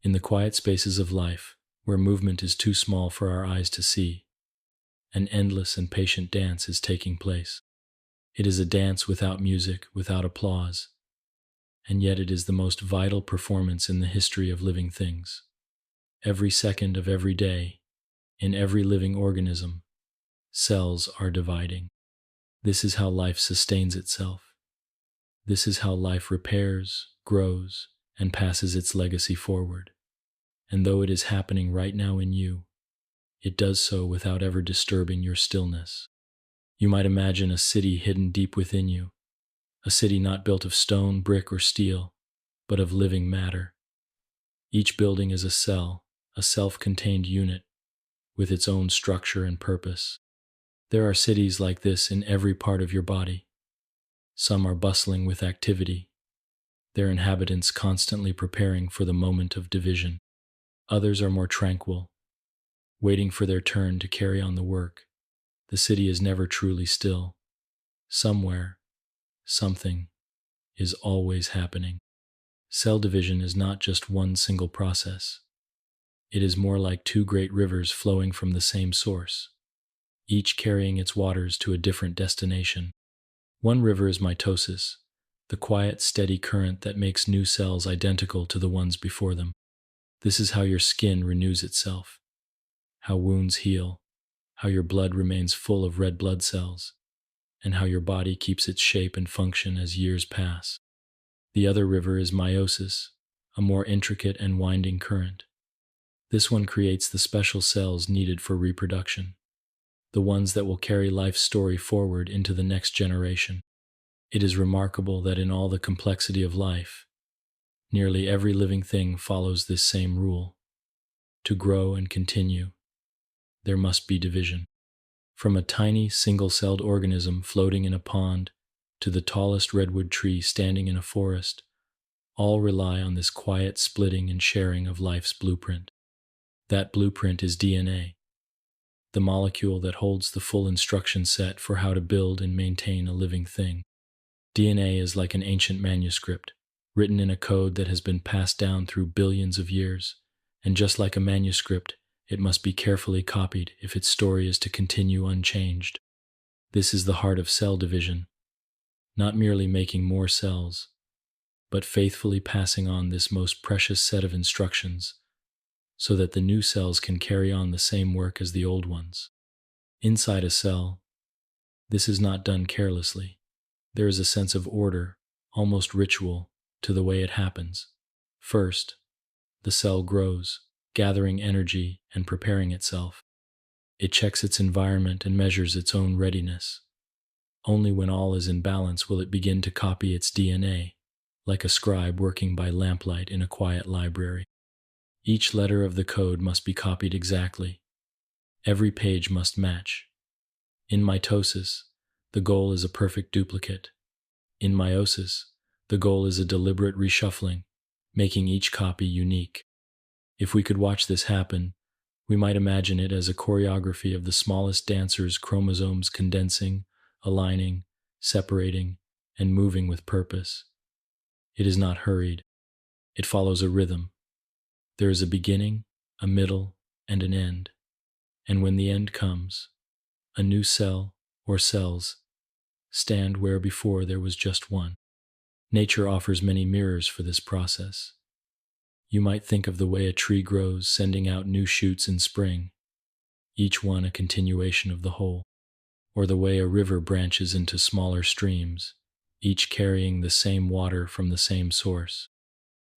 In the quiet spaces of life, where movement is too small for our eyes to see, an endless and patient dance is taking place. It is a dance without music, without applause, and yet it is the most vital performance in the history of living things. Every second of every day, in every living organism, cells are dividing. This is how life sustains itself. This is how life repairs, grows, and passes its legacy forward. And though it is happening right now in you, it does so without ever disturbing your stillness. You might imagine a city hidden deep within you, a city not built of stone, brick, or steel, but of living matter. Each building is a cell, a self-contained unit, with its own structure and purpose. There are cities like this in every part of your body. Some are bustling with activity, their inhabitants constantly preparing for the moment of division. Others are more tranquil, waiting for their turn to carry on the work. The city is never truly still. Somewhere, something is always happening. Cell division is not just one single process. It is more like two great rivers flowing from the same source, each carrying its waters to a different destination. One river is mitosis, the quiet, steady current that makes new cells identical to the ones before them. This is how your skin renews itself, how wounds heal, how your blood remains full of red blood cells, and how your body keeps its shape and function as years pass. The other river is meiosis, a more intricate and winding current. This one creates the special cells needed for reproduction, the ones that will carry life's story forward into the next generation. It is remarkable that in all the complexity of life, nearly every living thing follows this same rule. To grow and continue, there must be division. From a tiny, single-celled organism floating in a pond to the tallest redwood tree standing in a forest, all rely on this quiet splitting and sharing of life's blueprint. That blueprint is DNA, the molecule that holds the full instruction set for how to build and maintain a living thing. DNA is like an ancient manuscript, written in a code that has been passed down through billions of years, and just like a manuscript, it must be carefully copied if its story is to continue unchanged. This is the heart of cell division, not merely making more cells, but faithfully passing on this most precious set of instructions so that the new cells can carry on the same work as the old ones. Inside a cell, this is not done carelessly. There is a sense of order, almost ritual, to the way it happens. First, the cell grows, gathering energy and preparing itself. It checks its environment and measures its own readiness. Only when all is in balance will it begin to copy its DNA, like a scribe working by lamplight in a quiet library. Each letter of the code must be copied exactly. Every page must match. In mitosis, the goal is a perfect duplicate. In meiosis, the goal is a deliberate reshuffling, making each copy unique. If we could watch this happen, we might imagine it as a choreography of the smallest dancer's chromosomes condensing, aligning, separating, and moving with purpose. It is not hurried. It follows a rhythm. There is a beginning, a middle, and an end. And when the end comes, a new cell, or cells, stand where before there was just one. Nature offers many mirrors for this process. You might think of the way a tree grows, sending out new shoots in spring, each one a continuation of the whole, or the way a river branches into smaller streams, each carrying the same water from the same source,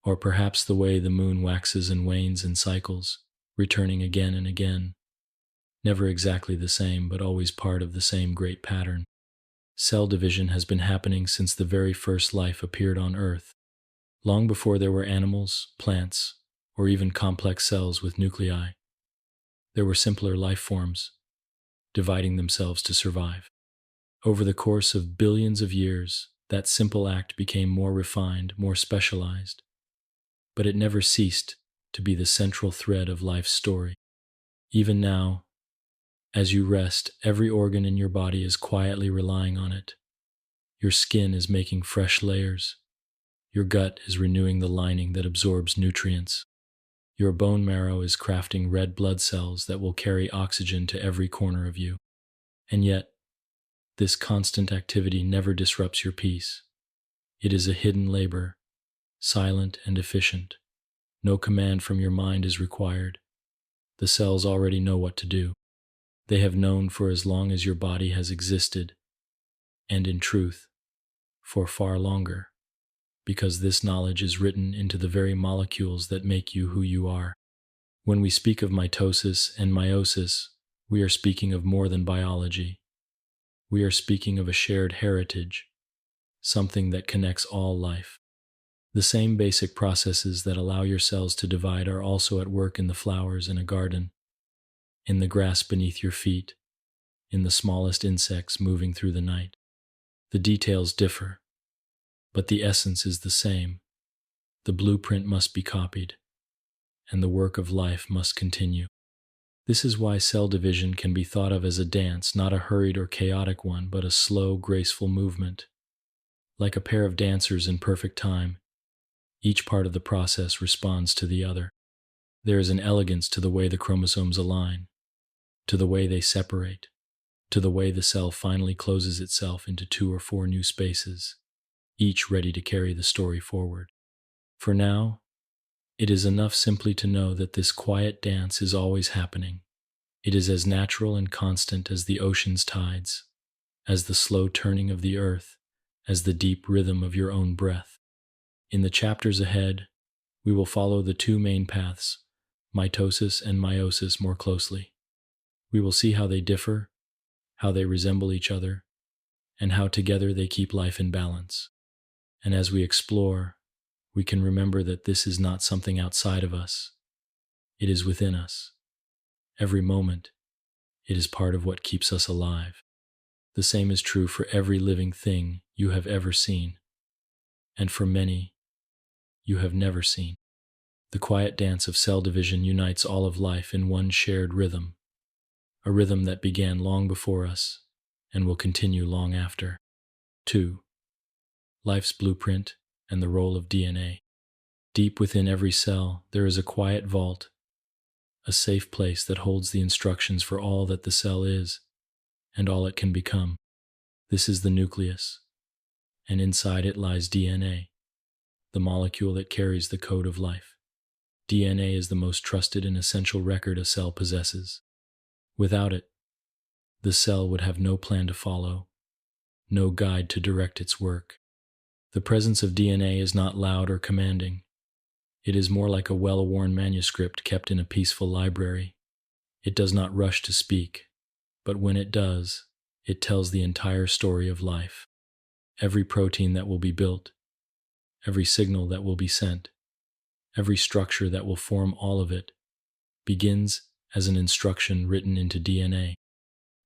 or perhaps the way the moon waxes and wanes in cycles, returning again and again, never exactly the same, but always part of the same great pattern. Cell division has been happening since the very first life appeared on Earth, long before there were animals, plants, or even complex cells with nuclei. There were simpler life forms, dividing themselves to survive. Over the course of billions of years, that simple act became more refined, more specialized, but it never ceased to be the central thread of life's story. Even now, as you rest, every organ in your body is quietly relying on it. Your skin is making fresh layers. Your gut is renewing the lining that absorbs nutrients. Your bone marrow is crafting red blood cells that will carry oxygen to every corner of you. And yet, this constant activity never disrupts your peace. It is a hidden labor, silent and efficient. No command from your mind is required. The cells already know what to do. They have known for as long as your body has existed, and in truth, for far longer, because this knowledge is written into the very molecules that make you who you are. When we speak of mitosis and meiosis, we are speaking of more than biology. We are speaking of a shared heritage, something that connects all life. The same basic processes that allow your cells to divide are also at work in the flowers in a garden, in the grass beneath your feet, in the smallest insects moving through the night. The details differ, but the essence is the same. The blueprint must be copied, and the work of life must continue. This is why cell division can be thought of as a dance, not a hurried or chaotic one, but a slow, graceful movement. Like a pair of dancers in perfect time, each part of the process responds to the other. There is an elegance to the way the chromosomes align, to the way they separate, to the way the cell finally closes itself into 2 or 4 new spaces, each ready to carry the story forward. For now, it is enough simply to know that this quiet dance is always happening. It is as natural and constant as the ocean's tides, as the slow turning of the earth, as the deep rhythm of your own breath. In the chapters ahead, we will follow the 2 main paths, mitosis and meiosis, more closely. We will see how they differ, how they resemble each other, and how together they keep life in balance. And as we explore, we can remember that this is not something outside of us. It is within us. Every moment, it is part of what keeps us alive. The same is true for every living thing you have ever seen, and for many you have never seen. The quiet dance of cell division unites all of life in one shared rhythm, a rhythm that began long before us and will continue long after. 2. Life's blueprint and the role of DNA. Deep within every cell, there is a quiet vault, a safe place that holds the instructions for all that the cell is and all it can become. This is the nucleus, and inside it lies DNA, the molecule that carries the code of life. DNA is the most trusted and essential record a cell possesses. Without it, the cell would have no plan to follow, no guide to direct its work. The presence of DNA is not loud or commanding. It is more like a well-worn manuscript kept in a peaceful library. It does not rush to speak, but when it does, it tells the entire story of life. Every protein that will be built, every signal that will be sent, every structure that will form all of it, begins as an instruction written into DNA.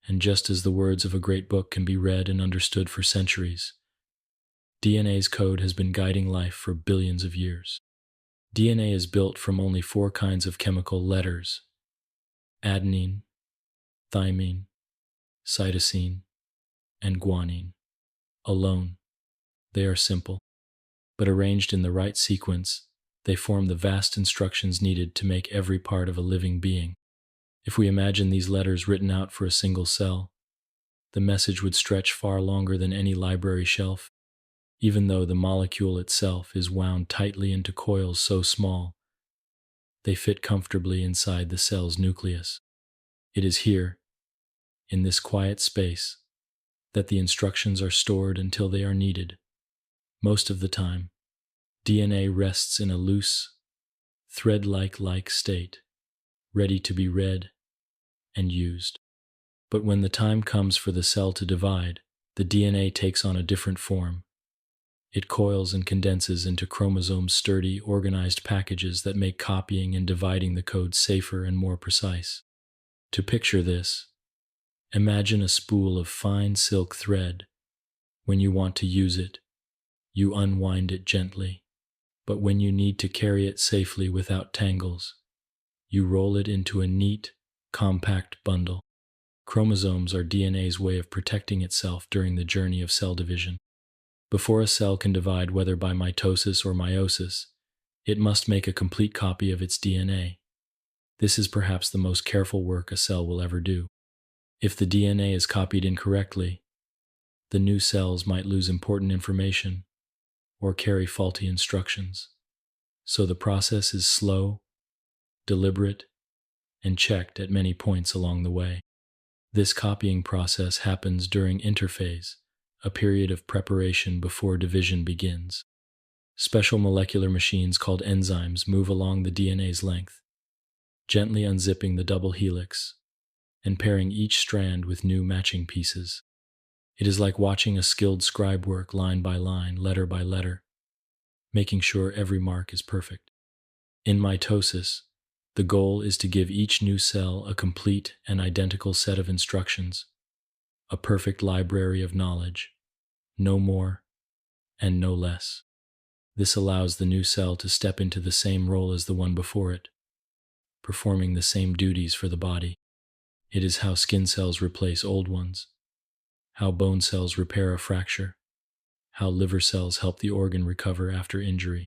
And just as the words of a great book can be read and understood for centuries, DNA's code has been guiding life for billions of years. DNA is built from only 4 kinds of chemical letters: adenine, thymine, cytosine, and guanine. Alone, they are simple, but arranged in the right sequence, they form the vast instructions needed to make every part of a living being. If we imagine these letters written out for a single cell, the message would stretch far longer than any library shelf, even though the molecule itself is wound tightly into coils so small they fit comfortably inside the cell's nucleus. It is here, in this quiet space, that the instructions are stored until they are needed. Most of the time, DNA rests in a loose, thread-like state, ready to be read and used. But when the time comes for the cell to divide, the DNA takes on a different form. It coils and condenses into chromosomes, sturdy, organized packages that make copying and dividing the code safer and more precise. To picture this, imagine a spool of fine silk thread. When you want to use it, you unwind it gently, but when you need to carry it safely without tangles, you roll it into a neat, compact bundle. Chromosomes are DNA's way of protecting itself during the journey of cell division. Before a cell can divide, whether by mitosis or meiosis, It must make a complete copy of its DNA. This is perhaps the most careful work a cell will ever do. If the DNA is copied incorrectly, the new cells might lose important information or carry faulty instructions. So the process is slow, deliberate, and checked at many points along the way. This copying process happens during interphase, a period of preparation before division begins. Special molecular machines called enzymes move along the DNA's length, gently unzipping the double helix and pairing each strand with new matching pieces. It is like watching a skilled scribe work line by line, letter by letter, making sure every mark is perfect. In mitosis, the goal is to give each new cell a complete and identical set of instructions, a perfect library of knowledge, no more and no less. This allows the new cell to step into the same role as the one before it, performing the same duties for the body. It is how skin cells replace old ones, how bone cells repair a fracture, how liver cells help the organ recover after injury.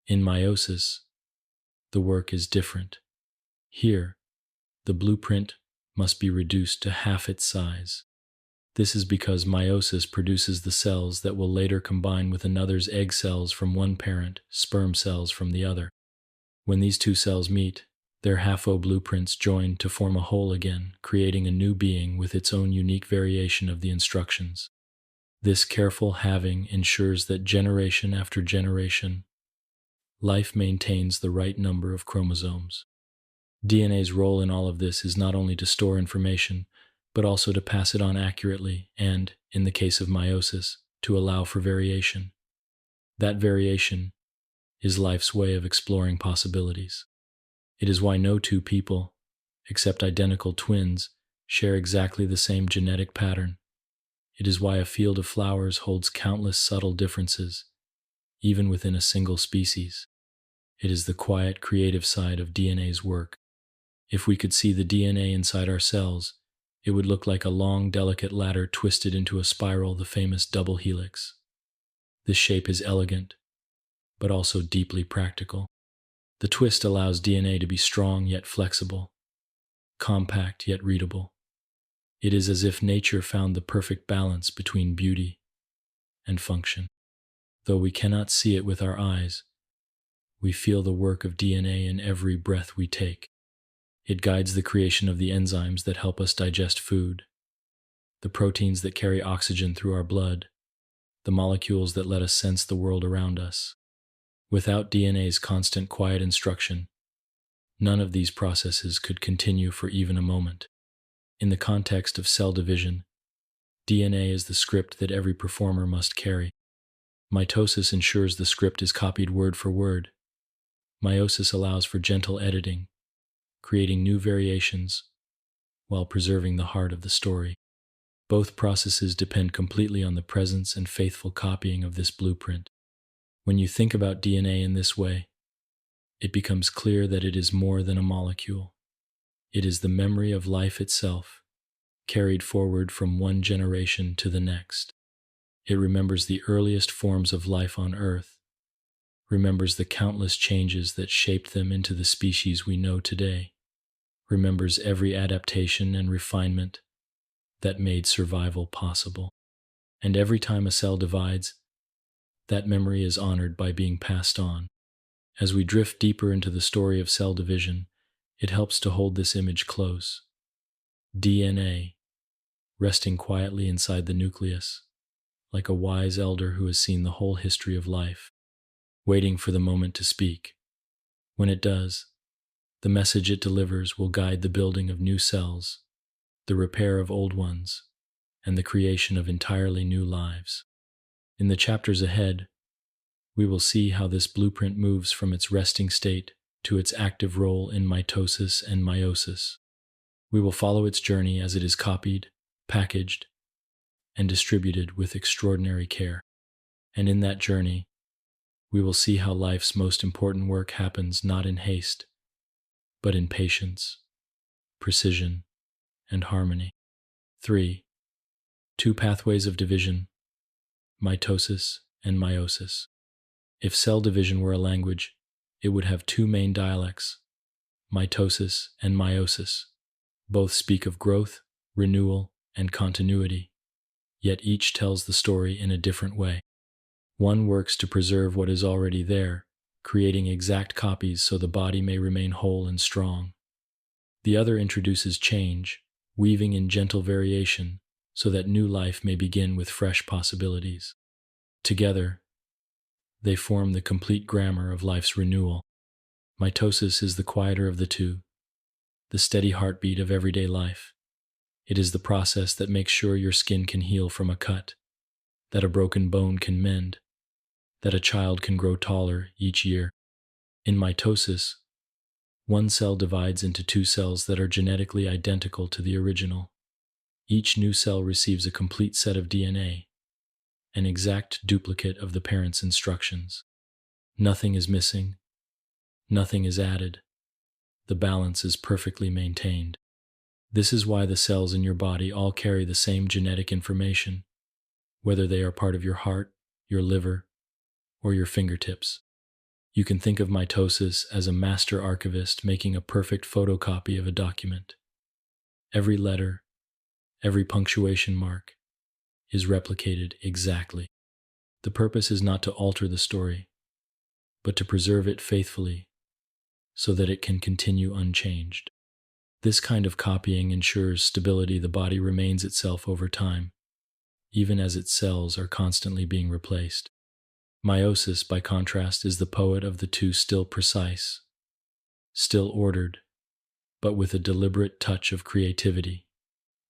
In meiosis, the work is different. Here, the blueprint must be reduced to half its size. This is because meiosis produces the cells that will later combine with another's egg cells from one parent, sperm cells from the other. When these two cells meet, their half-O blueprints join to form a whole again, creating a new being with its own unique variation of the instructions. This careful halving ensures that generation after generation, life maintains the right number of chromosomes. DNA's role in all of this is not only to store information, but also to pass it on accurately and, in the case of meiosis, to allow for variation. That variation is life's way of exploring possibilities. It is why no two people, except identical twins, share exactly the same genetic pattern. It is why a field of flowers holds countless subtle differences, even within a single species. It is the quiet, creative side of DNA's work. If we could see the DNA inside our cells, it would look like a long, delicate ladder twisted into a spiral, the famous double helix. This shape is elegant, but also deeply practical. The twist allows DNA to be strong yet flexible, compact yet readable. It is as if nature found the perfect balance between beauty and function. Though we cannot see it with our eyes, we feel the work of DNA in every breath we take. It guides the creation of the enzymes that help us digest food, the proteins that carry oxygen through our blood, the molecules that let us sense the world around us. Without DNA's constant quiet instruction, none of these processes could continue for even a moment. In the context of cell division, DNA is the script that every performer must carry. Mitosis ensures the script is copied word for word. Meiosis allows for gentle editing, creating new variations while preserving the heart of the story. Both processes depend completely on the presence and faithful copying of this blueprint. When you think about DNA in this way, it becomes clear that it is more than a molecule. It is the memory of life itself, carried forward from one generation to the next. It remembers the earliest forms of life on Earth, remembers the countless changes that shaped them into the species we know today, remembers every adaptation and refinement that made survival possible. And every time a cell divides, that memory is honored by being passed on. As we drift deeper into the story of cell division, it helps to hold this image close. DNA, resting quietly inside the nucleus, like a wise elder who has seen the whole history of life, waiting for the moment to speak. When it does, the message it delivers will guide the building of new cells, the repair of old ones, and the creation of entirely new lives. In the chapters ahead, we will see how this blueprint moves from its resting state to its active role in mitosis and meiosis. We will follow its journey as it is copied, packaged, and distributed with extraordinary care. And in that journey, we will see how life's most important work happens not in haste, but in patience, precision, and harmony. 3. Two pathways of division, mitosis and meiosis. If cell division were a language, it would have two main dialects, mitosis and meiosis. Both speak of growth, renewal, and continuity, yet each tells the story in a different way. One works to preserve what is already there, creating exact copies so the body may remain whole and strong. The other introduces change, weaving in gentle variation so that new life may begin with fresh possibilities. Together, they form the complete grammar of life's renewal. Mitosis is the quieter of the two, the steady heartbeat of everyday life. It is the process that makes sure your skin can heal from a cut, that a broken bone can mend, that a child can grow taller each year. In mitosis, one cell divides into two cells that are genetically identical to the original. Each new cell receives a complete set of DNA, an exact duplicate of the parent's instructions. Nothing is missing, nothing is added. The balance is perfectly maintained. This is why the cells in your body all carry the same genetic information, whether they are part of your heart, your liver, or your fingertips. You can think of mitosis as a master archivist making a perfect photocopy of a document. Every letter, every punctuation mark, is replicated exactly. The purpose is not to alter the story, but to preserve it faithfully so that it can continue unchanged. This kind of copying ensures stability. The body remains itself over time, even as its cells are constantly being replaced. Meiosis, by contrast, is the poet of the two, still precise, still ordered, but with a deliberate touch of creativity.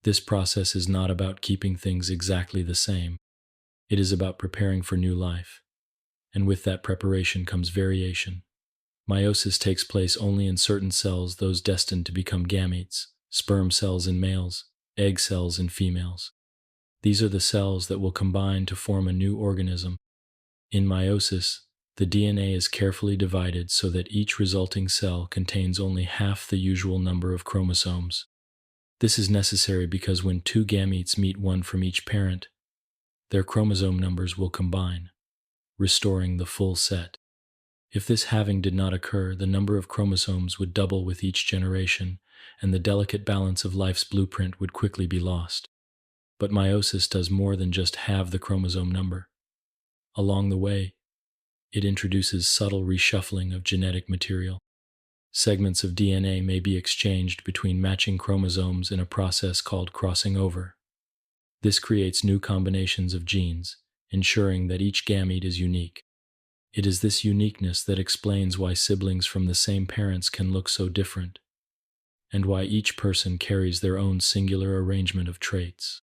This process is not about keeping things exactly the same. It is about preparing for new life, and with that preparation comes variation. Meiosis takes place only in certain cells, those destined to become gametes, sperm cells in males, egg cells in females. These are the cells that will combine to form a new organism. In meiosis, the DNA is carefully divided so that each resulting cell contains only half the usual number of chromosomes. This is necessary because when two gametes meet, one from each parent, their chromosome numbers will combine, restoring the full set. If this halving did not occur, the number of chromosomes would double with each generation, and the delicate balance of life's blueprint would quickly be lost. But meiosis does more than just halve the chromosome number. Along the way, it introduces subtle reshuffling of genetic material. Segments of DNA may be exchanged between matching chromosomes in a process called crossing over. This creates new combinations of genes, ensuring that each gamete is unique. It is this uniqueness that explains why siblings from the same parents can look so different, and why each person carries their own singular arrangement of traits.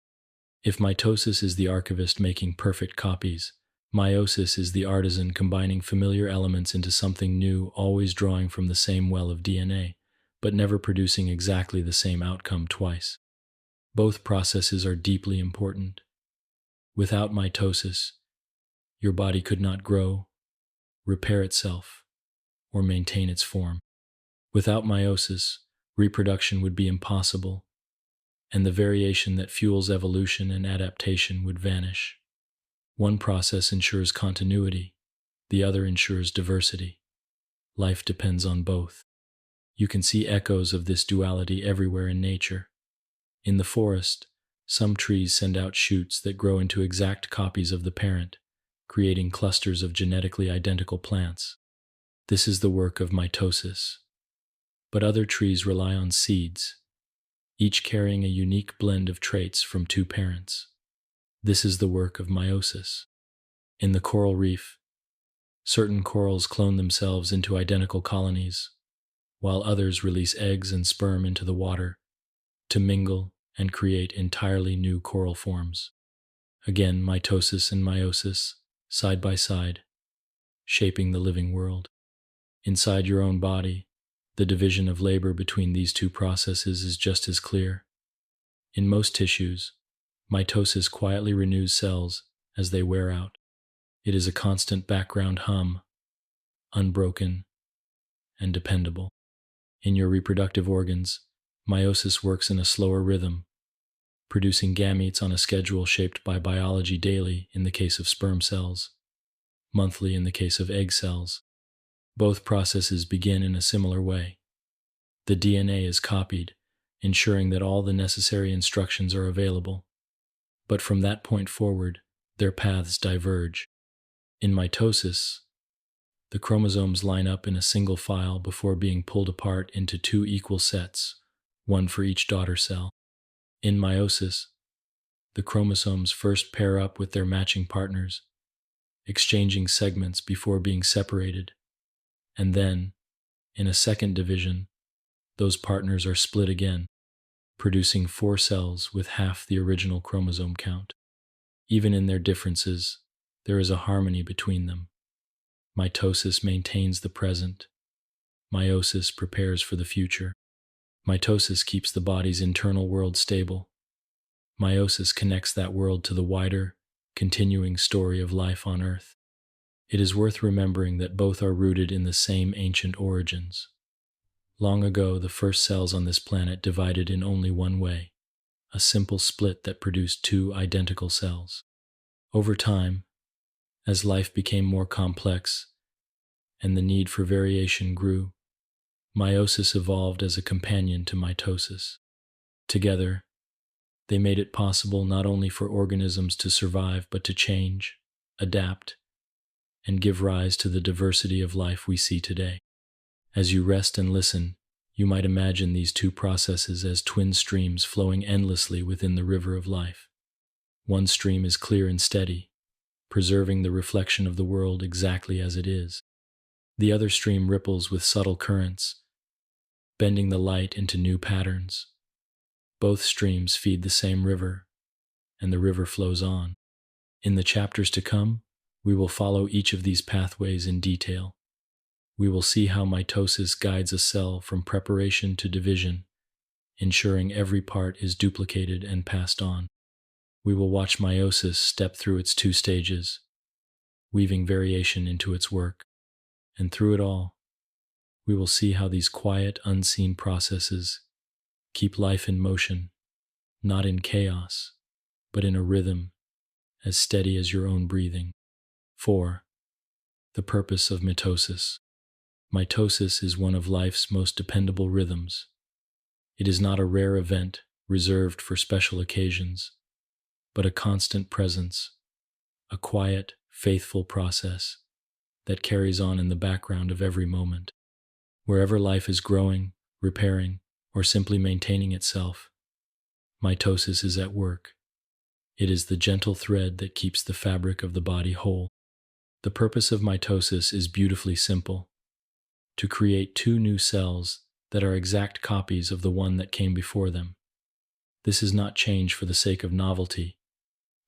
If mitosis is the archivist making perfect copies, meiosis is the artisan combining familiar elements into something new, always drawing from the same well of DNA, but never producing exactly the same outcome twice. Both processes are deeply important. Without mitosis, your body could not grow, repair itself, or maintain its form. Without meiosis, reproduction would be impossible, and the variation that fuels evolution and adaptation would vanish. One process ensures continuity, the other ensures diversity. Life depends on both. You can see echoes of this duality everywhere in nature. In the forest, some trees send out shoots that grow into exact copies of the parent, creating clusters of genetically identical plants. This is the work of mitosis. But other trees rely on seeds, each carrying a unique blend of traits from two parents. This is the work of meiosis. In the coral reef, certain corals clone themselves into identical colonies, while others release eggs and sperm into the water to mingle and create entirely new coral forms. Again, mitosis and meiosis, side by side, shaping the living world. Inside your own body, the division of labor between these two processes is just as clear. In most tissues, mitosis quietly renews cells as they wear out. It is a constant background hum, unbroken and dependable. In your reproductive organs, meiosis works in a slower rhythm, producing gametes on a schedule shaped by biology, daily in the case of sperm cells, monthly in the case of egg cells. Both processes begin in a similar way. The DNA is copied, ensuring that all the necessary instructions are available. But from that point forward, their paths diverge. In mitosis, the chromosomes line up in a single file before being pulled apart into two equal sets, one for each daughter cell. In meiosis, the chromosomes first pair up with their matching partners, exchanging segments before being separated, and then, in a second division, those partners are split again, producing 4 cells with half the original chromosome count. Even in their differences, there is a harmony between them. Mitosis maintains the present. Meiosis prepares for the future. Mitosis keeps the body's internal world stable. Meiosis connects that world to the wider, continuing story of life on Earth. It is worth remembering that both are rooted in the same ancient origins. Long ago, the first cells on this planet divided in only one way, a simple split that produced 2 identical cells. Over time, as life became more complex and the need for variation grew, meiosis evolved as a companion to mitosis. Together, they made it possible not only for organisms to survive but to change, adapt, and give rise to the diversity of life we see today. As you rest and listen, you might imagine these 2 processes as twin streams flowing endlessly within the river of life. One stream is clear and steady, preserving the reflection of the world exactly as it is. The other stream ripples with subtle currents, bending the light into new patterns. Both streams feed the same river, and the river flows on. In the chapters to come, we will follow each of these pathways in detail. We will see how mitosis guides a cell from preparation to division, ensuring every part is duplicated and passed on. We will watch meiosis step through its 2 stages, weaving variation into its work. And through it all, we will see how these quiet, unseen processes keep life in motion, not in chaos, but in a rhythm as steady as your own breathing. 4. The purpose of mitosis. Mitosis is one of life's most dependable rhythms. It is not a rare event reserved for special occasions, but a constant presence, a quiet, faithful process that carries on in the background of every moment. Wherever life is growing, repairing, or simply maintaining itself, mitosis is at work. It is the gentle thread that keeps the fabric of the body whole. The purpose of mitosis is beautifully simple: to create 2 new cells that are exact copies of the one that came before them. This is not change for the sake of novelty,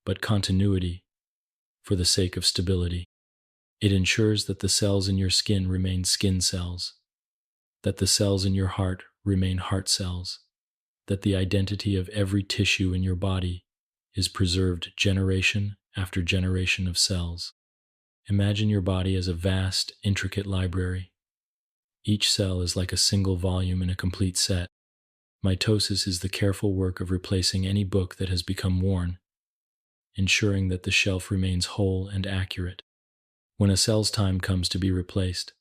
but continuity for the sake of stability. It ensures that the cells in your skin remain skin cells, that the cells in your heart remain heart cells, that the identity of every tissue in your body is preserved generation after generation of cells. Imagine your body as a vast, intricate library. Each cell is like a single volume in a complete set. Mitosis is the careful work of replacing any book that has become worn, ensuring that the shelf remains whole and accurate. When a cell's time comes to be replaced,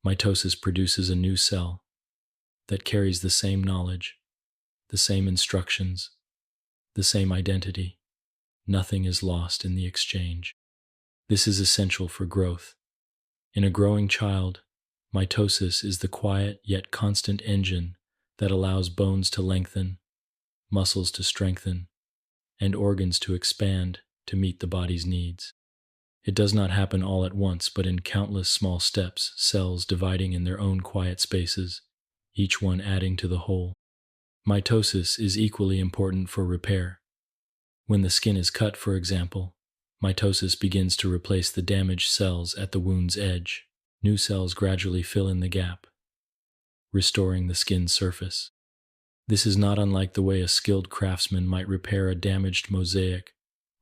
mitosis produces a new cell that carries the same knowledge, the same instructions, the same identity. Nothing is lost in the exchange. This is essential for growth. In a growing child, mitosis is the quiet yet constant engine that allows bones to lengthen, muscles to strengthen, and organs to expand to meet the body's needs. It does not happen all at once, but in countless small steps, cells dividing in their own quiet spaces, each one adding to the whole. Mitosis is equally important for repair. When the skin is cut, for example, mitosis begins to replace the damaged cells at the wound's edge. New cells gradually fill in the gap, restoring the skin's surface. This is not unlike the way a skilled craftsman might repair a damaged mosaic,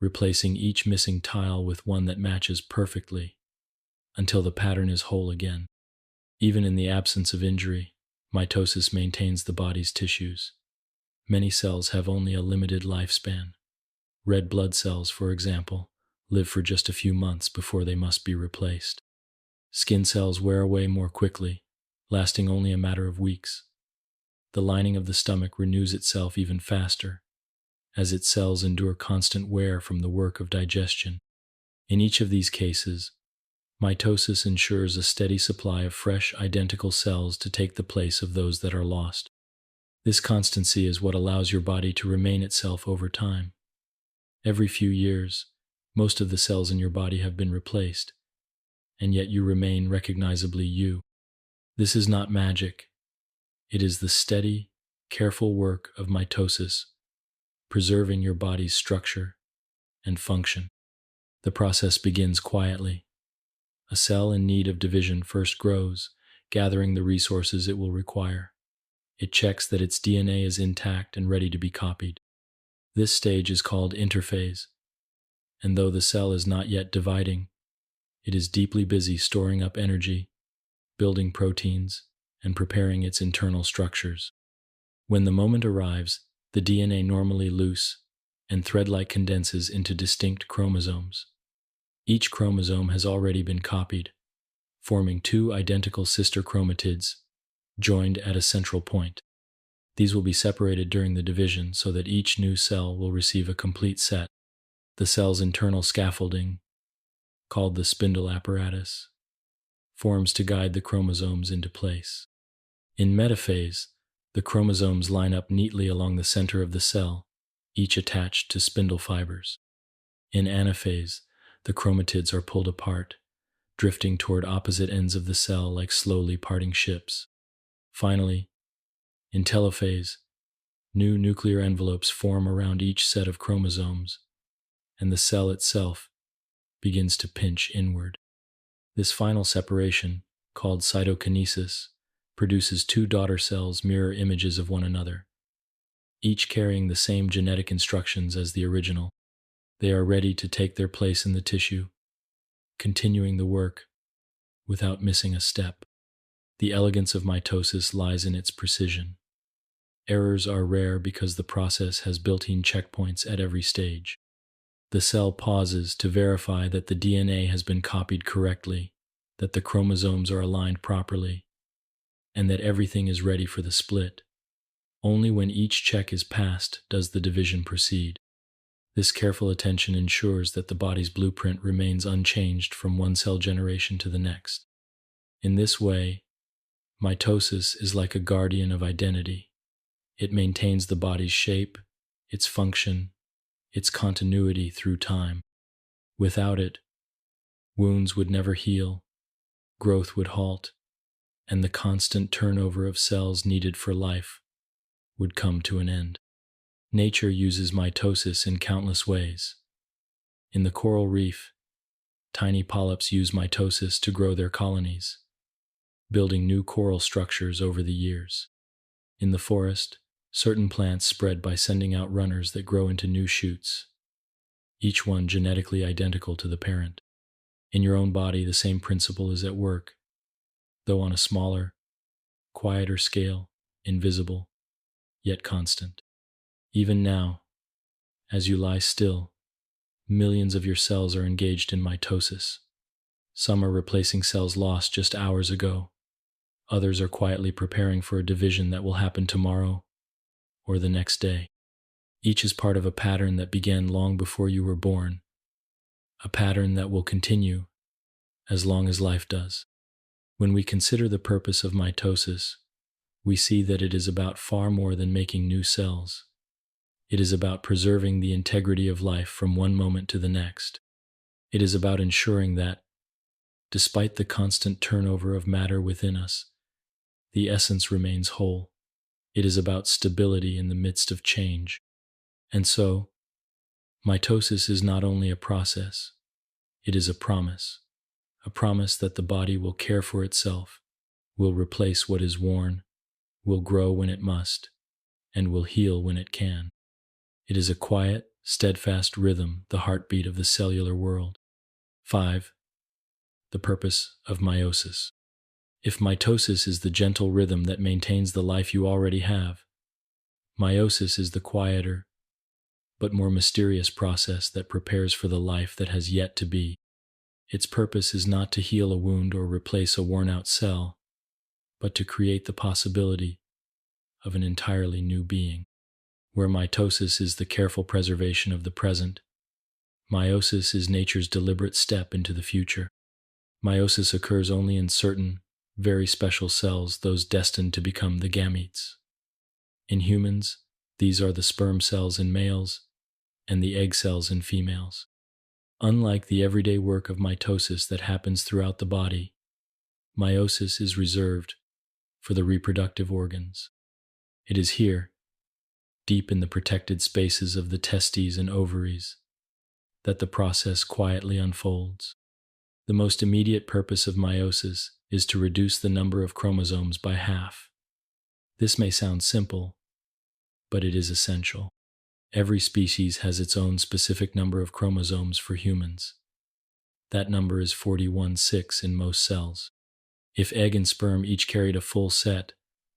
replacing each missing tile with one that matches perfectly until the pattern is whole again. Even in the absence of injury, mitosis maintains the body's tissues. Many cells have only a limited lifespan. Red blood cells, for example, live for just a few months before they must be replaced. Skin cells wear away more quickly, lasting only a matter of weeks. The lining of the stomach renews itself even faster, as its cells endure constant wear from the work of digestion. In each of these cases, mitosis ensures a steady supply of fresh, identical cells to take the place of those that are lost. This constancy is what allows your body to remain itself over time. Every few years, most of the cells in your body have been replaced, and yet you remain recognizably you. This is not magic. It is the steady, careful work of mitosis, preserving your body's structure and function. The process begins quietly. A cell in need of division first grows, gathering the resources it will require. It checks that its DNA is intact and ready to be copied. This stage is called interphase, and though the cell is not yet dividing, it is deeply busy storing up energy, building proteins, and preparing its internal structures. When the moment arrives, the DNA normally loose and thread-like condenses into distinct chromosomes. Each chromosome has already been copied, forming two identical sister chromatids joined at a central point. These will be separated during the division so that each new cell will receive a complete set. The cell's internal scaffolding, called the spindle apparatus, forms to guide the chromosomes into place. In metaphase, the chromosomes line up neatly along the center of the cell, each attached to spindle fibers. In anaphase, the chromatids are pulled apart, drifting toward opposite ends of the cell like slowly parting ships. Finally, in telophase, new nuclear envelopes form around each set of chromosomes, and the cell itself begins to pinch inward. This final separation, called cytokinesis, produces two daughter cells mirror images of one another, each carrying the same genetic instructions as the original. They are ready to take their place in the tissue, continuing the work without missing a step. The elegance of mitosis lies in its precision. Errors are rare because the process has built-in checkpoints at every stage. The cell pauses to verify that the DNA has been copied correctly, that the chromosomes are aligned properly, and that everything is ready for the split. Only when each check is passed does the division proceed. This careful attention ensures that the body's blueprint remains unchanged from one cell generation to the next. In this way, mitosis is like a guardian of identity. It maintains the body's shape, its function, its continuity through time. Without it, wounds would never heal, growth would halt, and the constant turnover of cells needed for life would come to an end. Nature uses mitosis in countless ways. In the coral reef, tiny polyps use mitosis to grow their colonies, building new coral structures over the years. In the forest, certain plants spread by sending out runners that grow into new shoots, each one genetically identical to the parent. In your own body, the same principle is at work, though on a smaller, quieter scale, invisible, yet constant. Even now, as you lie still, millions of your cells are engaged in mitosis. Some are replacing cells lost just hours ago. Others are quietly preparing for a division that will happen tomorrow or the next day. Each is part of a pattern that began long before you were born, a pattern that will continue as long as life does. When we consider the purpose of mitosis, we see that it is about far more than making new cells. It is about preserving the integrity of life from one moment to the next. It is about ensuring that, despite the constant turnover of matter within us, the essence remains whole. It is about stability in the midst of change. And so, mitosis is not only a process, it is a promise that the body will care for itself, will replace what is worn, will grow when it must, and will heal when it can. It is a quiet, steadfast rhythm, the heartbeat of the cellular world. 5. The purpose of meiosis. If mitosis is the gentle rhythm that maintains the life you already have, meiosis is the quieter, but more mysterious process that prepares for the life that has yet to be. Its purpose is not to heal a wound or replace a worn-out cell, but to create the possibility of an entirely new being. Where mitosis is the careful preservation of the present, meiosis is nature's deliberate step into the future. Meiosis occurs only in certain, very special cells, those destined to become the gametes. In humans, these are the sperm cells in males and the egg cells in females. Unlike the everyday work of mitosis that happens throughout the body, meiosis is reserved for the reproductive organs. It is here, deep in the protected spaces of the testes and ovaries, that the process quietly unfolds. The most immediate purpose of meiosis is to reduce the number of chromosomes by half. This may sound simple, but it is essential. Every species has its own specific number of chromosomes for humans. That number is 41.6 in most cells. If egg and sperm each carried a full set,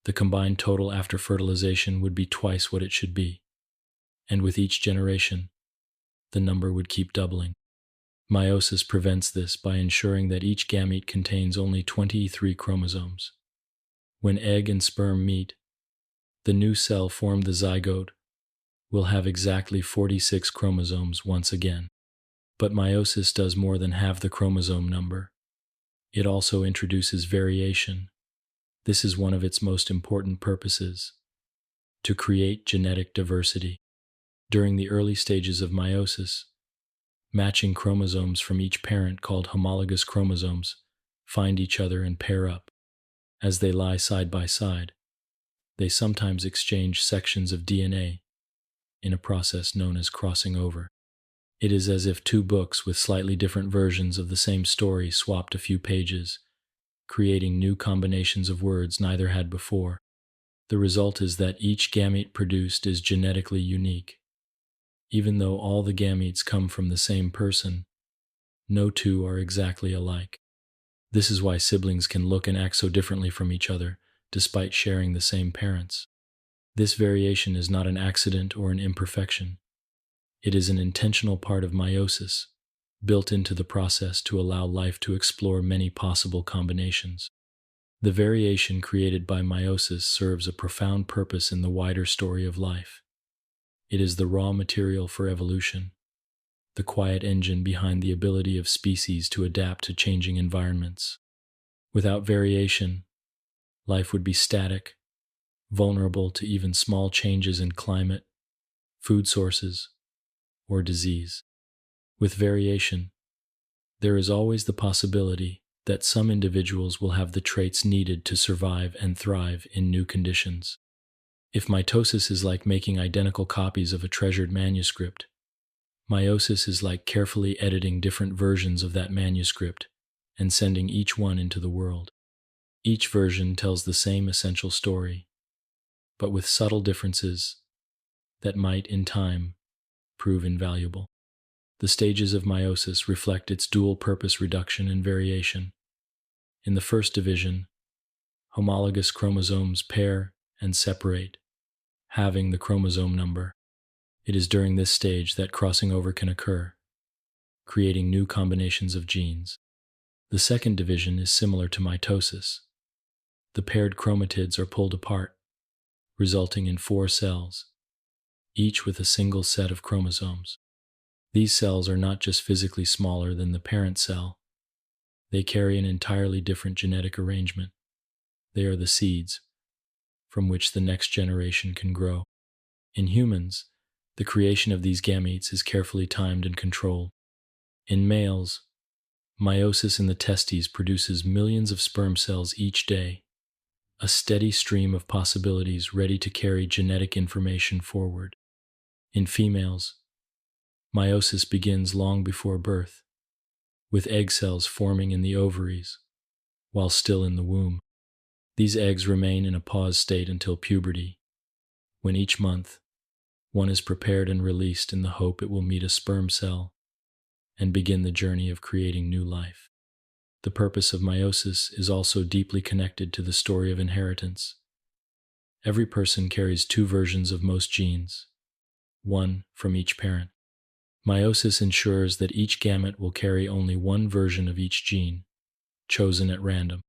the combined total after fertilization would be twice what it should be. And with each generation, the number would keep doubling. Meiosis prevents this by ensuring that each gamete contains only 23 chromosomes. When egg and sperm meet, the new cell formed, the zygote, will have exactly 46 chromosomes once again. But meiosis does more than have the chromosome number. It also introduces variation. This is one of its most important purposes, to create genetic diversity. During the early stages of meiosis, matching chromosomes from each parent, called homologous chromosomes, find each other and pair up. As they lie side by side, they sometimes exchange sections of DNA in a process known as crossing over. It is as if two books with slightly different versions of the same story swapped a few pages, creating new combinations of words neither had before. The result is that each gamete produced is genetically unique. Even though all the gametes come from the same person, no two are exactly alike. This is why siblings can look and act so differently from each other, despite sharing the same parents. This variation is not an accident or an imperfection. It is an intentional part of meiosis, built into the process to allow life to explore many possible combinations. The variation created by meiosis serves a profound purpose in the wider story of life. It is the raw material for evolution, the quiet engine behind the ability of species to adapt to changing environments. Without variation, life would be static, vulnerable to even small changes in climate, food sources, or disease. With variation, there is always the possibility that some individuals will have the traits needed to survive and thrive in new conditions. If mitosis is like making identical copies of a treasured manuscript, meiosis is like carefully editing different versions of that manuscript and sending each one into the world. Each version tells the same essential story, but with subtle differences that might, in time, prove invaluable. The stages of meiosis reflect its dual-purpose reduction and variation. In the first division, homologous chromosomes pair and separate, halving the chromosome number. It is during this stage that crossing over can occur, creating new combinations of genes. The second division is similar to mitosis. The paired chromatids are pulled apart, resulting in 4 cells, each with a single set of chromosomes. These cells are not just physically smaller than the parent cell, they carry an entirely different genetic arrangement. They are the seeds from which the next generation can grow. In humans, the creation of these gametes is carefully timed and controlled. In males, meiosis in the testes produces millions of sperm cells each day, a steady stream of possibilities ready to carry genetic information forward. In females, meiosis begins long before birth, with egg cells forming in the ovaries, while still in the womb. These eggs remain in a pause state until puberty, when each month, one is prepared and released in the hope it will meet a sperm cell and begin the journey of creating new life. The purpose of meiosis is also deeply connected to the story of inheritance. Every person carries 2 versions of most genes, one from each parent. Meiosis ensures that each gamete will carry only one version of each gene, chosen at random.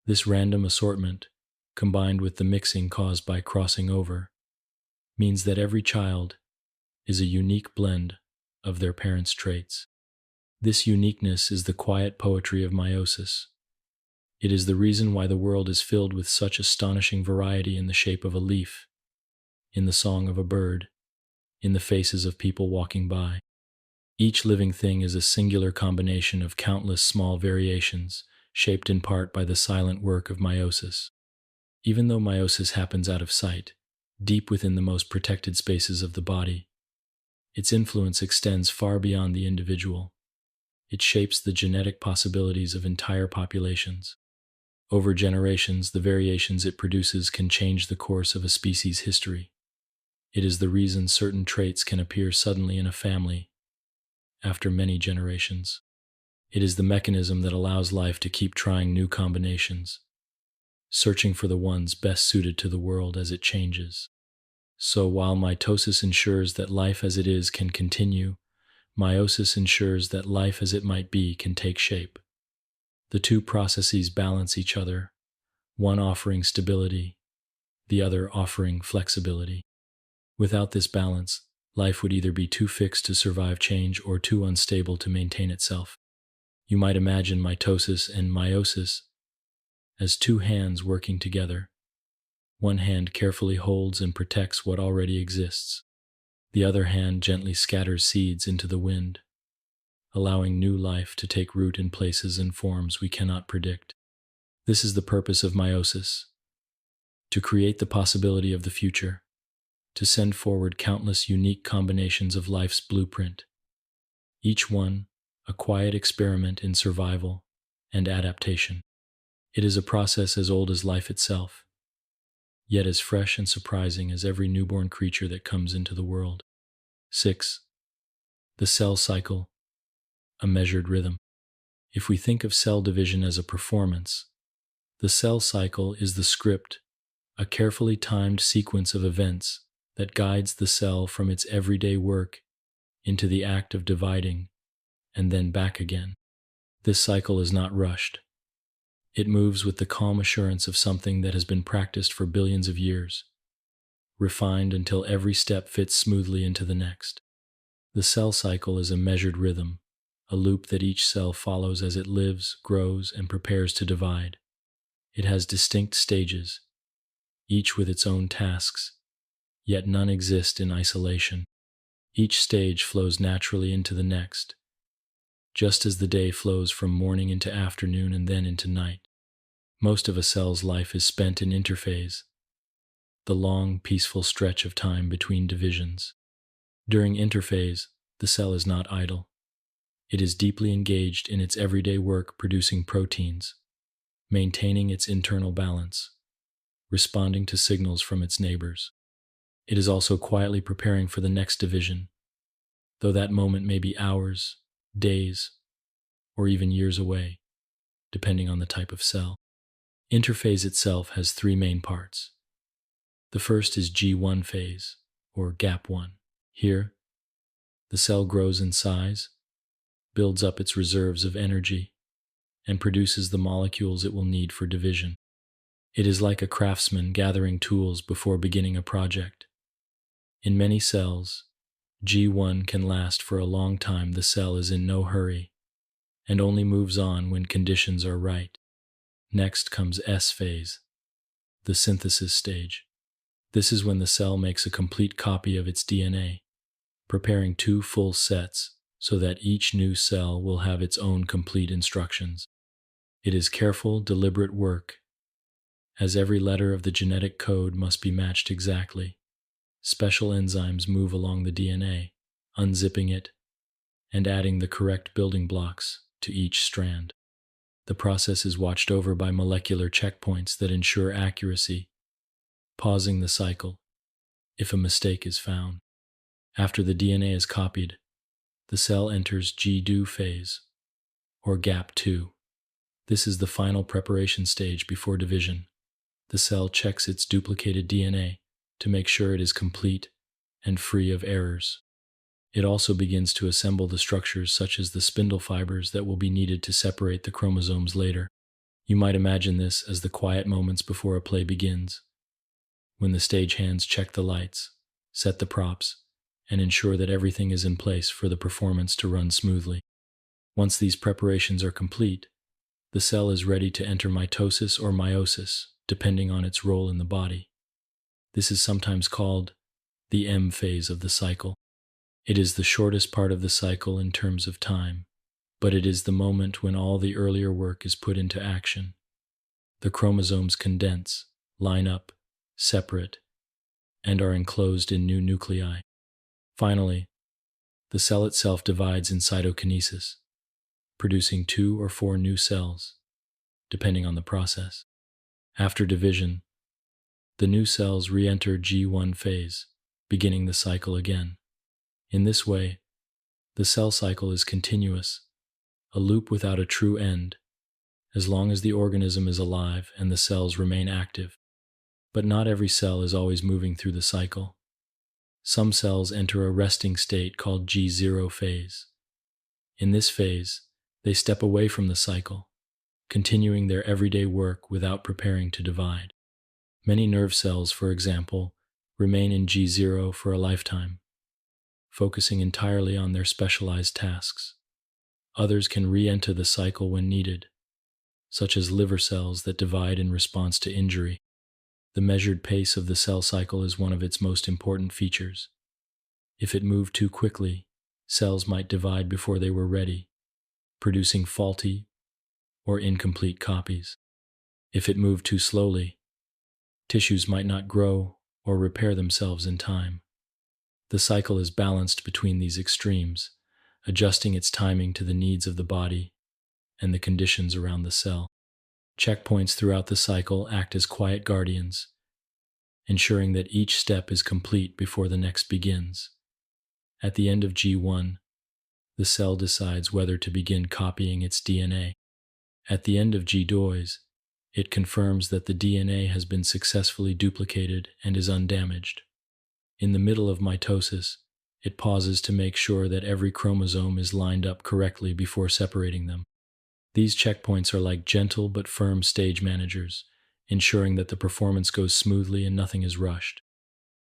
This random assortment, combined with the mixing caused by crossing over, means that every child is a unique blend of their parents' traits. This uniqueness is the quiet poetry of meiosis. It is the reason why the world is filled with such astonishing variety in the shape of a leaf, in the song of a bird, in the faces of people walking by. Each living thing is a singular combination of countless small variations, shaped in part by the silent work of meiosis. Even though meiosis happens out of sight, deep within the most protected spaces of the body, its influence extends far beyond the individual. It shapes the genetic possibilities of entire populations. Over generations, the variations it produces can change the course of a species' history. It is the reason certain traits can appear suddenly in a family after many generations. It is the mechanism that allows life to keep trying new combinations, searching for the ones best suited to the world as it changes. So while mitosis ensures that life as it is can continue, meiosis ensures that life as it might be can take shape. The two processes balance each other, one offering stability, the other offering flexibility. Without this balance, life would either be too fixed to survive change or too unstable to maintain itself. You might imagine mitosis and meiosis as two hands working together. One hand carefully holds and protects what already exists. The other hand gently scatters seeds into the wind, allowing new life to take root in places and forms we cannot predict. This is the purpose of meiosis: to create the possibility of the future, to send forward countless unique combinations of life's blueprint, each one a quiet experiment in survival and adaptation. It is a process as old as life itself, yet as fresh and surprising as every newborn creature that comes into the world. 6. The cell cycle, a measured rhythm. If we think of cell division as a performance, the cell cycle is the script, a carefully timed sequence of events that guides the cell from its everyday work into the act of dividing and then back again. This cycle is not rushed. It moves with the calm assurance of something that has been practiced for billions of years, refined until every step fits smoothly into the next. The cell cycle is a measured rhythm, a loop that each cell follows as it lives, grows, and prepares to divide. It has distinct stages, each with its own tasks, yet none exist in isolation. Each stage flows naturally into the next, just as the day flows from morning into afternoon and then into night. Most of a cell's life is spent in interphase, the long, peaceful stretch of time between divisions. During interphase, the cell is not idle. It is deeply engaged in its everyday work producing proteins, maintaining its internal balance, responding to signals from its neighbors. It is also quietly preparing for the next division, though that moment may be hours, days, or even years away, depending on the type of cell. Interphase itself has three main parts. The first is G1 phase, or gap 1. Here, the cell grows in size, builds up its reserves of energy, and produces the molecules it will need for division. It is like a craftsman gathering tools before beginning a project. In many cells, G1 can last for a long time. The cell is in no hurry and only moves on when conditions are right. Next comes S phase, the synthesis stage. This is when the cell makes a complete copy of its DNA, preparing 2 full sets so that each new cell will have its own complete instructions. It is careful, deliberate work, as every letter of the genetic code must be matched exactly. Special enzymes move along the DNA, unzipping it and adding the correct building blocks to each strand. The process is watched over by molecular checkpoints that ensure accuracy, pausing the cycle if a mistake is found. After the DNA is copied, the cell enters G2 phase, or gap 2. This is the final preparation stage before division. The cell checks its duplicated DNA to make sure it is complete and free of errors. It also begins to assemble the structures such as the spindle fibers that will be needed to separate the chromosomes later. You might imagine this as the quiet moments before a play begins, when the stagehands check the lights, set the props, and ensure that everything is in place for the performance to run smoothly. Once these preparations are complete, the cell is ready to enter mitosis or meiosis, depending on its role in the body. This is sometimes called the M phase of the cycle. It is the shortest part of the cycle in terms of time, but it is the moment when all the earlier work is put into action. The chromosomes condense, line up, separate, and are enclosed in new nuclei. Finally, the cell itself divides in cytokinesis, producing 2 or 4 new cells, depending on the process. After division, the new cells re-enter G1 phase, beginning the cycle again. In this way, the cell cycle is continuous, a loop without a true end, as long as the organism is alive and the cells remain active. But not every cell is always moving through the cycle. Some cells enter a resting state called G0 phase. In this phase, they step away from the cycle, continuing their everyday work without preparing to divide. Many nerve cells, for example, remain in G0 for a lifetime, focusing entirely on their specialized tasks. Others can re-enter the cycle when needed, such as liver cells that divide in response to injury. The measured pace of the cell cycle is one of its most important features. If it moved too quickly, cells might divide before they were ready, producing faulty or incomplete copies. If it moved too slowly, tissues might not grow or repair themselves in time. The cycle is balanced between these extremes, adjusting its timing to the needs of the body and the conditions around the cell. Checkpoints throughout the cycle act as quiet guardians, ensuring that each step is complete before the next begins. At the end of G1, the cell decides whether to begin copying its DNA. At the end of G2, it confirms that the DNA has been successfully duplicated and is undamaged. In the middle of mitosis, it pauses to make sure that every chromosome is lined up correctly before separating them. These checkpoints are like gentle but firm stage managers, ensuring that the performance goes smoothly and nothing is rushed.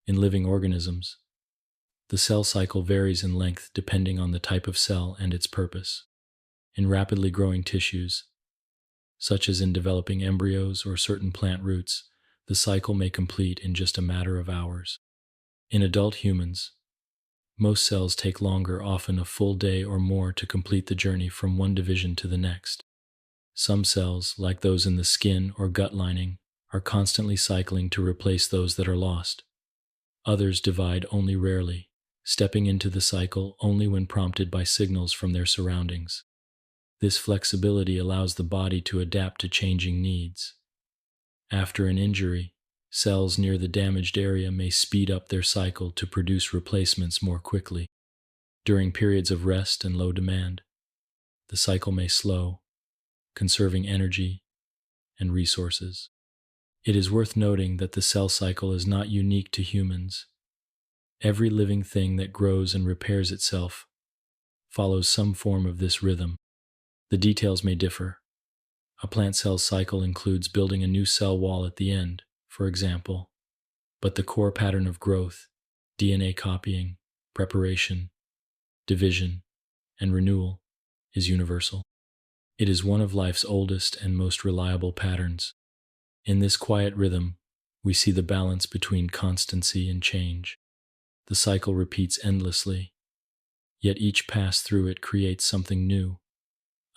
In living organisms, the cell cycle varies in length depending on the type of cell and its purpose. In rapidly growing tissues, such as in developing embryos or certain plant roots, the cycle may complete in just a matter of hours. In adult humans, most cells take longer, often a full day or more, to complete the journey from one division to the next. Some cells, like those in the skin or gut lining, are constantly cycling to replace those that are lost. Others divide only rarely, stepping into the cycle only when prompted by signals from their surroundings. This flexibility allows the body to adapt to changing needs. After an injury, cells near the damaged area may speed up their cycle to produce replacements more quickly. During periods of rest and low demand, the cycle may slow, conserving energy and resources. It is worth noting that the cell cycle is not unique to humans. Every living thing that grows and repairs itself follows some form of this rhythm. The details may differ. A plant cell cycle includes building a new cell wall at the end, for example, but the core pattern of growth, DNA copying, preparation, division, and renewal is universal. It is one of life's oldest and most reliable patterns. In this quiet rhythm, we see the balance between constancy and change. The cycle repeats endlessly, yet each pass through it creates something new,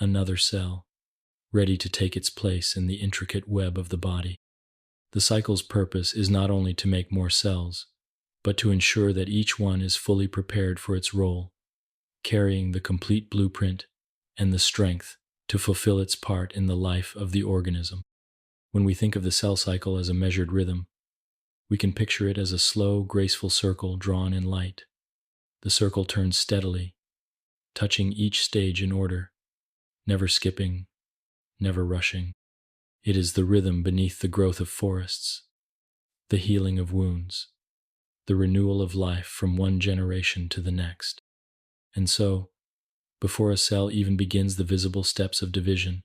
another cell, ready to take its place in the intricate web of the body. The cycle's purpose is not only to make more cells, but to ensure that each one is fully prepared for its role, carrying the complete blueprint and the strength to fulfill its part in the life of the organism. When we think of the cell cycle as a measured rhythm, we can picture it as a slow, graceful circle drawn in light. The circle turns steadily, touching each stage in order, never skipping, never rushing. It is the rhythm beneath the growth of forests, the healing of wounds, the renewal of life from one generation to the next. And so, before a cell even begins the visible steps of division,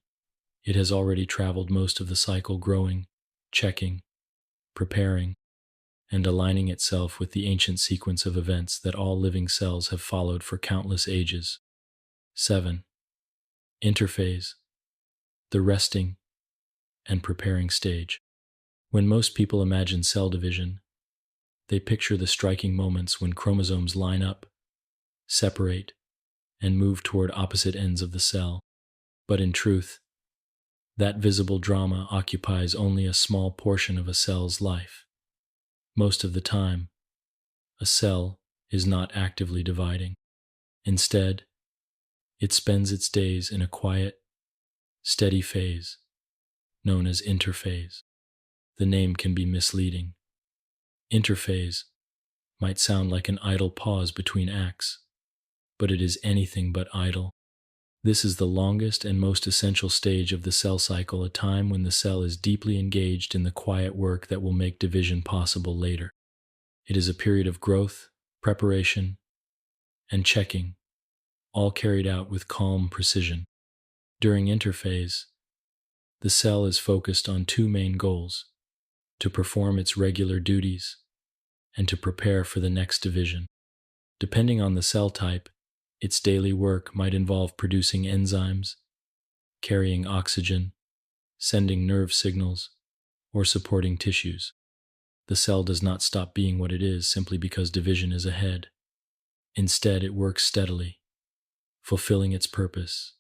it has already traveled most of the cycle, growing, checking, preparing, and aligning itself with the ancient sequence of events that all living cells have followed for countless ages. 7. Interphase, the resting and preparing stage. When most people imagine cell division, they picture the striking moments when chromosomes line up, separate, and move toward opposite ends of the cell. But in truth, that visible drama occupies only a small portion of a cell's life. Most of the time, a cell is not actively dividing. Instead, it spends its days in a quiet, steady phase, known as interphase. The name can be misleading. Interphase might sound like an idle pause between acts, but it is anything but idle. This is the longest and most essential stage of the cell cycle, a time when the cell is deeply engaged in the quiet work that will make division possible later. It is a period of growth, preparation, and checking, all carried out with calm precision. During interphase, the cell is focused on two main goals: to perform its regular duties and to prepare for the next division. Depending on the cell type, its daily work might involve producing enzymes, carrying oxygen, sending nerve signals, or supporting tissues. The cell does not stop being what it is simply because division is ahead. Instead, it works steadily, fulfilling its purpose,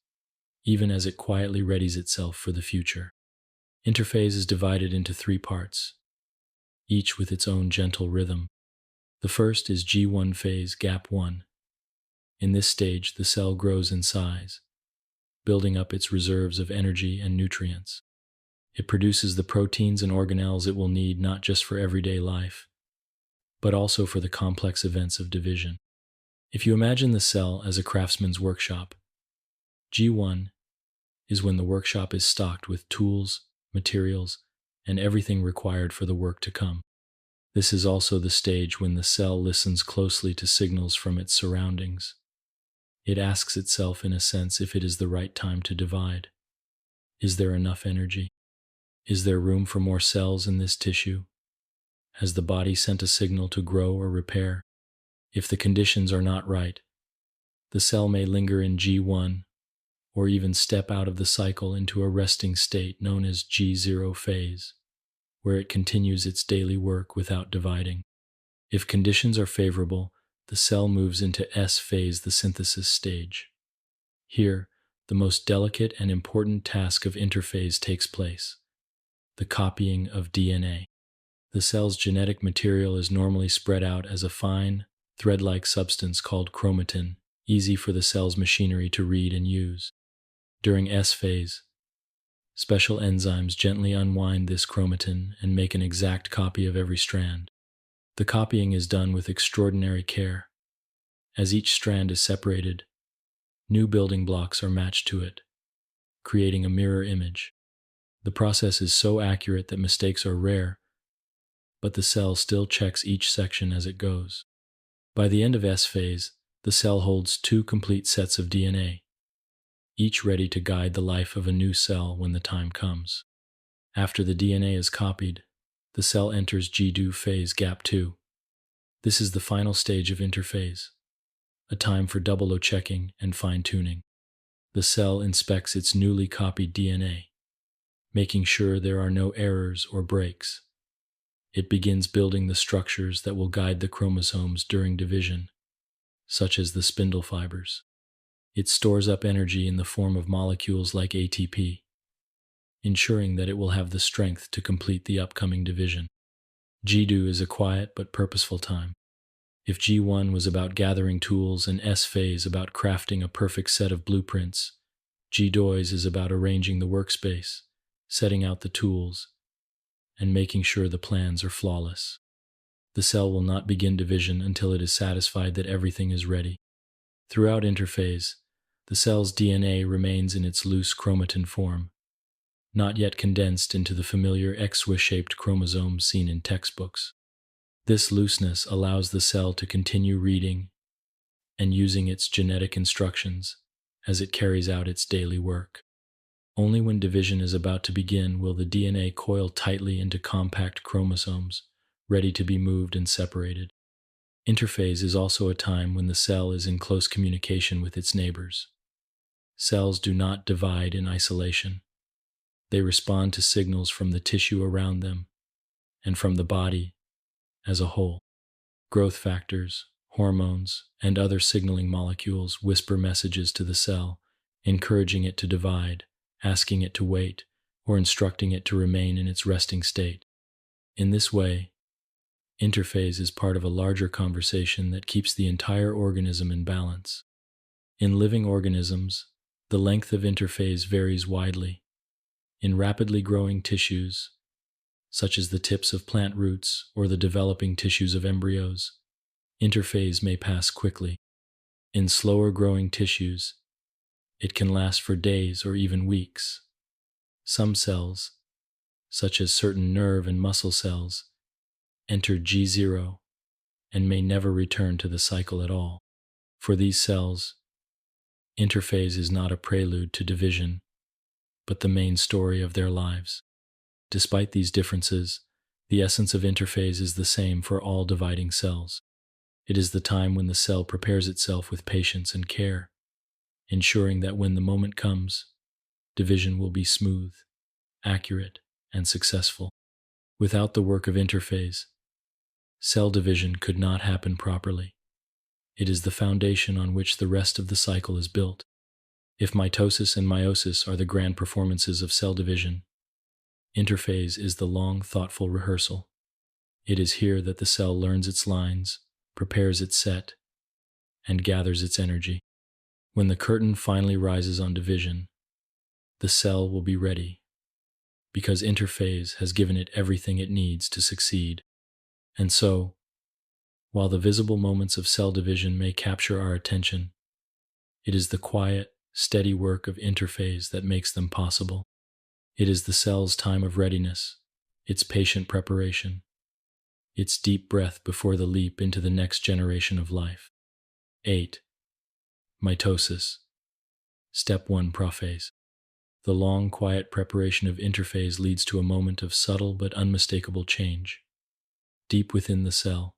even as it quietly readies itself for the future. Interphase is divided into 3 parts, each with its own gentle rhythm. The first is G1 phase, gap 1. In this stage, the cell grows in size, building up its reserves of energy and nutrients. It produces the proteins and organelles it will need not just for everyday life, but also for the complex events of division. If you imagine the cell as a craftsman's workshop, G1 is when the workshop is stocked with tools, materials, and everything required for the work to come. This is also the stage when the cell listens closely to signals from its surroundings. It asks itself, in a sense, if it is the right time to divide. Is there enough energy? Is there room for more cells in this tissue? Has the body sent a signal to grow or repair? If the conditions are not right, the cell may linger in G1 or even step out of the cycle into a resting state known as G0 phase, where it continues its daily work without dividing. If conditions are favorable, the cell moves into S phase, the synthesis stage. Here, the most delicate and important task of interphase takes place: the copying of DNA. The cell's genetic material is normally spread out as a fine, thread-like substance called chromatin, easy for the cell's machinery to read and use. During S phase, special enzymes gently unwind this chromatin and make an exact copy of every strand. The copying is done with extraordinary care. As each strand is separated, new building blocks are matched to it, creating a mirror image. The process is so accurate that mistakes are rare, but the cell still checks each section as it goes. By the end of S phase, the cell holds 2 complete sets of DNA, each ready to guide the life of a new cell when the time comes. After the DNA is copied, the cell enters G2 phase, gap 2. This is the final stage of interphase, a time for double checking and fine-tuning. The cell inspects its newly copied DNA, making sure there are no errors or breaks. It begins building the structures that will guide the chromosomes during division, such as the spindle fibers. It stores up energy in the form of molecules like ATP, ensuring that it will have the strength to complete the upcoming division. G2 is a quiet but purposeful time. If G1 was about gathering tools and S phase about crafting a perfect set of blueprints, G2 is about arranging the workspace, setting out the tools, and making sure the plans are flawless. The cell will not begin division until it is satisfied that everything is ready. Throughout interphase, the cell's DNA remains in its loose chromatin form, not yet condensed into the familiar X-shaped chromosomes seen in textbooks. This looseness allows the cell to continue reading and using its genetic instructions as it carries out its daily work. Only when division is about to begin will the DNA coil tightly into compact chromosomes, ready to be moved and separated. Interphase is also a time when the cell is in close communication with its neighbors. Cells do not divide in isolation. They respond to signals from the tissue around them and from the body as a whole. Growth factors, hormones, and other signaling molecules whisper messages to the cell, encouraging it to divide, asking it to wait, or instructing it to remain in its resting state. In this way, interphase is part of a larger conversation that keeps the entire organism in balance. In living organisms, the length of interphase varies widely. In rapidly growing tissues, such as the tips of plant roots or the developing tissues of embryos, interphase may pass quickly. In slower growing tissues, it can last for days or even weeks. Some cells, such as certain nerve and muscle cells, enter G0 and may never return to the cycle at all. For these cells, interphase is not a prelude to division, but the main story of their lives. Despite these differences, the essence of interphase is the same for all dividing cells. It is the time when the cell prepares itself with patience and care, ensuring that when the moment comes, division will be smooth, accurate, and successful. Without the work of interphase, cell division could not happen properly. It is the foundation on which the rest of the cycle is built. If mitosis and meiosis are the grand performances of cell division, interphase is the long, thoughtful rehearsal. It is here that the cell learns its lines, prepares its set, and gathers its energy. When the curtain finally rises on division, the cell will be ready, because interphase has given it everything it needs to succeed. And so, while the visible moments of cell division may capture our attention, it is the quiet, steady work of interphase that makes them possible. It is the cell's time of readiness, its patient preparation, its deep breath before the leap into the next generation of life. 8. Mitosis. Step 1. Prophase. The long, quiet preparation of interphase leads to a moment of subtle but unmistakable change. Deep within the cell,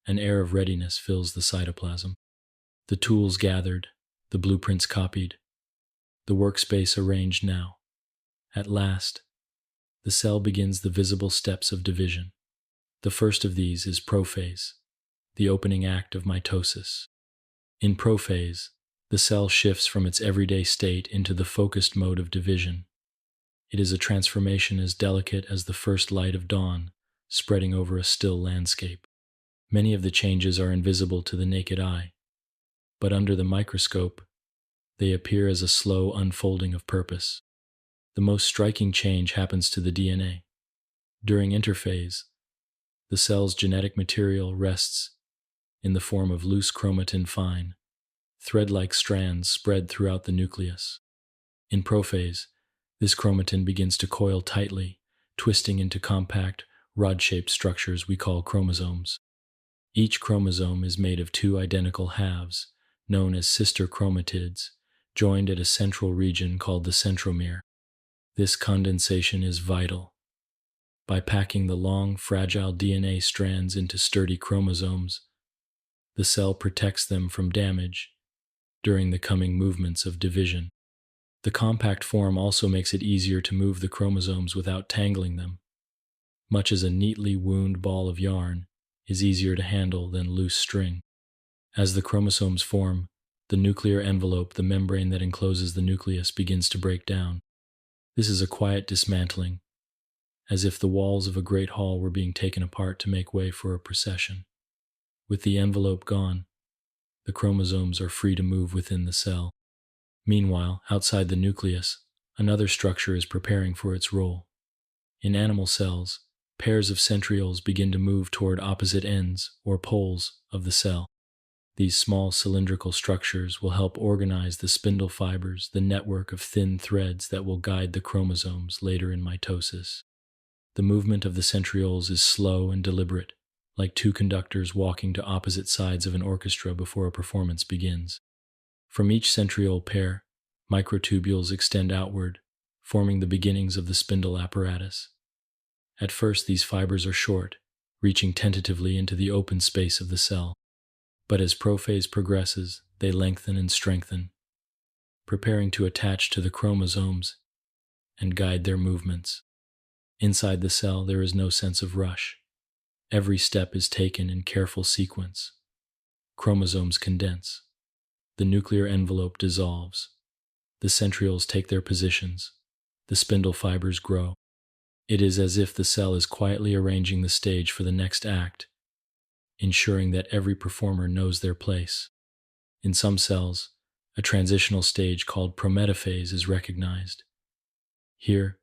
an air of readiness fills the cytoplasm. The tools gathered, the blueprints copied, the workspace arranged now. At last, the cell begins the visible steps of division. The first of these is prophase, the opening act of mitosis. In prophase, the cell shifts from its everyday state into the focused mode of division. It is a transformation as delicate as the first light of dawn, spreading over a still landscape. Many of the changes are invisible to the naked eye, but under the microscope, they appear as a slow unfolding of purpose. The most striking change happens to the DNA. During interphase, the cell's genetic material rests in the form of loose chromatin fine, thread-like strands spread throughout the nucleus. In prophase, this chromatin begins to coil tightly, twisting into compact, rod-shaped structures we call chromosomes. Each chromosome is made of two identical halves, known as sister chromatids, joined at a central region called the centromere. This condensation is vital. By packing the long, fragile DNA strands into sturdy chromosomes, the cell protects them from damage during the coming movements of division. The compact form also makes it easier to move the chromosomes without tangling them, much as a neatly wound ball of yarn is easier to handle than loose string. As the chromosomes form, the nuclear envelope, the membrane that encloses the nucleus, begins to break down. This is a quiet dismantling, as if the walls of a great hall were being taken apart to make way for a procession. With the envelope gone, the chromosomes are free to move within the cell. Meanwhile, outside the nucleus, another structure is preparing for its role. In animal cells, pairs of centrioles begin to move toward opposite ends, or poles, of the cell. These small cylindrical structures will help organize the spindle fibers, the network of thin threads that will guide the chromosomes later in mitosis. The movement of the centrioles is slow and deliberate, like two conductors walking to opposite sides of an orchestra before a performance begins. From each centriole pair, microtubules extend outward, forming the beginnings of the spindle apparatus. At first, these fibers are short, reaching tentatively into the open space of the cell. But as prophase progresses, they lengthen and strengthen, preparing to attach to the chromosomes and guide their movements. Inside the cell, there is no sense of rush. Every step is taken in careful sequence. Chromosomes condense. The nuclear envelope dissolves. The centrioles take their positions. The spindle fibers grow. It is as if the cell is quietly arranging the stage for the next act, ensuring that every performer knows their place. In some cells, a transitional stage called prometaphase is recognized. Here,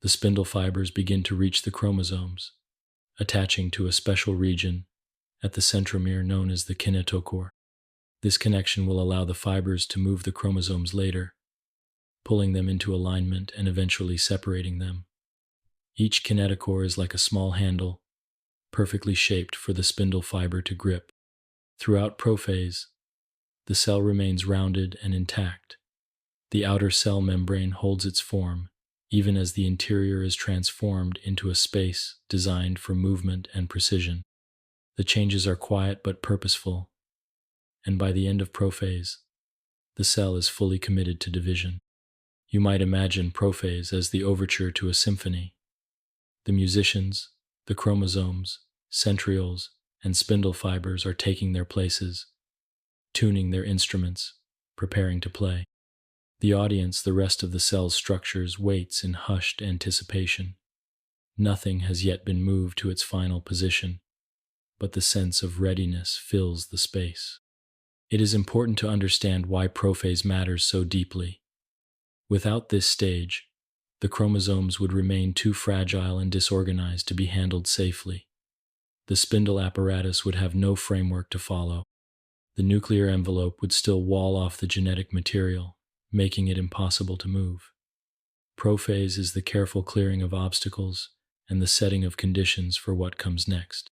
the spindle fibers begin to reach the chromosomes, attaching to a special region at the centromere known as the kinetochore. This connection will allow the fibers to move the chromosomes later, pulling them into alignment and eventually separating them. Each kinetochore is like a small handle, perfectly shaped for the spindle fiber to grip. Throughout prophase, the cell remains rounded and intact. The outer cell membrane holds its form, even as the interior is transformed into a space designed for movement and precision. The changes are quiet but purposeful, and by the end of prophase, the cell is fully committed to division. You might imagine prophase as the overture to a symphony. The musicians, the chromosomes, centrioles, and spindle fibers are taking their places, tuning their instruments, preparing to play. The audience, the rest of the cell's structures, waits in hushed anticipation. Nothing has yet been moved to its final position, but the sense of readiness fills the space. It is important to understand why prophase matters so deeply. Without this stage, the chromosomes would remain too fragile and disorganized to be handled safely. The spindle apparatus would have no framework to follow. The nuclear envelope would still wall off the genetic material, making it impossible to move. Prophase is the careful clearing of obstacles and the setting of conditions for what comes next.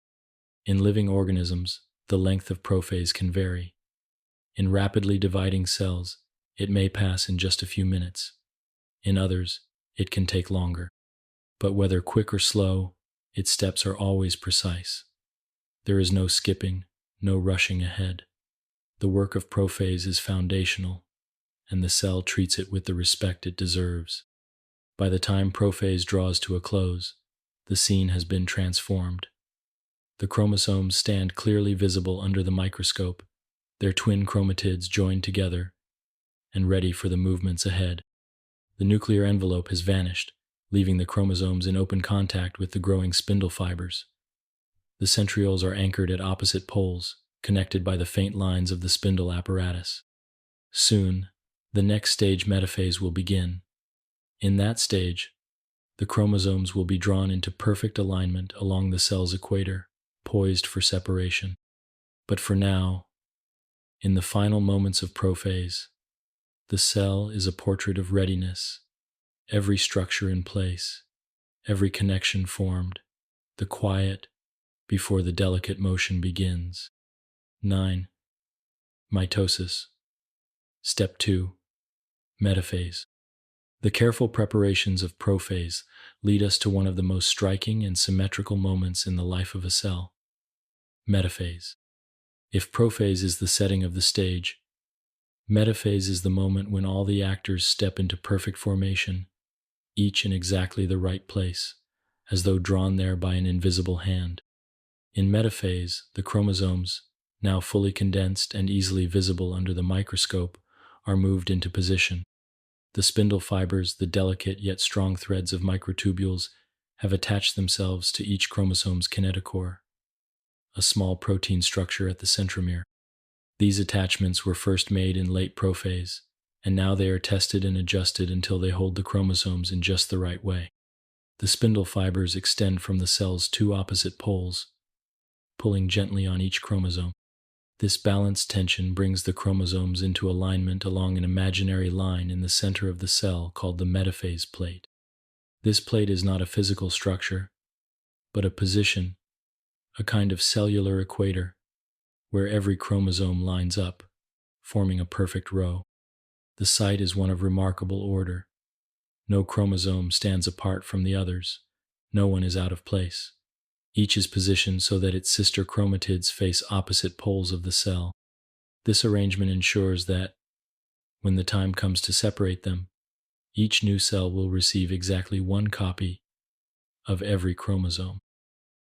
In living organisms, the length of prophase can vary. In rapidly dividing cells, it may pass in just a few minutes. In others, it can take longer. But whether quick or slow, its steps are always precise. There is no skipping, no rushing ahead. The work of prophase is foundational, and the cell treats it with the respect it deserves. By the time prophase draws to a close, the scene has been transformed. The chromosomes stand clearly visible under the microscope, their twin chromatids joined together and ready for the movements ahead. The nuclear envelope has vanished, leaving the chromosomes in open contact with the growing spindle fibers. The centrioles are anchored at opposite poles, connected by the faint lines of the spindle apparatus. Soon, the next stage, metaphase, will begin. In that stage, the chromosomes will be drawn into perfect alignment along the cell's equator, poised for separation. But for now, in the final moments of prophase, the cell is a portrait of readiness, every structure in place, every connection formed, the quiet before the delicate motion begins. 9. Mitosis. Step 2. Metaphase. The careful preparations of prophase lead us to one of the most striking and symmetrical moments in the life of a cell. Metaphase. If prophase is the setting of the stage, metaphase is the moment when all the actors step into perfect formation, each in exactly the right place, as though drawn there by an invisible hand. In metaphase, the chromosomes, now fully condensed and easily visible under the microscope, are moved into position. The spindle fibers, the delicate yet strong threads of microtubules, have attached themselves to each chromosome's kinetochore, a small protein structure at the centromere. These attachments were first made in late prophase, and now they are tested and adjusted until they hold the chromosomes in just the right way. The spindle fibers extend from the cell's two opposite poles, pulling gently on each chromosome. This balanced tension brings the chromosomes into alignment along an imaginary line in the center of the cell called the metaphase plate. This plate is not a physical structure, but a position a kind of cellular equator where every chromosome lines up, forming a perfect row. The site is one of remarkable order. No chromosome stands apart from the others. No one is out of place. Each is positioned so that its sister chromatids face opposite poles of the cell. This arrangement ensures that, when the time comes to separate them, each new cell will receive exactly one copy of every chromosome.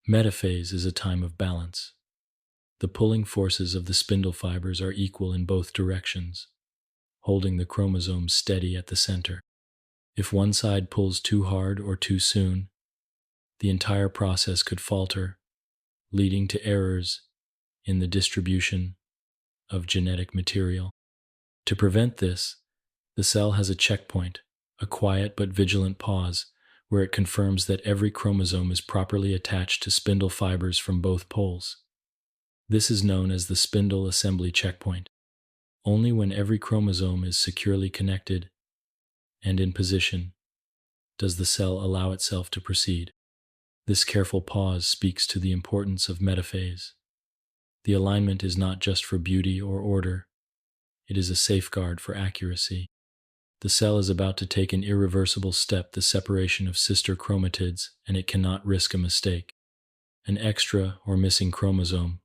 Metaphase is a time of balance. The pulling forces of the spindle fibers are equal in both directions, holding the chromosomes steady at the center. If one side pulls too hard or too soon, the entire process could falter, leading to errors in the distribution of genetic material. To prevent this, the cell has a checkpoint, a quiet but vigilant pause, where it confirms that every chromosome is properly attached to spindle fibers from both poles. This is known as the spindle assembly checkpoint. Only when every chromosome is securely connected and in position does the cell allow itself to proceed. This careful pause speaks to the importance of metaphase. The alignment is not just for beauty or order, it is a safeguard for accuracy. The cell is about to take an irreversible step, the separation of sister chromatids, and it cannot risk a mistake. An extra or missing chromosome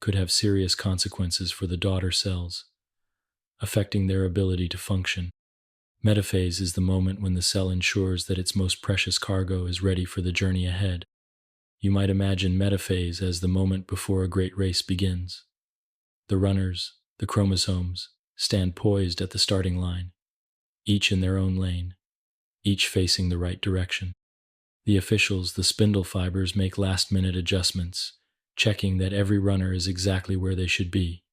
could have serious consequences for the daughter cells, affecting their ability to function. Metaphase is the moment when the cell ensures that its most precious cargo is ready for the journey ahead. You might imagine metaphase as the moment before a great race begins. The runners, the chromosomes, stand poised at the starting line, each in their own lane, each facing the right direction. The officials, the spindle fibers, make last-minute adjustments, checking that every runner is exactly where they should be.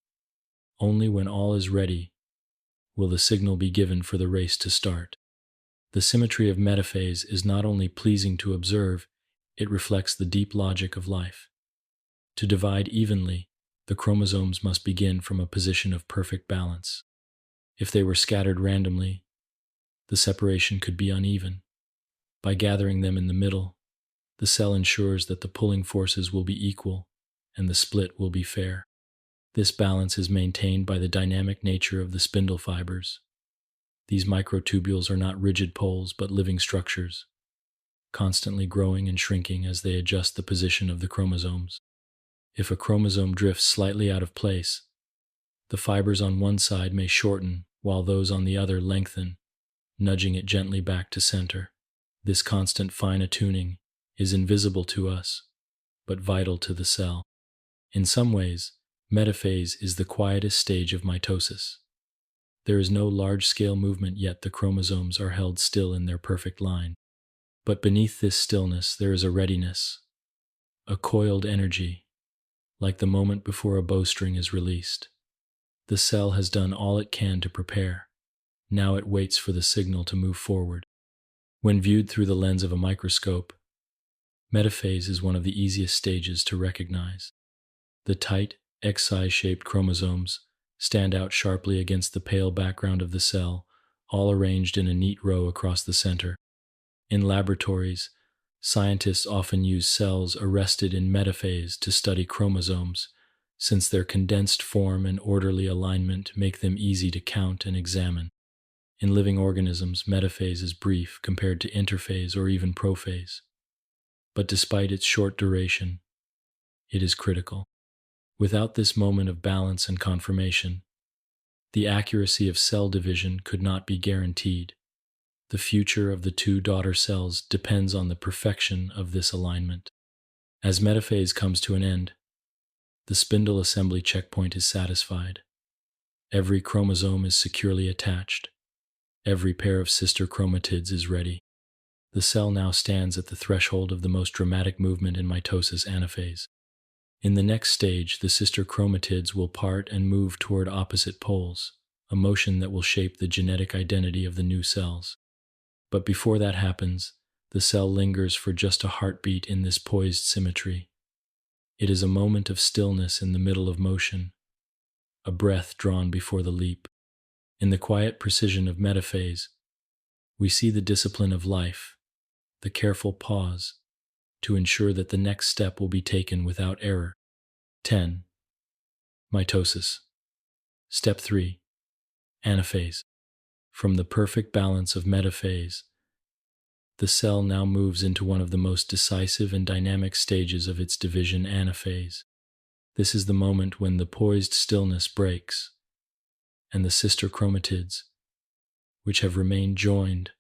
Only when all is ready will the signal be given for the race to start. The symmetry of metaphase is not only pleasing to observe, it reflects the deep logic of life. To divide evenly, the chromosomes must begin from a position of perfect balance. If they were scattered randomly, the separation could be uneven. By gathering them in the middle, the cell ensures that the pulling forces will be equal and the split will be fair. This balance is maintained by the dynamic nature of the spindle fibers. These microtubules are not rigid poles but living structures, constantly growing and shrinking as they adjust the position of the chromosomes. If a chromosome drifts slightly out of place, the fibers on one side may shorten while those on the other lengthen, nudging it gently back to center. This constant fine-tuning is invisible to us, but vital to the cell. In some ways, metaphase is the quietest stage of mitosis. There is no large-scale movement, yet the chromosomes are held still in their perfect line. But beneath this stillness there is a readiness, a coiled energy, like the moment before a bowstring is released. The cell has done all it can to prepare. Now it waits for the signal to move forward. When viewed through the lens of a microscope, metaphase is one of the easiest stages to recognize. The tight, X-shaped chromosomes stand out sharply against the pale background of the cell, all arranged in a neat row across the center. In laboratories, scientists often use cells arrested in metaphase to study chromosomes, since their condensed form and orderly alignment make them easy to count and examine. In living organisms, metaphase is brief compared to interphase or even prophase. But despite its short duration, it is critical. Without this moment of balance and confirmation, the accuracy of cell division could not be guaranteed. The future of the two daughter cells depends on the perfection of this alignment. As metaphase comes to an end, the spindle assembly checkpoint is satisfied. Every chromosome is securely attached. Every pair of sister chromatids is ready. The cell now stands at the threshold of the most dramatic movement in mitosis, anaphase. In the next stage, the sister chromatids will part and move toward opposite poles, a motion that will shape the genetic identity of the new cells. But before that happens, the cell lingers for just a heartbeat in this poised symmetry. It is a moment of stillness in the middle of motion, a breath drawn before the leap. In the quiet precision of metaphase, we see the discipline of life, the careful pause, to ensure that the next step will be taken without error. 10. Mitosis. Step 3. Anaphase. From the perfect balance of metaphase, the cell now moves into one of the most decisive and dynamic stages of its division, anaphase. This is the moment when the poised stillness breaks, and the sister chromatids, which have remained joined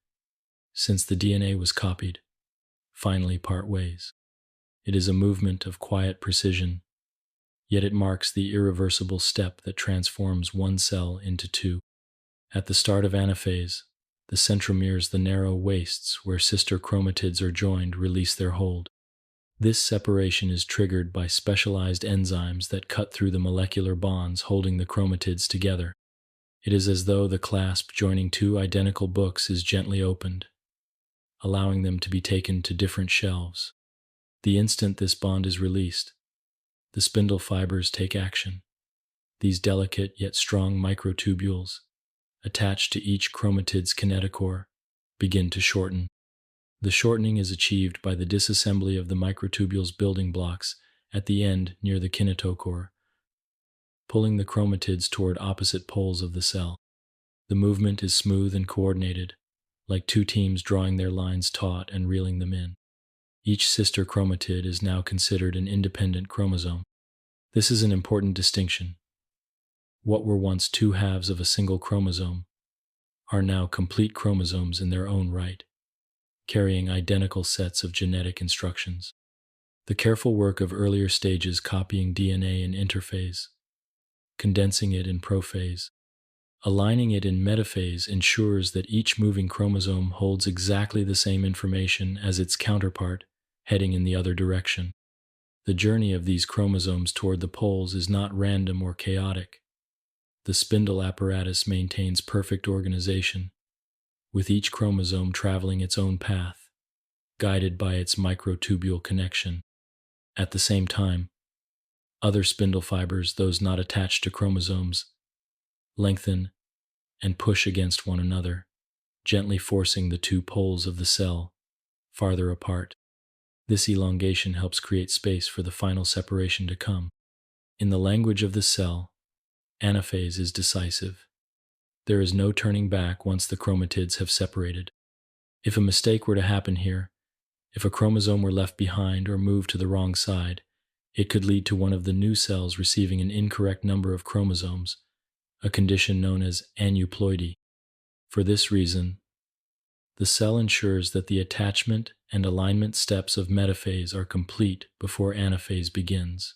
since the DNA was copied, finally part ways. It is a movement of quiet precision, yet it marks the irreversible step that transforms one cell into two. At the start of anaphase, the centromeres, the narrow wastes where sister chromatids are joined, release their hold. This separation is triggered by specialized enzymes that cut through the molecular bonds holding the chromatids together. It is as though the clasp joining two identical books is gently opened, allowing them to be taken to different shelves. The instant this bond is released, the spindle fibers take action. These delicate yet strong microtubules, attached to each chromatid's kinetochore, begin to shorten. The shortening is achieved by the disassembly of the microtubules' building blocks at the end near the kinetochore, pulling the chromatids toward opposite poles of the cell. The movement is smooth and coordinated, like two teams drawing their lines taut and reeling them in. Each sister chromatid is now considered an independent chromosome. This is an important distinction. What were once two halves of a single chromosome are now complete chromosomes in their own right, carrying identical sets of genetic instructions. The careful work of earlier stages, copying DNA in interphase, condensing it in prophase, aligning it in metaphase, ensures that each moving chromosome holds exactly the same information as its counterpart, heading in the other direction. The journey of these chromosomes toward the poles is not random or chaotic. The spindle apparatus maintains perfect organization, with each chromosome traveling its own path, guided by its microtubule connection. At the same time, other spindle fibers, those not attached to chromosomes, lengthen and push against one another, gently forcing the two poles of the cell farther apart. This elongation helps create space for the final separation to come. In the language of the cell, anaphase is decisive. There is no turning back once the chromatids have separated. If a mistake were to happen here, if a chromosome were left behind or moved to the wrong side, it could lead to one of the new cells receiving an incorrect number of chromosomes, a condition known as aneuploidy. For this reason, the cell ensures that the attachment and alignment steps of metaphase are complete before anaphase begins.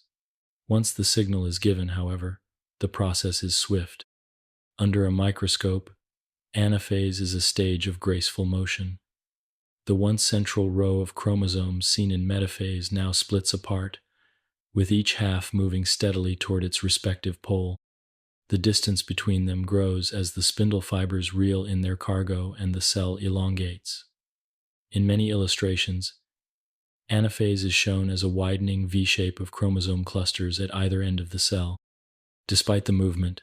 Once the signal is given, however, the process is swift. Under a microscope, anaphase is a stage of graceful motion. The once central row of chromosomes seen in metaphase now splits apart, with each half moving steadily toward its respective pole. The distance between them grows as the spindle fibers reel in their cargo and the cell elongates. In many illustrations, anaphase is shown as a widening V-shape of chromosome clusters at either end of the cell. Despite the movement,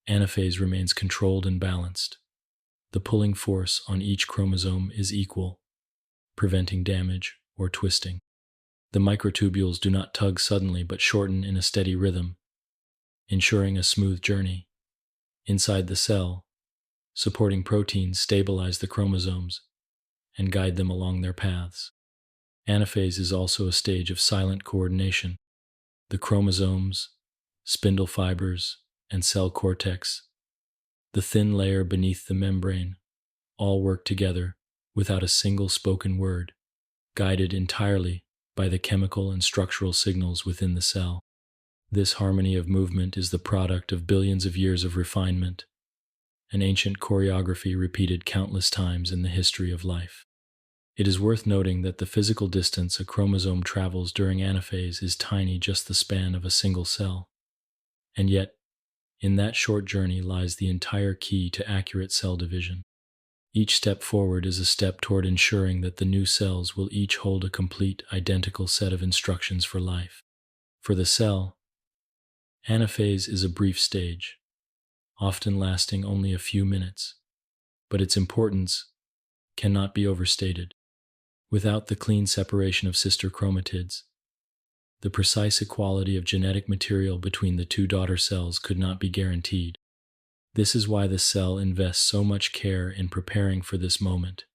anaphase remains controlled and balanced. The pulling force on each chromosome is equal, preventing damage or twisting. The microtubules do not tug suddenly but shorten in a steady rhythm, ensuring a smooth journey. Inside the cell, supporting proteins stabilize the chromosomes and guide them along their paths. Anaphase is also a stage of silent coordination. The chromosomes, spindle fibers, and cell cortex, the thin layer beneath the membrane, all work together without a single spoken word, guided entirely by the chemical and structural signals within the cell. This harmony of movement is the product of billions of years of refinement, an ancient choreography repeated countless times in the history of life. It is worth noting that the physical distance a chromosome travels during anaphase is tiny, just the span of a single cell. And yet, in that short journey lies the entire key to accurate cell division. Each step forward is a step toward ensuring that the new cells will each hold a complete, identical set of instructions for life. For the cell, anaphase is a brief stage, often lasting only a few minutes, but its importance cannot be overstated. Without the clean separation of sister chromatids, the precise equality of genetic material between the two daughter cells could not be guaranteed. This is why the cell invests so much care in preparing for this moment,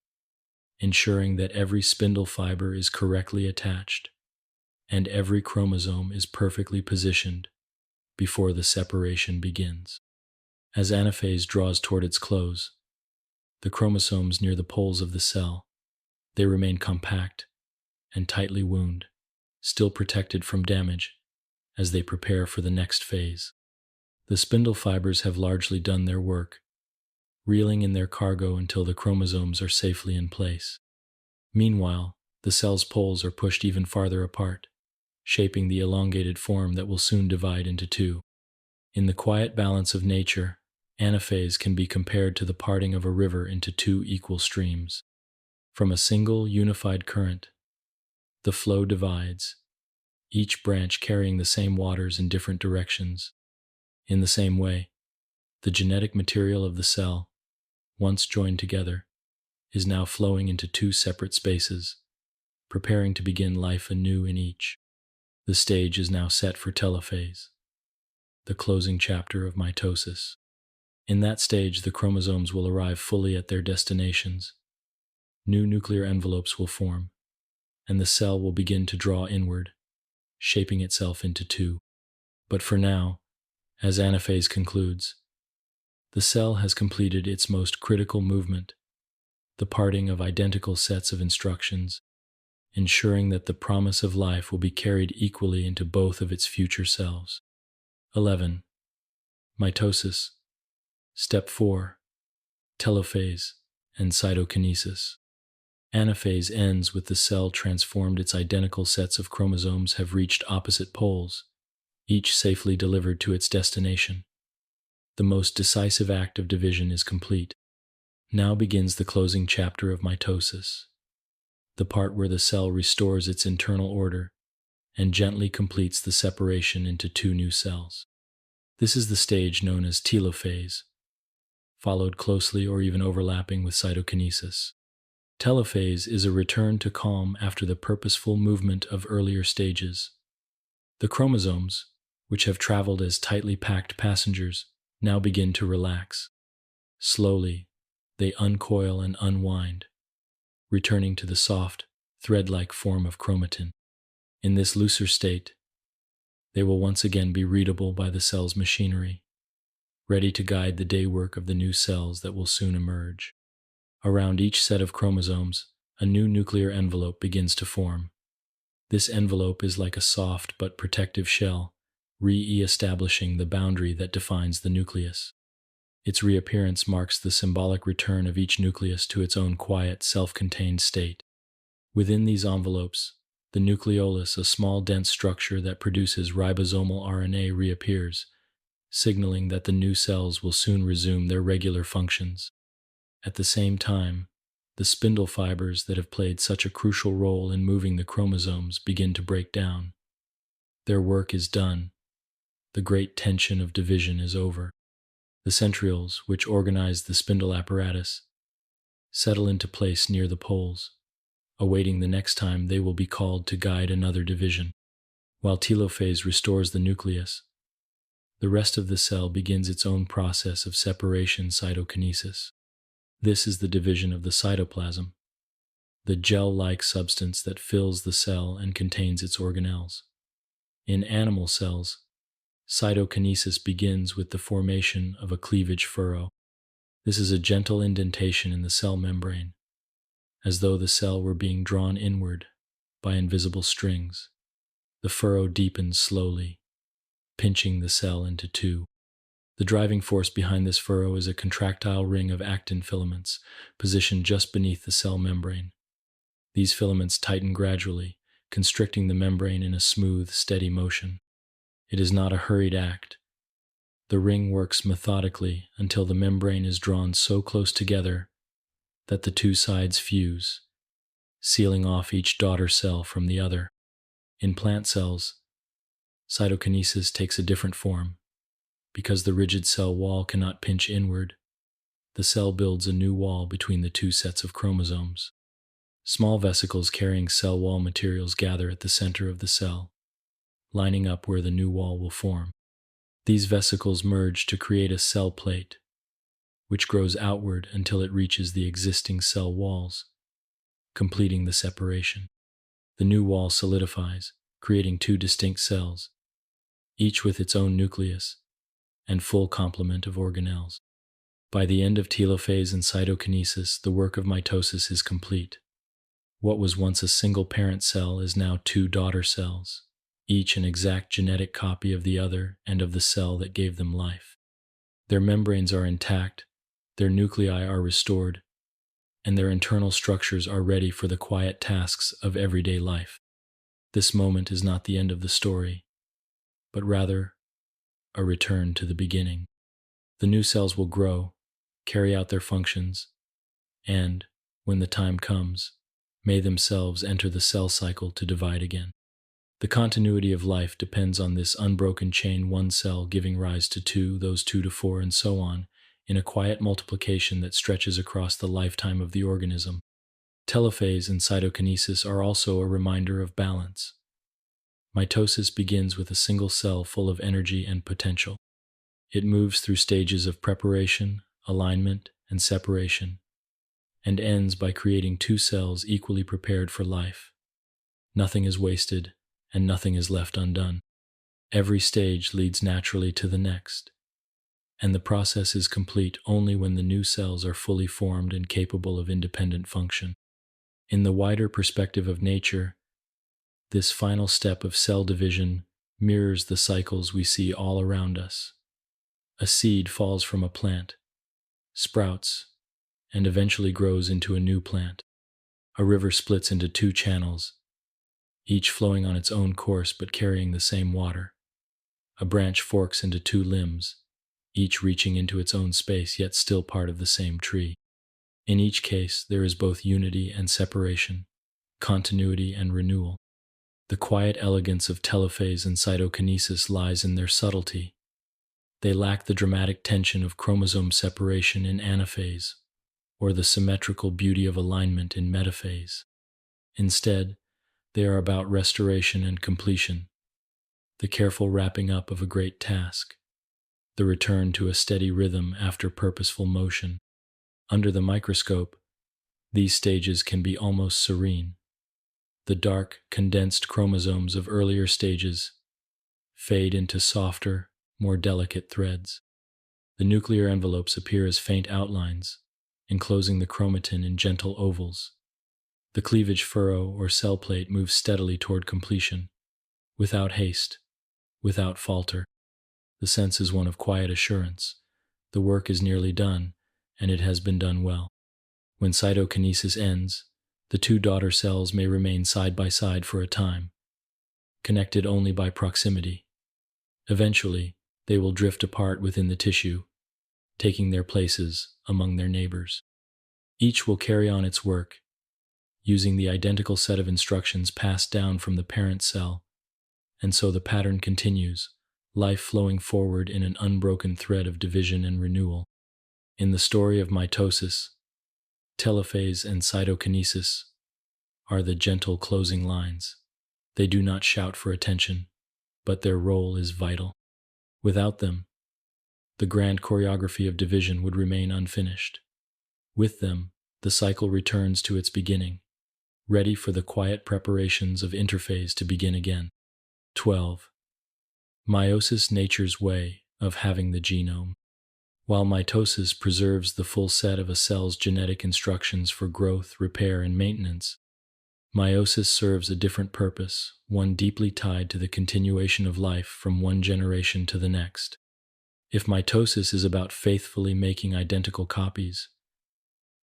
ensuring that every spindle fiber is correctly attached and every chromosome is perfectly positioned before the separation begins. As anaphase draws toward its close, the chromosomes near the poles of the cell, they remain compact and tightly wound, still protected from damage as they prepare for the next phase. The spindle fibers have largely done their work, reeling in their cargo until the chromosomes are safely in place. Meanwhile, the cell's poles are pushed even farther apart, shaping the elongated form that will soon divide into two. In the quiet balance of nature, anaphase can be compared to the parting of a river into two equal streams. From a single unified current, the flow divides, each branch carrying the same waters in different directions. In the same way, the genetic material of the cell, once joined together, is now flowing into two separate spaces, preparing to begin life anew in each. The stage is now set for telophase, the closing chapter of mitosis. In that stage, the chromosomes will arrive fully at their destinations. New nuclear envelopes will form, and the cell will begin to draw inward, shaping itself into two. But for now, as anaphase concludes, the cell has completed its most critical movement, the parting of identical sets of instructions, ensuring that the promise of life will be carried equally into both of its future selves. 11. Mitosis. Step 4. Telophase and cytokinesis. Anaphase ends with the cell transformed. Its identical sets of chromosomes have reached opposite poles, each safely delivered to its destination. The most decisive act of division is complete. Now begins the closing chapter of mitosis, the part where the cell restores its internal order and gently completes the separation into two new cells. This is the stage known as telophase, followed closely or even overlapping with cytokinesis. Telophase is a return to calm after the purposeful movement of earlier stages. The chromosomes, which have traveled as tightly packed passengers, now begin to relax. Slowly, they uncoil and unwind, returning to the soft, thread-like form of chromatin. In this looser state, they will once again be readable by the cell's machinery, ready to guide the day work of the new cells that will soon emerge. Around each set of chromosomes, a new nuclear envelope begins to form. This envelope is like a soft but protective shell, re-establishing the boundary that defines the nucleus. Its reappearance marks the symbolic return of each nucleus to its own quiet, self-contained state. Within these envelopes, the nucleolus, a small dense structure that produces ribosomal RNA, reappears, signaling that the new cells will soon resume their regular functions. At the same time, the spindle fibers that have played such a crucial role in moving the chromosomes begin to break down. Their work is done. The great tension of division is over. The centrioles, which organize the spindle apparatus, settle into place near the poles, awaiting the next time they will be called to guide another division. While telophase restores the nucleus, the rest of the cell begins its own process of separation, cytokinesis. This is the division of the cytoplasm, the gel-like substance that fills the cell and contains its organelles. In animal cells, cytokinesis begins with the formation of a cleavage furrow. This is a gentle indentation in the cell membrane, as though the cell were being drawn inward by invisible strings. The furrow deepens slowly, pinching the cell into two. The driving force behind this furrow is a contractile ring of actin filaments positioned just beneath the cell membrane. These filaments tighten gradually, constricting the membrane in a smooth, steady motion. It is not a hurried act. The ring works methodically until the membrane is drawn so close together that the two sides fuse, sealing off each daughter cell from the other. In plant cells, cytokinesis takes a different form. Because the rigid cell wall cannot pinch inward, the cell builds a new wall between the two sets of chromosomes. Small vesicles carrying cell wall materials gather at the center of the cell, lining up where the new wall will form. These vesicles merge to create a cell plate, which grows outward until it reaches the existing cell walls, completing the separation. The new wall solidifies, creating two distinct cells, each with its own nucleus and full complement of organelles. By the end of telophase and cytokinesis, the work of mitosis is complete. What was once a single parent cell is now two daughter cells, each an exact genetic copy of the other and of the cell that gave them life. Their membranes are intact, their nuclei are restored, and their internal structures are ready for the quiet tasks of everyday life. This moment is not the end of the story, but rather a return to the beginning. The new cells will grow, carry out their functions, and, when the time comes, may themselves enter the cell cycle to divide again. The continuity of life depends on this unbroken chain, one cell giving rise to two, those two to four, and so on, in a quiet multiplication that stretches across the lifetime of the organism. Telophase and cytokinesis are also a reminder of balance. Mitosis begins with a single cell full of energy and potential. It moves through stages of preparation, alignment, and separation, and ends by creating two cells equally prepared for life. Nothing is wasted, and nothing is left undone. Every stage leads naturally to the next, and the process is complete only when the new cells are fully formed and capable of independent function. In the wider perspective of nature, this final step of cell division mirrors the cycles we see all around us. A seed falls from a plant, sprouts, and eventually grows into a new plant. A river splits into two channels, each flowing on its own course but carrying the same water. A branch forks into two limbs, each reaching into its own space yet still part of the same tree. In each case, there is both unity and separation, continuity and renewal. The quiet elegance of telophase and cytokinesis lies in their subtlety. They lack the dramatic tension of chromosome separation in anaphase, or the symmetrical beauty of alignment in metaphase. Instead, they are about restoration and completion, the careful wrapping up of a great task, the return to a steady rhythm after purposeful motion. Under the microscope, these stages can be almost serene. The dark, condensed chromosomes of earlier stages fade into softer, more delicate threads. The nuclear envelopes appear as faint outlines, enclosing the chromatin in gentle ovals. The cleavage furrow or cell plate moves steadily toward completion, without haste, without falter. The sense is one of quiet assurance. The work is nearly done, and it has been done well. When cytokinesis ends, the two daughter cells may remain side by side for a time, connected only by proximity. Eventually, they will drift apart within the tissue, taking their places among their neighbors. Each will carry on its work, using the identical set of instructions passed down from the parent cell, and so the pattern continues, life flowing forward in an unbroken thread of division and renewal. In the story of mitosis, telophase and cytokinesis are the gentle closing lines. They do not shout for attention, but their role is vital. Without them, the grand choreography of division would remain unfinished. With them, the cycle returns to its beginning, ready for the quiet preparations of interphase to begin again. 12. Meiosis, nature's way of having the genome. While mitosis preserves the full set of a cell's genetic instructions for growth, repair, and maintenance, meiosis serves a different purpose, one deeply tied to the continuation of life from one generation to the next. If mitosis is about faithfully making identical copies,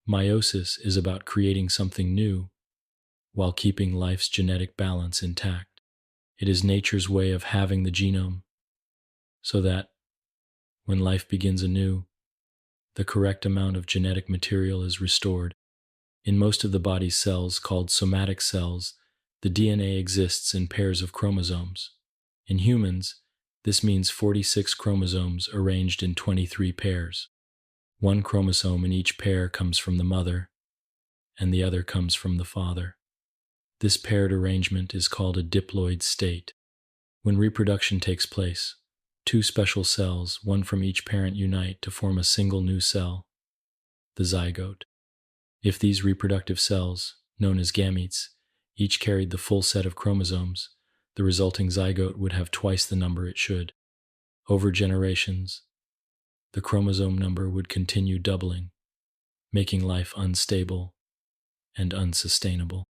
meiosis is about creating something new while keeping life's genetic balance intact. It is nature's way of having the genome, so that, when life begins anew, the correct amount of genetic material is restored. In most of the body's cells, called somatic cells, the DNA exists in pairs of chromosomes. In humans, this means 46 chromosomes arranged in 23 pairs. One chromosome in each pair comes from the mother, and the other comes from the father. This paired arrangement is called a diploid state. When reproduction takes place, two special cells, one from each parent, unite to form a single new cell, the zygote. If these reproductive cells, known as gametes, each carried the full set of chromosomes, the resulting zygote would have twice the number it should. Over generations, the chromosome number would continue doubling, making life unstable and unsustainable.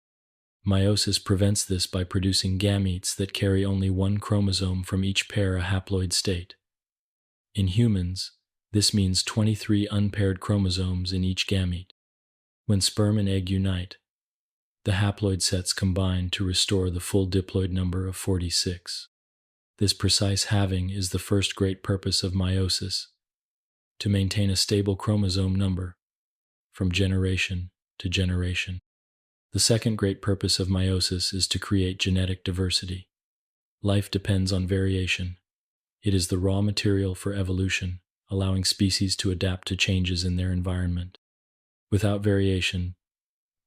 Meiosis prevents this by producing gametes that carry only one chromosome from each pair, a haploid state. In humans, this means 23 unpaired chromosomes in each gamete. When sperm and egg unite, the haploid sets combine to restore the full diploid number of 46. This precise halving is the first great purpose of meiosis, to maintain a stable chromosome number from generation to generation. The second great purpose of meiosis is to create genetic diversity. Life depends on variation. It is the raw material for evolution, allowing species to adapt to changes in their environment. Without variation,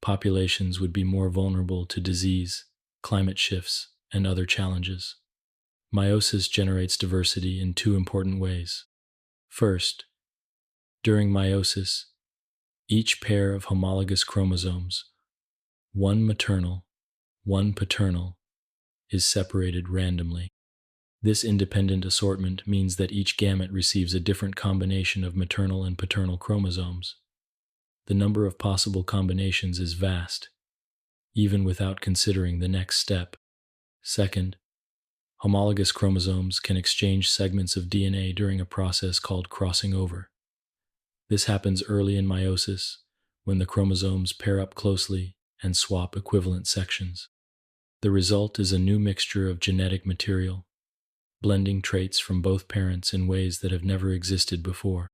populations would be more vulnerable to disease, climate shifts, and other challenges. Meiosis generates diversity in two important ways. First, during meiosis, each pair of homologous chromosomes, one maternal, one paternal, is separated randomly. This independent assortment means that each gamete receives a different combination of maternal and paternal chromosomes. The number of possible combinations is vast, even without considering the next step. Second, homologous chromosomes can exchange segments of DNA during a process called crossing over. This happens early in meiosis, when the chromosomes pair up closely and swap equivalent sections. The result is a new mixture of genetic material, blending traits from both parents in ways that have never existed before.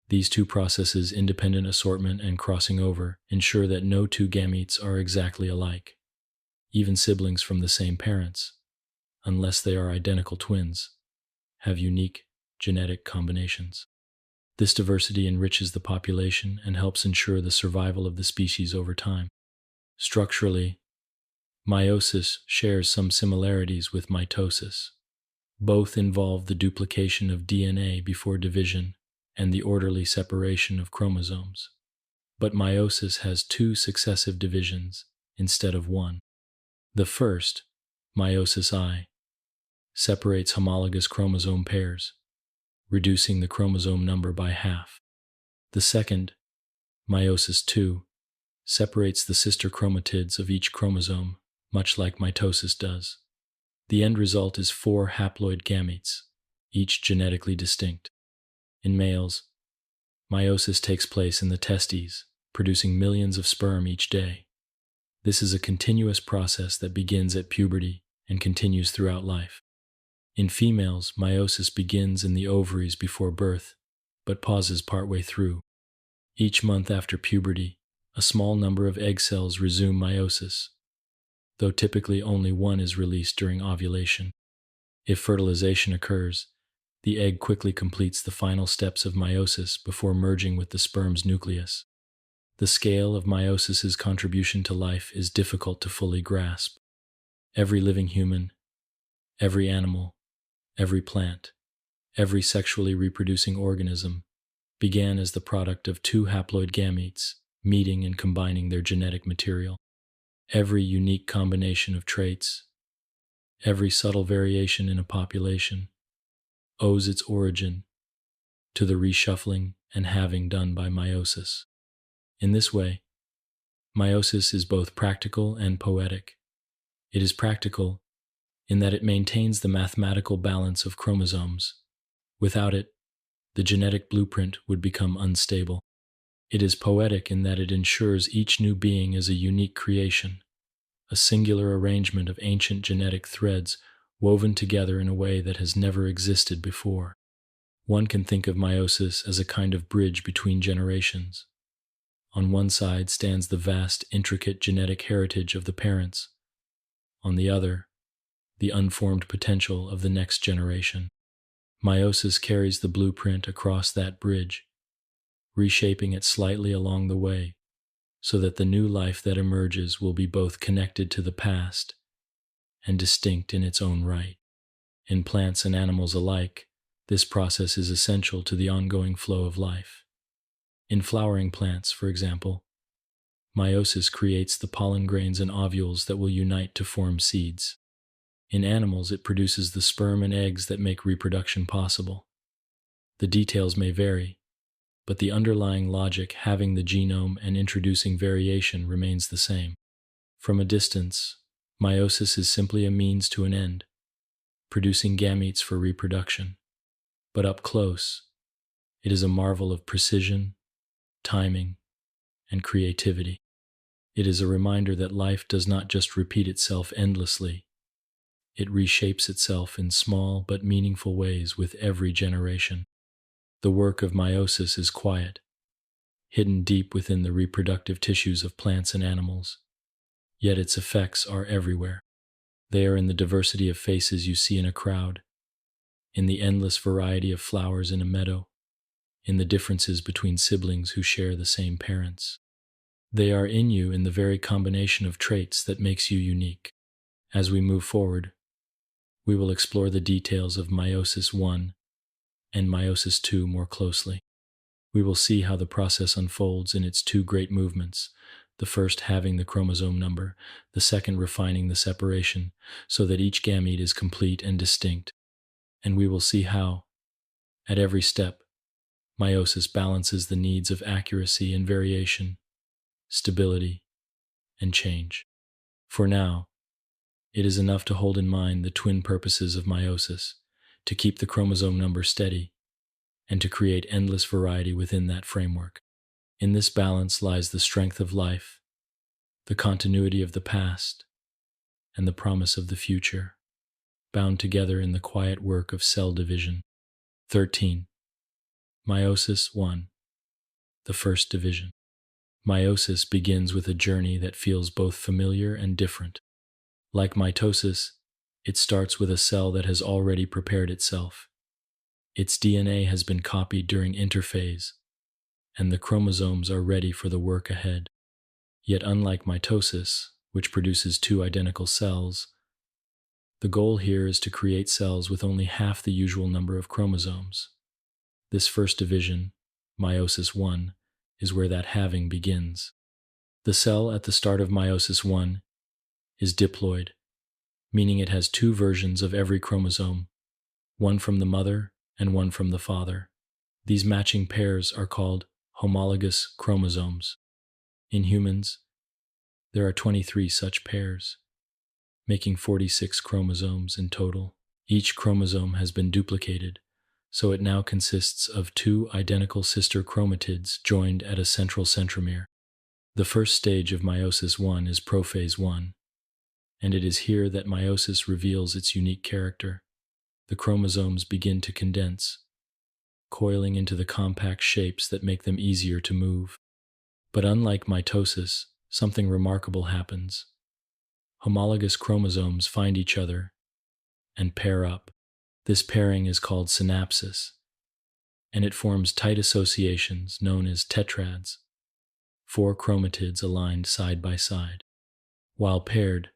These two processes, independent assortment and crossing over, ensure that no two gametes are exactly alike, even siblings from the same parents, unless they are identical twins, have unique genetic combinations. This diversity enriches the population and helps ensure the survival of the species over time. Structurally, meiosis shares some similarities with mitosis. Both involve the duplication of DNA before division and the orderly separation of chromosomes. But meiosis has two successive divisions instead of one. The first, meiosis I, separates homologous chromosome pairs, reducing the chromosome number by half. The second, meiosis II, separates the sister chromatids of each chromosome, much like mitosis does. The end result is 4 haploid gametes, each genetically distinct. In males, meiosis takes place in the testes, producing millions of sperm each day. This is a continuous process that begins at puberty and continues throughout life. In females, meiosis begins in the ovaries before birth, but pauses partway through. Each month after puberty, a small number of egg cells resume meiosis, though typically only one is released during ovulation. If fertilization occurs, the egg quickly completes the final steps of meiosis before merging with the sperm's nucleus. The scale of meiosis's contribution to life is difficult to fully grasp. Every living human, every animal, every plant, every sexually reproducing organism began as the product of 2 haploid gametes meeting and combining their genetic material. Every unique combination of traits, every subtle variation in a population, owes its origin to the reshuffling and halving done by meiosis. In this way, meiosis is both practical and poetic. It is practical in that it maintains the mathematical balance of chromosomes. Without it, the genetic blueprint would become unstable. It is poetic in that it ensures each new being is a unique creation, a singular arrangement of ancient genetic threads woven together in a way that has never existed before. One can think of meiosis as a kind of bridge between generations. On one side stands the vast, intricate genetic heritage of the parents. On the other, the unformed potential of the next generation. Meiosis carries the blueprint across that bridge, reshaping it slightly along the way, so that the new life that emerges will be both connected to the past and distinct in its own right. In plants and animals alike, this process is essential to the ongoing flow of life. In flowering plants, for example, meiosis creates the pollen grains and ovules that will unite to form seeds. In animals, it produces the sperm and eggs that make reproduction possible. The details may vary, but the underlying logic, having the genome and introducing variation, remains the same. From a distance, meiosis is simply a means to an end, producing gametes for reproduction. But up close, it is a marvel of precision, timing, and creativity. It is a reminder that life does not just repeat itself endlessly. It reshapes itself in small but meaningful ways with every generation. The work of meiosis is quiet, hidden deep within the reproductive tissues of plants and animals, yet its effects are everywhere. They are in the diversity of faces you see in a crowd, in the endless variety of flowers in a meadow, in the differences between siblings who share the same parents. They are in you in the very combination of traits that makes you unique. As we move forward, we will explore the details of meiosis 1 and meiosis 2 more closely. We will see how the process unfolds in its two great movements, the first having the chromosome number, the second refining the separation so that each gamete is complete and distinct. And we will see how, at every step, meiosis balances the needs of accuracy and variation, stability, and change. For now, it is enough to hold in mind the twin purposes of meiosis, to keep the chromosome number steady, and to create endless variety within that framework. In this balance lies the strength of life, the continuity of the past, and the promise of the future, bound together in the quiet work of cell division. 13. Meiosis 1. The first division. Meiosis begins with a journey that feels both familiar and different. Like mitosis, it starts with a cell that has already prepared itself. Its DNA has been copied during interphase, and the chromosomes are ready for the work ahead. Yet unlike mitosis, which produces two identical cells, the goal here is to create cells with only half the usual number of chromosomes. This first division, meiosis 1, is where that halving begins. The cell at the start of meiosis 1 is diploid, meaning it has two versions of every chromosome, one from the mother and one from the father. These matching pairs are called homologous chromosomes. In humans, there are 23 such pairs, making 46 chromosomes in total. Each chromosome has been duplicated, so it now consists of two identical sister chromatids joined at a central centromere. The first stage of meiosis 1 is prophase 1, and it is here that meiosis reveals its unique character. The chromosomes begin to condense, coiling into the compact shapes that make them easier to move. But unlike mitosis, something remarkable happens. Homologous chromosomes find each other and pair up. This pairing is called synapsis, and it forms tight associations known as tetrads, four chromatids aligned side by side. While paired,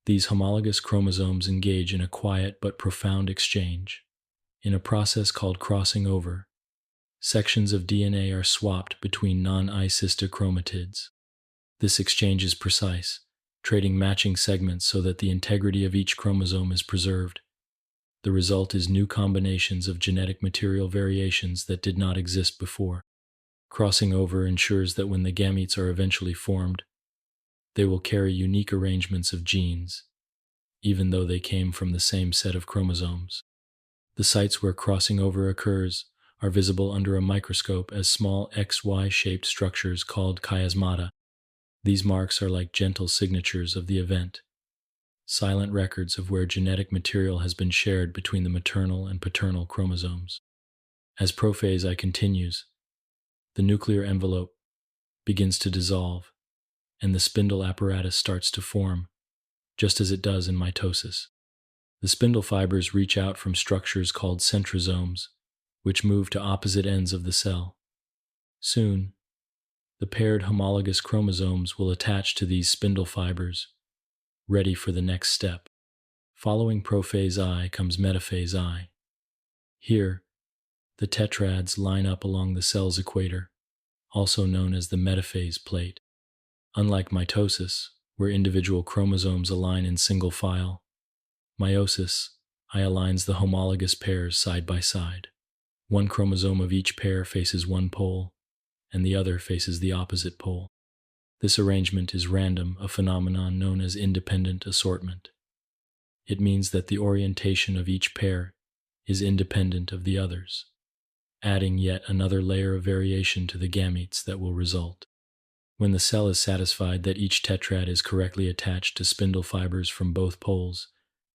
these homologous chromosomes engage in a quiet but profound exchange. In a process called crossing over, sections of DNA are swapped between non-I sister chromatids. This exchange is precise, trading matching segments so that the integrity of each chromosome is preserved. The result is new combinations of genetic material variations that did not exist before. Crossing over ensures that when the gametes are eventually formed, they will carry unique arrangements of genes, even though they came from the same set of chromosomes. The sites where crossing over occurs are visible under a microscope as small XY-shaped structures called chiasmata. These marks are like gentle signatures of the event, silent records of where genetic material has been shared between the maternal and paternal chromosomes. As prophase continues, the nuclear envelope begins to dissolve, and the spindle apparatus starts to form, just as it does in mitosis. The spindle fibers reach out from structures called centrosomes, which move to opposite ends of the cell. Soon, The paired homologous chromosomes will attach to these spindle fibers, ready for the next step. Following prophase I comes metaphase I. Here, the tetrads line up along the cell's equator, also known as the metaphase plate. Unlike mitosis, where individual chromosomes align in single file, meiosis I aligns the homologous pairs side by side. One chromosome of each pair faces one pole, and the other faces the opposite pole. This arrangement is random, a phenomenon known as independent assortment. It means that the orientation of each pair is independent of the others, adding yet another layer of variation to the gametes that will result. When the cell is satisfied that each tetrad is correctly attached to spindle fibers from both poles,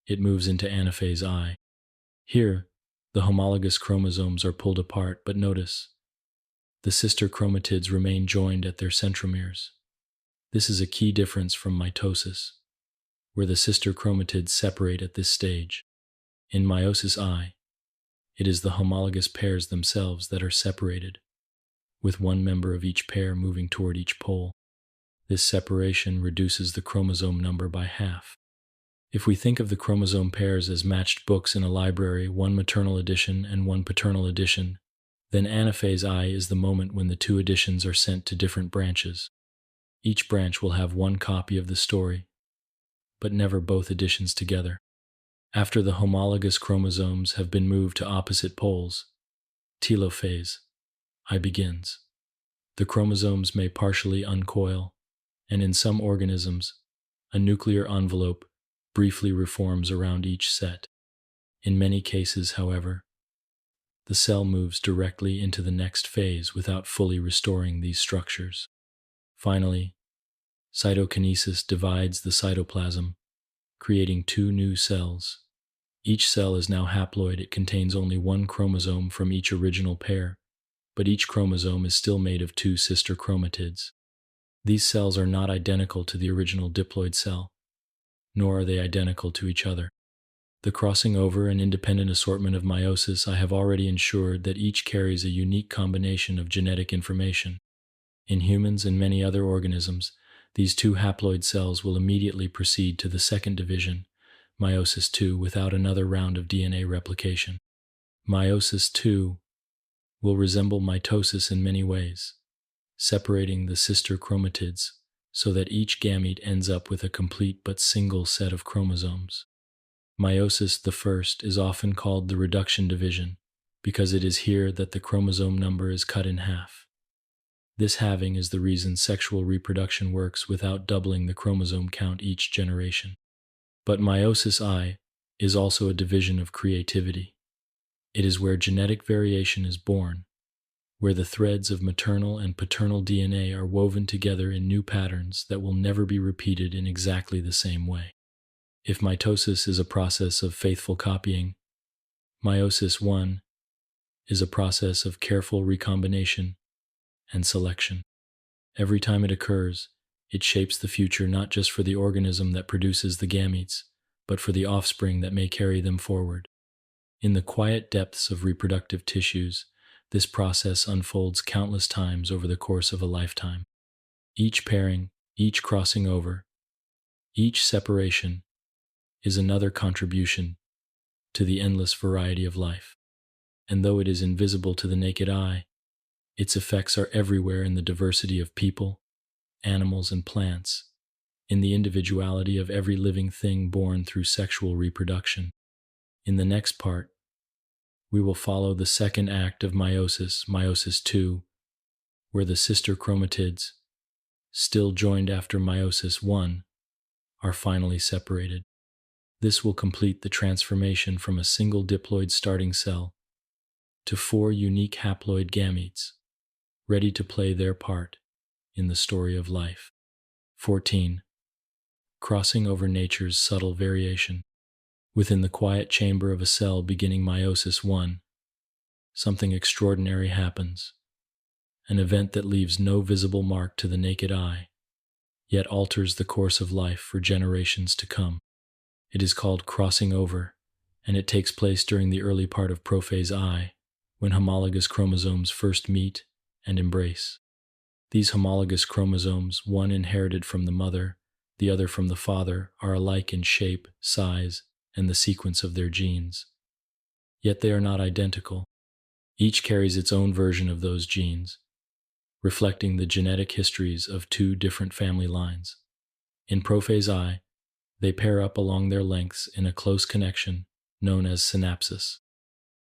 it moves into anaphase I. Here, the homologous chromosomes are pulled apart, but notice, the sister chromatids remain joined at their centromeres. This is a key difference from mitosis, where the sister chromatids separate at this stage. In meiosis I, it is the homologous pairs themselves that are separated, with one member of each pair moving toward each pole. This separation reduces the chromosome number by half. If we think of the chromosome pairs as matched books in a library, one maternal edition and one paternal edition, then anaphase I is the moment when the two editions are sent to different branches. Each branch will have one copy of the story, but never both editions together. After the homologous chromosomes have been moved to opposite poles, telophase I begins. The chromosomes may partially uncoil, and in some organisms, a nuclear envelope briefly reforms around each set. In many cases, however, the cell moves directly into the next phase without fully restoring these structures. Finally, cytokinesis divides the cytoplasm, creating two new cells. Each cell is now haploid. It contains only one chromosome from each original pair, but each chromosome is still made of two sister chromatids. These cells are not identical to the original diploid cell, nor are they identical to each other. The crossing over and independent assortment of meiosis I have already ensured that each carries a unique combination of genetic information. In humans and many other organisms, these two haploid cells will immediately proceed to the second division, meiosis II, without another round of DNA replication. Meiosis II will resemble mitosis in many ways, separating the sister chromatids so that each gamete ends up with a complete but single set of chromosomes. Meiosis I is often called the reduction division because it is here that the chromosome number is cut in half. This halving is the reason sexual reproduction works without doubling the chromosome count each generation. But meiosis I is also a division of creativity. It is where genetic variation is born, where the threads of maternal and paternal DNA are woven together in new patterns that will never be repeated in exactly the same way. If mitosis is a process of faithful copying, meiosis I is a process of careful recombination and selection. Every time it occurs, it shapes the future not just for the organism that produces the gametes, but for the offspring that may carry them forward. In the quiet depths of reproductive tissues, this process unfolds countless times over the course of a lifetime. Each pairing, each crossing over, each separation is another contribution to the endless variety of life. And though it is invisible to the naked eye, its effects are everywhere in the diversity of people, animals, and plants, in the individuality of every living thing born through sexual reproduction. In the next part, we will follow the second act of meiosis, meiosis II, where the sister chromatids, still joined after meiosis I, are finally separated. This will complete the transformation from a single diploid starting cell to 4 unique haploid gametes, ready to play their part in the story of life. 14. Crossing over nature's subtle variation. Within the quiet chamber of a cell beginning meiosis I, something extraordinary happens, an event that leaves no visible mark to the naked eye, yet alters the course of life for generations to come. It is called crossing over, and it takes place during the early part of prophase I, when homologous chromosomes first meet and embrace. These homologous chromosomes, one inherited from the mother, the other from the father, are alike in shape, size, and the sequence of their genes. Yet they are not identical. Each carries its own version of those genes, reflecting the genetic histories of two different family lines. In prophase I, they pair up along their lengths in a close connection known as synapsis.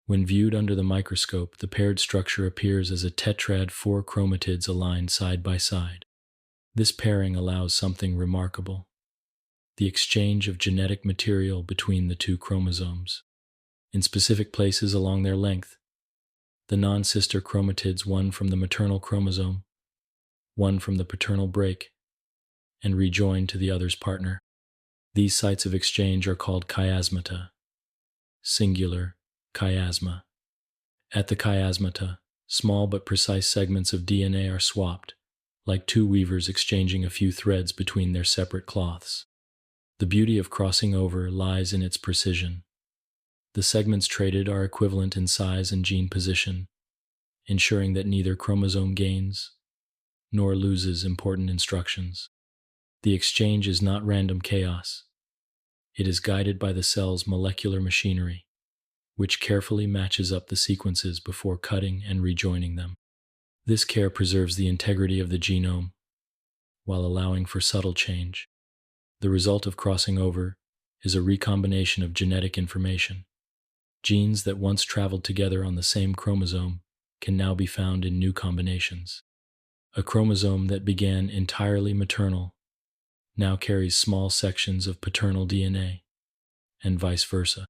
When viewed under the microscope, the paired structure appears as a tetrad, 4 chromatids aligned side by side. This pairing allows something remarkable: the exchange of genetic material between the two chromosomes. In specific places along their length, the non-sister chromatids, one from the maternal chromosome, one from the paternal break, and rejoin to the other's partner. These sites of exchange are called chiasmata, singular, chiasma. At the chiasmata, small but precise segments of DNA are swapped, like two weavers exchanging a few threads between their separate cloths. The beauty of crossing over lies in its precision. The segments traded are equivalent in size and gene position, ensuring that neither chromosome gains nor loses important instructions. The exchange is not random chaos. It is guided by the cell's molecular machinery, which carefully matches up the sequences before cutting and rejoining them. This care preserves the integrity of the genome while allowing for subtle change. The result of crossing over is a recombination of genetic information. Genes that once traveled together on the same chromosome can now be found in new combinations. A chromosome that began entirely maternal now carries small sections of paternal DNA, and vice versa.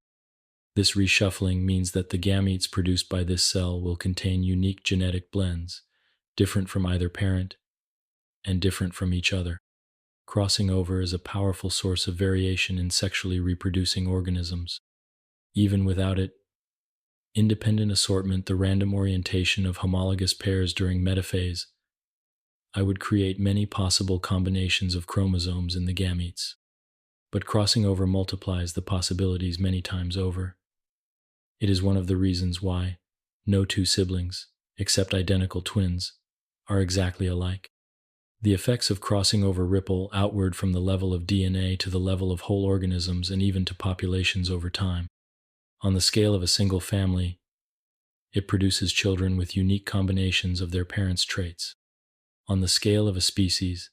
This reshuffling means that the gametes produced by this cell will contain unique genetic blends, different from either parent and different from each other. Crossing over is a powerful source of variation in sexually reproducing organisms. Even without it, independent assortment, the random orientation of homologous pairs during metaphase, I would create many possible combinations of chromosomes in the gametes. But crossing over multiplies the possibilities many times over. It is one of the reasons why no two siblings, except identical twins, are exactly alike. The effects of crossing over ripple outward from the level of DNA to the level of whole organisms and even to populations over time. On the scale of a single family, it produces children with unique combinations of their parents' traits. On the scale of a species,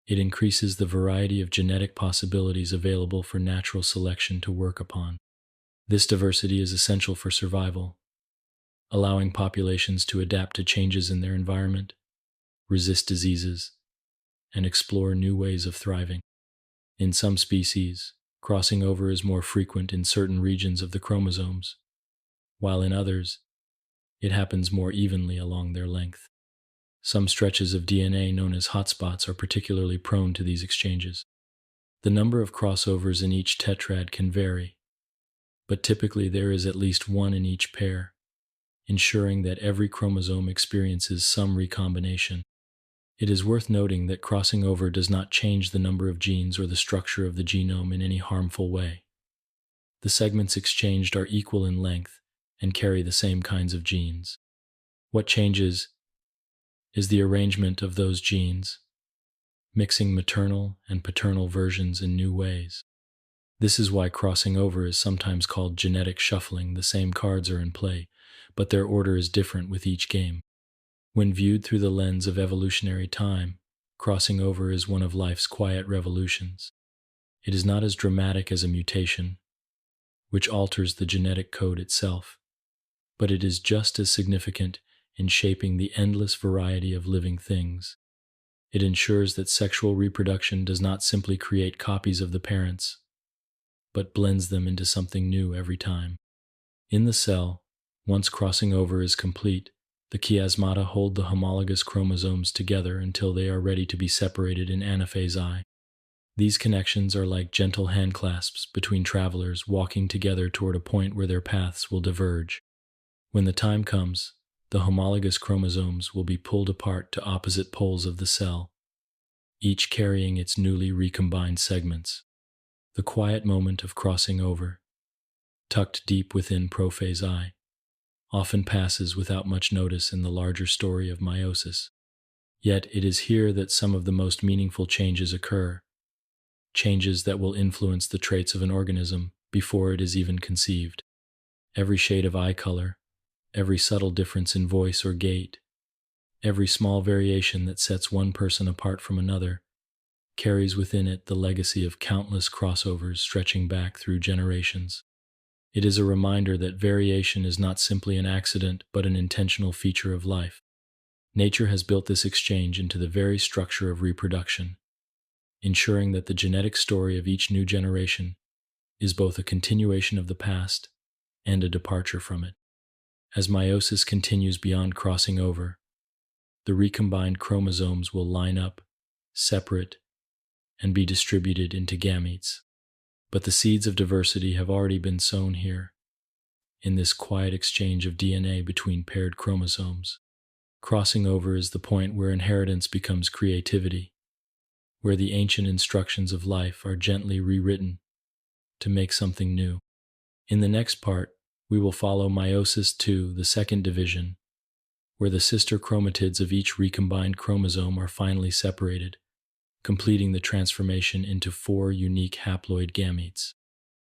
it increases the variety of genetic possibilities available for natural selection to work upon. This diversity is essential for survival, allowing populations to adapt to changes in their environment, resist diseases, and explore new ways of thriving. In some species, crossing over is more frequent in certain regions of the chromosomes, while in others, it happens more evenly along their length. Some stretches of DNA known as hotspots are particularly prone to these exchanges. The number of crossovers in each tetrad can vary, but typically there is at least one in each pair, ensuring that every chromosome experiences some recombination. It is worth noting that crossing over does not change the number of genes or the structure of the genome in any harmful way. The segments exchanged are equal in length and carry the same kinds of genes. What changes is the arrangement of those genes, mixing maternal and paternal versions in new ways. This is why crossing over is sometimes called genetic shuffling. The same cards are in play, but their order is different with each game. When viewed through the lens of evolutionary time, crossing over is one of life's quiet revolutions. It is not as dramatic as a mutation, which alters the genetic code itself, but it is just as significant in shaping the endless variety of living things. It ensures that sexual reproduction does not simply create copies of the parents, but blends them into something new every time. In the cell, once crossing over is complete, the chiasmata hold the homologous chromosomes together until they are ready to be separated in anaphase I. These connections are like gentle handclasps between travelers walking together toward a point where their paths will diverge. When the time comes, the homologous chromosomes will be pulled apart to opposite poles of the cell, each carrying its newly recombined segments. The quiet moment of crossing over, tucked deep within prophase I, often passes without much notice in the larger story of meiosis. Yet it is here that some of the most meaningful changes occur, changes that will influence the traits of an organism before it is even conceived. Every shade of eye color, every subtle difference in voice or gait, every small variation that sets one person apart from another, carries within it the legacy of countless crossovers stretching back through generations. It is a reminder that variation is not simply an accident but an intentional feature of life. Nature has built this exchange into the very structure of reproduction, ensuring that the genetic story of each new generation is both a continuation of the past and a departure from it. As meiosis continues beyond crossing over, the recombined chromosomes will line up, separate, and be distributed into gametes. But the seeds of diversity have already been sown here, in this quiet exchange of DNA between paired chromosomes. Crossing over is the point where inheritance becomes creativity, where the ancient instructions of life are gently rewritten to make something new. In the next part, we will follow meiosis II, the second division, where the sister chromatids of each recombined chromosome are finally separated, completing the transformation into 4 unique haploid gametes.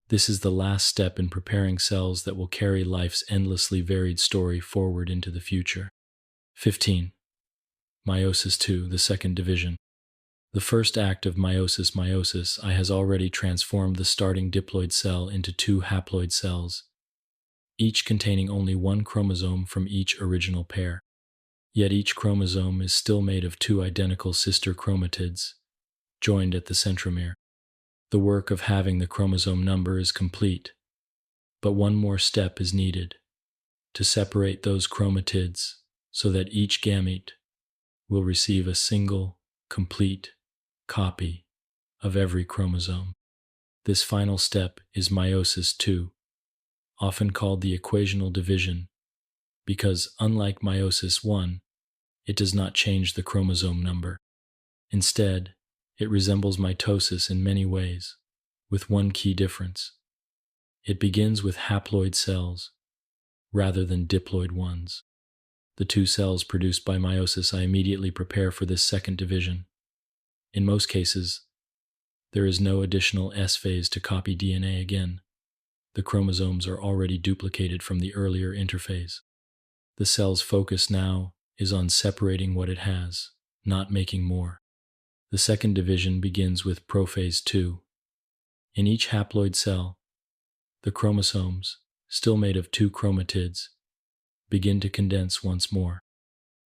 This is the last step in preparing cells that will carry life's endlessly varied story forward into the future. 15. Meiosis II, the second division. The first act of meiosis I has already transformed the starting diploid cell into 2 haploid cells, each containing only 1 chromosome from each original pair. Yet each chromosome is still made of 2 identical sister chromatids, joined at the centromere. The work of having the chromosome number is complete, but one more step is needed, to separate those chromatids so that each gamete will receive a single, complete copy of every chromosome. This final step is meiosis II, often called the equational division, because unlike meiosis I, it does not change the chromosome number. Instead, it resembles mitosis in many ways, with one key difference. It begins with haploid cells, rather than diploid ones. The 2 cells produced by meiosis I immediately prepare for this second division. In most cases, there is no additional S phase to copy DNA again. The chromosomes are already duplicated from the earlier interphase. The cell's focus now is on separating what it has, not making more. The second division begins with prophase II. In each haploid cell, the chromosomes, still made of 2 chromatids, begin to condense once more.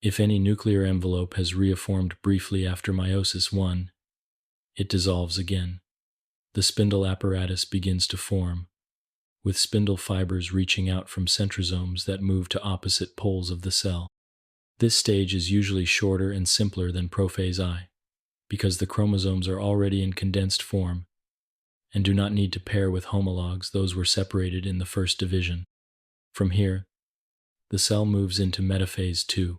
If any nuclear envelope has reformed briefly after meiosis I, it dissolves again. The spindle apparatus begins to form, with spindle fibers reaching out from centrosomes that move to opposite poles of the cell. This stage is usually shorter and simpler than prophase I, because the chromosomes are already in condensed form and do not need to pair with homologs those were separated in the first division. From here, the cell moves into metaphase II.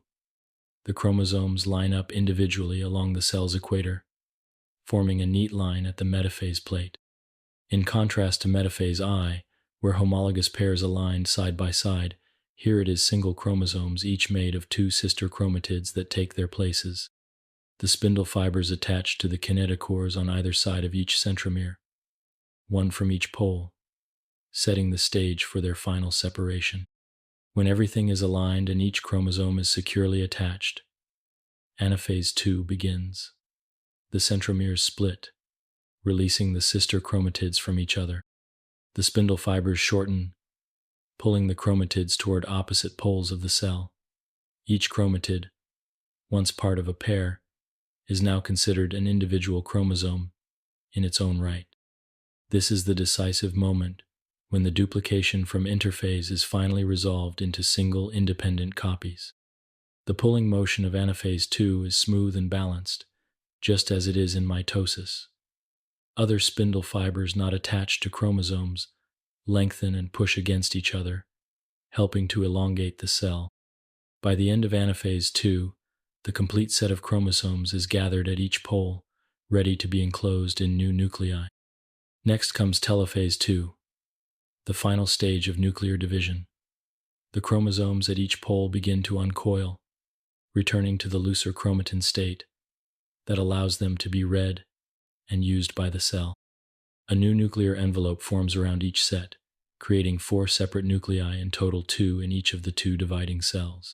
The chromosomes line up individually along the cell's equator, forming a neat line at the metaphase plate. In contrast to metaphase I, where homologous pairs aligned side by side, here it is single chromosomes, each made of 2 sister chromatids that take their places. The spindle fibers attach to the kinetochores on either side of each centromere, one from each pole, setting the stage for their final separation. When everything is aligned and each chromosome is securely attached, anaphase II begins. The centromeres split, releasing the sister chromatids from each other. The spindle fibers shorten, pulling the chromatids toward opposite poles of the cell. Each chromatid, once part of a pair, is now considered an individual chromosome in its own right. This is the decisive moment when the duplication from interphase is finally resolved into single independent copies. The pulling motion of anaphase II is smooth and balanced, just as it is in mitosis. Other spindle fibers not attached to chromosomes lengthen and push against each other, helping to elongate the cell. By the end of anaphase II, the complete set of chromosomes is gathered at each pole, ready to be enclosed in new nuclei. Next comes telophase II, the final stage of nuclear division. The chromosomes at each pole begin to uncoil, returning to the looser chromatin state that allows them to be read and used by the cell. A new nuclear envelope forms around each set, creating 4 separate nuclei, in total 2 in each of the 2 dividing cells.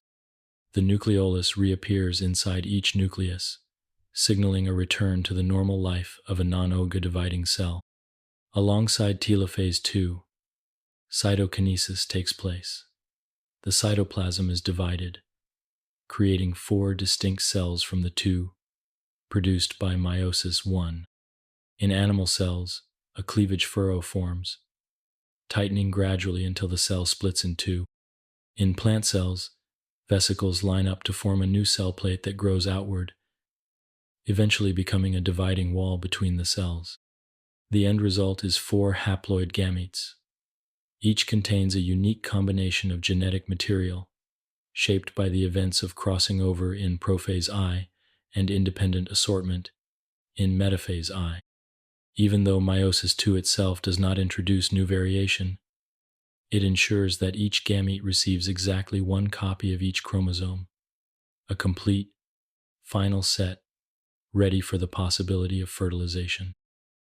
The nucleolus reappears inside each nucleus, signaling a return to the normal life of a non-OGA dividing cell. Alongside telophase 2, cytokinesis takes place. The cytoplasm is divided, creating 4 distinct cells from the 2 produced by meiosis 1. In animal cells, a cleavage furrow forms, tightening gradually until the cell splits in 2. In plant cells, vesicles line up to form a new cell plate that grows outward, eventually becoming a dividing wall between the cells. The end result is 4 haploid gametes. Each contains a unique combination of genetic material, shaped by the events of crossing over in prophase I and independent assortment in metaphase I. Even though meiosis II itself does not introduce new variation, it ensures that each gamete receives exactly 1 copy of each chromosome, a complete, final set ready for the possibility of fertilization.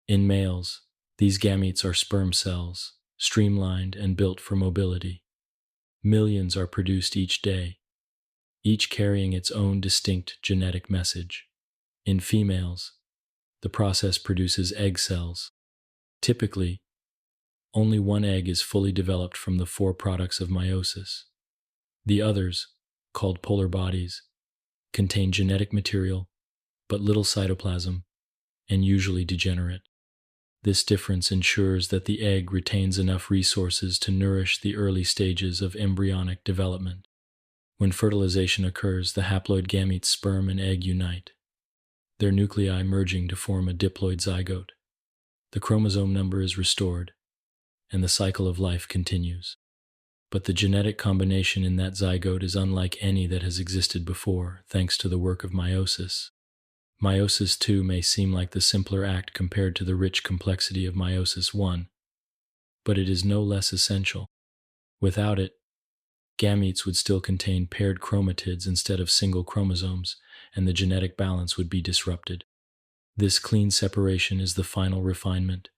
In males, these gametes are sperm cells, streamlined and built for mobility. Millions are produced each day, each carrying its own distinct genetic message. In females, the process produces egg cells. Typically, only 1 egg is fully developed from the 4 products of meiosis. The others, called polar bodies, contain genetic material, but little cytoplasm, and usually degenerate. This difference ensures that the egg retains enough resources to nourish the early stages of embryonic development. When fertilization occurs, the haploid gametes sperm and egg unite, their nuclei merging to form a diploid zygote. The chromosome number is restored, and the cycle of life continues. But the genetic combination in that zygote is unlike any that has existed before, thanks to the work of meiosis. Meiosis II may seem like the simpler act compared to the rich complexity of meiosis I, but it is no less essential. Without it, gametes would still contain paired chromatids instead of single chromosomes, and the genetic balance would be disrupted. This clean separation is the final refinement,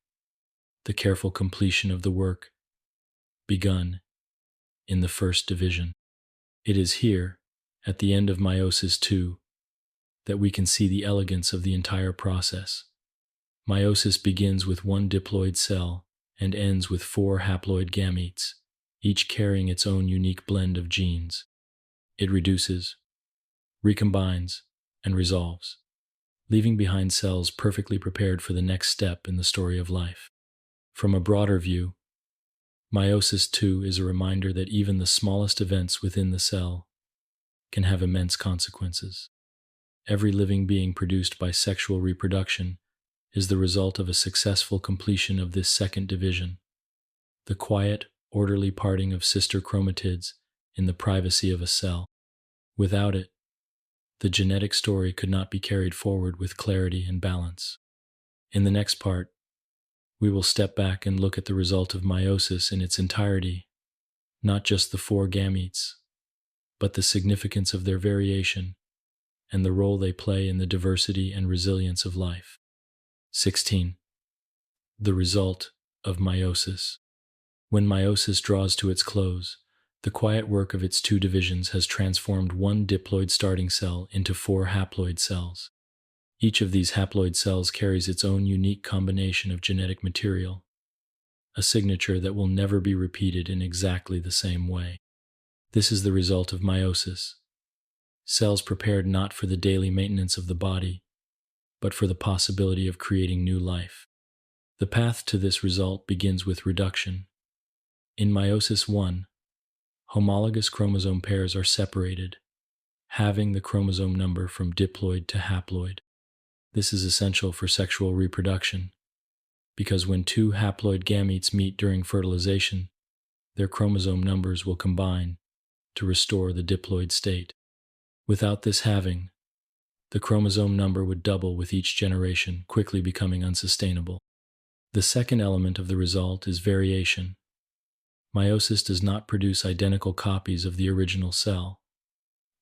the careful completion of the work begun in the first division. It is here, at the end of meiosis II, that we can see the elegance of the entire process. Meiosis begins with 1 diploid cell and ends with 4 haploid gametes, each carrying its own unique blend of genes. It reduces, recombines, and resolves, leaving behind cells perfectly prepared for the next step in the story of life. From a broader view, meiosis II is a reminder that even the smallest events within the cell can have immense consequences. Every living being produced by sexual reproduction is the result of a successful completion of this second division, the quiet, orderly parting of sister chromatids in the privacy of a cell. Without it, the genetic story could not be carried forward with clarity and balance. In the next part, we will step back and look at the result of meiosis in its entirety, not just the 4 gametes, but the significance of their variation and the role they play in the diversity and resilience of life. 16. The result of meiosis. When meiosis draws to its close, the quiet work of its 2 divisions has transformed 1 diploid starting cell into 4 haploid cells. Each of these haploid cells carries its own unique combination of genetic material, a signature that will never be repeated in exactly the same way. This is the result of meiosis. Cells prepared not for the daily maintenance of the body, but for the possibility of creating new life. The path to this result begins with reduction. In meiosis I, homologous chromosome pairs are separated, halving the chromosome number from diploid to haploid. This is essential for sexual reproduction, because when 2 haploid gametes meet during fertilization, their chromosome numbers will combine to restore the diploid state. Without this halving, the chromosome number would double with each generation, quickly becoming unsustainable. The second element of the result is variation. Meiosis does not produce identical copies of the original cell.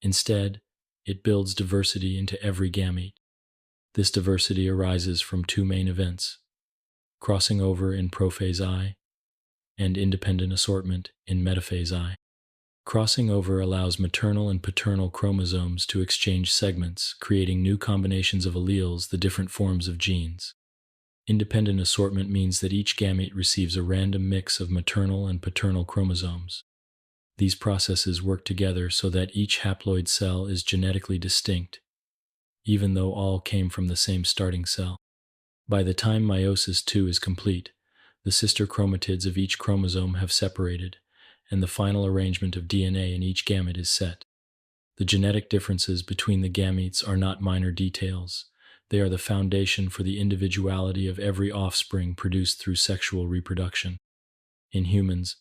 Instead, it builds diversity into every gamete. This diversity arises from two main events: crossing over in prophase I and independent assortment in metaphase I. Crossing over allows maternal and paternal chromosomes to exchange segments, creating new combinations of alleles, the different forms of genes. Independent assortment means that each gamete receives a random mix of maternal and paternal chromosomes. These processes work together so that each haploid cell is genetically distinct, even though all came from the same starting cell. By the time meiosis II is complete, the sister chromatids of each chromosome have separated, and the final arrangement of DNA in each gamete is set. The genetic differences between the gametes are not minor details. They are the foundation for the individuality of every offspring produced through sexual reproduction. In humans,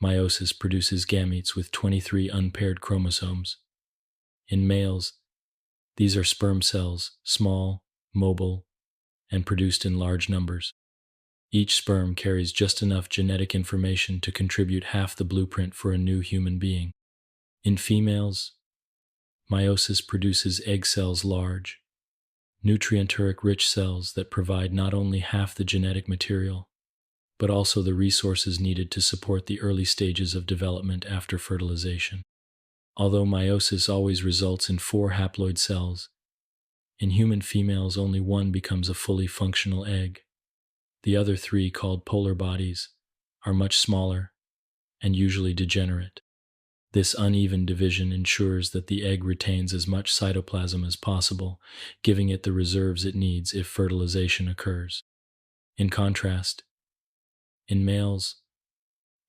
meiosis produces gametes with 23 unpaired chromosomes. In males, these are sperm cells, small, mobile, and produced in large numbers. Each sperm carries just enough genetic information to contribute half the blueprint for a new human being. In females, meiosis produces egg cells large, nutrient-rich cells that provide not only half the genetic material, but also the resources needed to support the early stages of development after fertilization. Although meiosis always results in 4 haploid cells, in human females only one becomes a fully functional egg. The other 3, called polar bodies, are much smaller and usually degenerate. This uneven division ensures that the egg retains as much cytoplasm as possible, giving it the reserves it needs if fertilization occurs. In contrast, in males,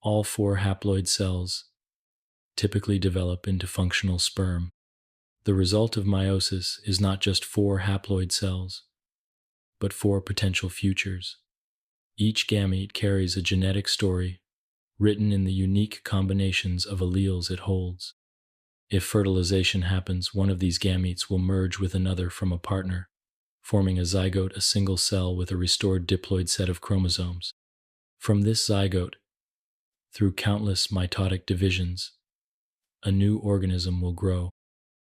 all 4 haploid cells typically develop into functional sperm. The result of meiosis is not just 4 haploid cells, but 4 potential futures. Each gamete carries a genetic story written in the unique combinations of alleles it holds. If fertilization happens, one of these gametes will merge with another from a partner, forming a zygote, a single cell with a restored diploid set of chromosomes. From this zygote, through countless mitotic divisions, a new organism will grow.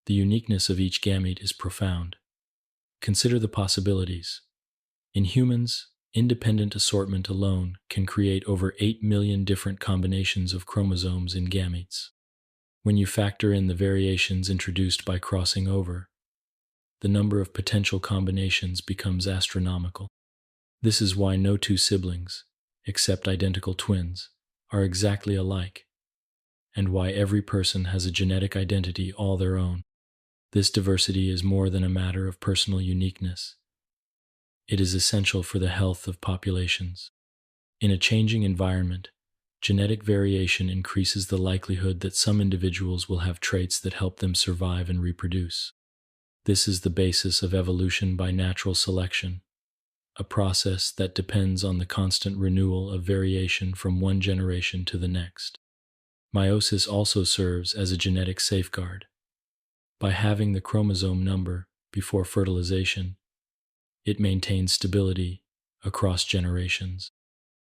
The uniqueness of each gamete is profound. Consider the possibilities. In humans, independent assortment alone can create over 8 million different combinations of chromosomes in gametes. When you factor in the variations introduced by crossing over, the number of potential combinations becomes astronomical. This is why no 2 siblings, except identical twins, are exactly alike, and why every person has a genetic identity all their own. This diversity is more than a matter of personal uniqueness. It is essential for the health of populations. In a changing environment, genetic variation increases the likelihood that some individuals will have traits that help them survive and reproduce. This is the basis of evolution by natural selection, a process that depends on the constant renewal of variation from one generation to the next. Meiosis also serves as a genetic safeguard. By having the chromosome number before fertilization, it maintains stability across generations.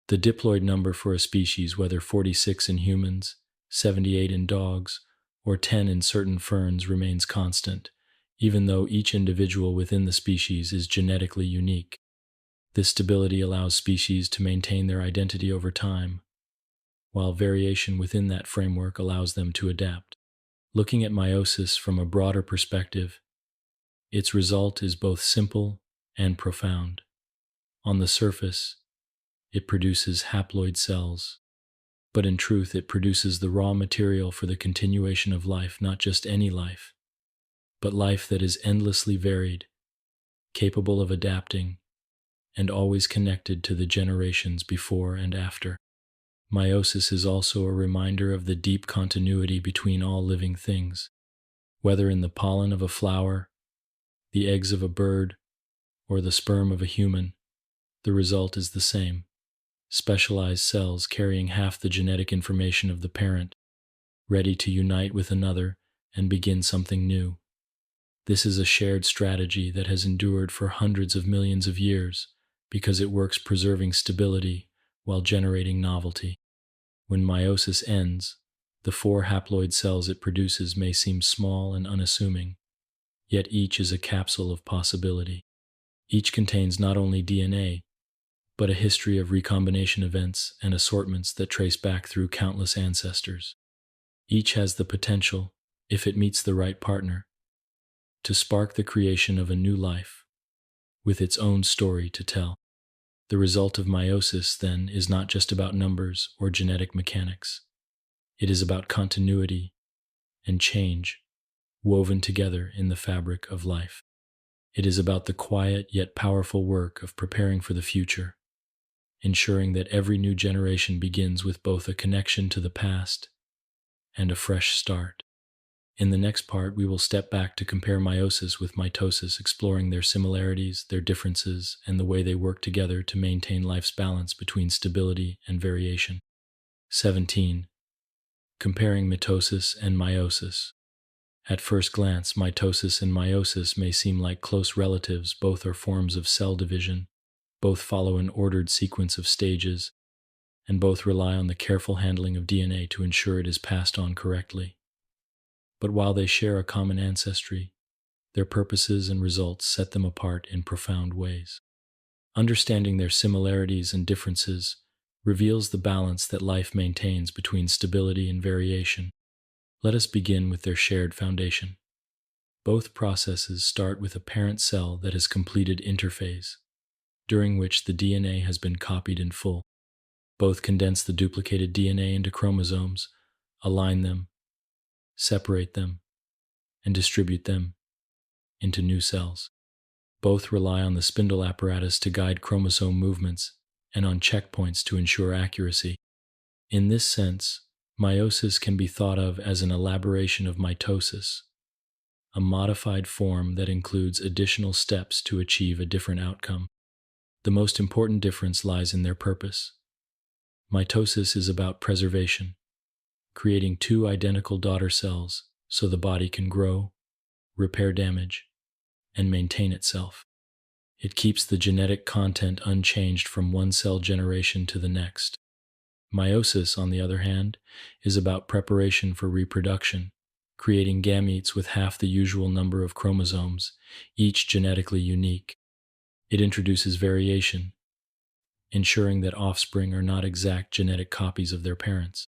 The diploid number for a species, whether 46 in humans, 78 in dogs, or 10 in certain ferns, remains constant, even though each individual within the species is genetically unique. This stability allows species to maintain their identity over time, while variation within that framework allows them to adapt. Looking at meiosis from a broader perspective, its result is both simple and profound. On the surface, it produces haploid cells, but in truth it produces the raw material for the continuation of life, not just any life, but life that is endlessly varied, capable of adapting, and always connected to the generations before and after. Meiosis is also a reminder of the deep continuity between all living things. Whether in the pollen of a flower, the eggs of a bird, or the sperm of a human, the result is the same: specialized cells carrying half the genetic information of the parent, ready to unite with another and begin something new. This is a shared strategy that has endured for hundreds of millions of years because it works preserving stability while generating novelty. When meiosis ends, the 4 haploid cells it produces may seem small and unassuming, yet each is a capsule of possibility. Each contains not only DNA, but a history of recombination events and assortments that trace back through countless ancestors. Each has the potential, if it meets the right partner, to spark the creation of a new life, with its own story to tell. The result of meiosis, then, is not just about numbers or genetic mechanics. It is about continuity and change woven together in the fabric of life. It is about the quiet yet powerful work of preparing for the future, ensuring that every new generation begins with both a connection to the past and a fresh start. In the next part, we will step back to compare meiosis with mitosis, exploring their similarities, their differences, and the way they work together to maintain life's balance between stability and variation. 17. Comparing mitosis and meiosis. At first glance, mitosis and meiosis may seem like close relatives. Both are forms of cell division, both follow an ordered sequence of stages, and both rely on the careful handling of DNA to ensure it is passed on correctly. But while they share a common ancestry, their purposes and results set them apart in profound ways. Understanding their similarities and differences reveals the balance that life maintains between stability and variation. Let us begin with their shared foundation. Both processes start with a parent cell that has completed interphase, during which the DNA has been copied in full. Both condense the duplicated DNA into chromosomes, align them, separate them, and distribute them into new cells. Both rely on the spindle apparatus to guide chromosome movements and on checkpoints to ensure accuracy. In this sense, meiosis can be thought of as an elaboration of mitosis, a modified form that includes additional steps to achieve a different outcome. The most important difference lies in their purpose. Mitosis is about preservation, creating two identical daughter cells so the body can grow, repair damage, and maintain itself. It keeps the genetic content unchanged from one cell generation to the next. Meiosis, on the other hand, is about preparation for reproduction, creating gametes with half the usual number of chromosomes, each genetically unique. It introduces variation, ensuring that offspring are not exact genetic copies of their parents.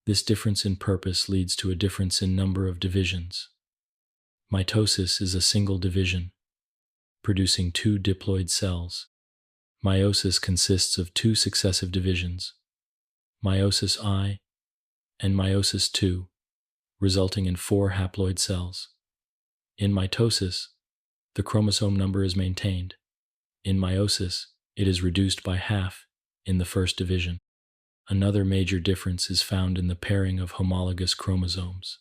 This difference in purpose leads to a difference in number of divisions. Mitosis is a single division, producing two diploid cells. Meiosis consists of two successive divisions, meiosis I and meiosis II, resulting in 4 haploid cells. In mitosis, the chromosome number is maintained. In meiosis, it is reduced by half in the first division. Another major difference is found in the pairing of homologous chromosomes.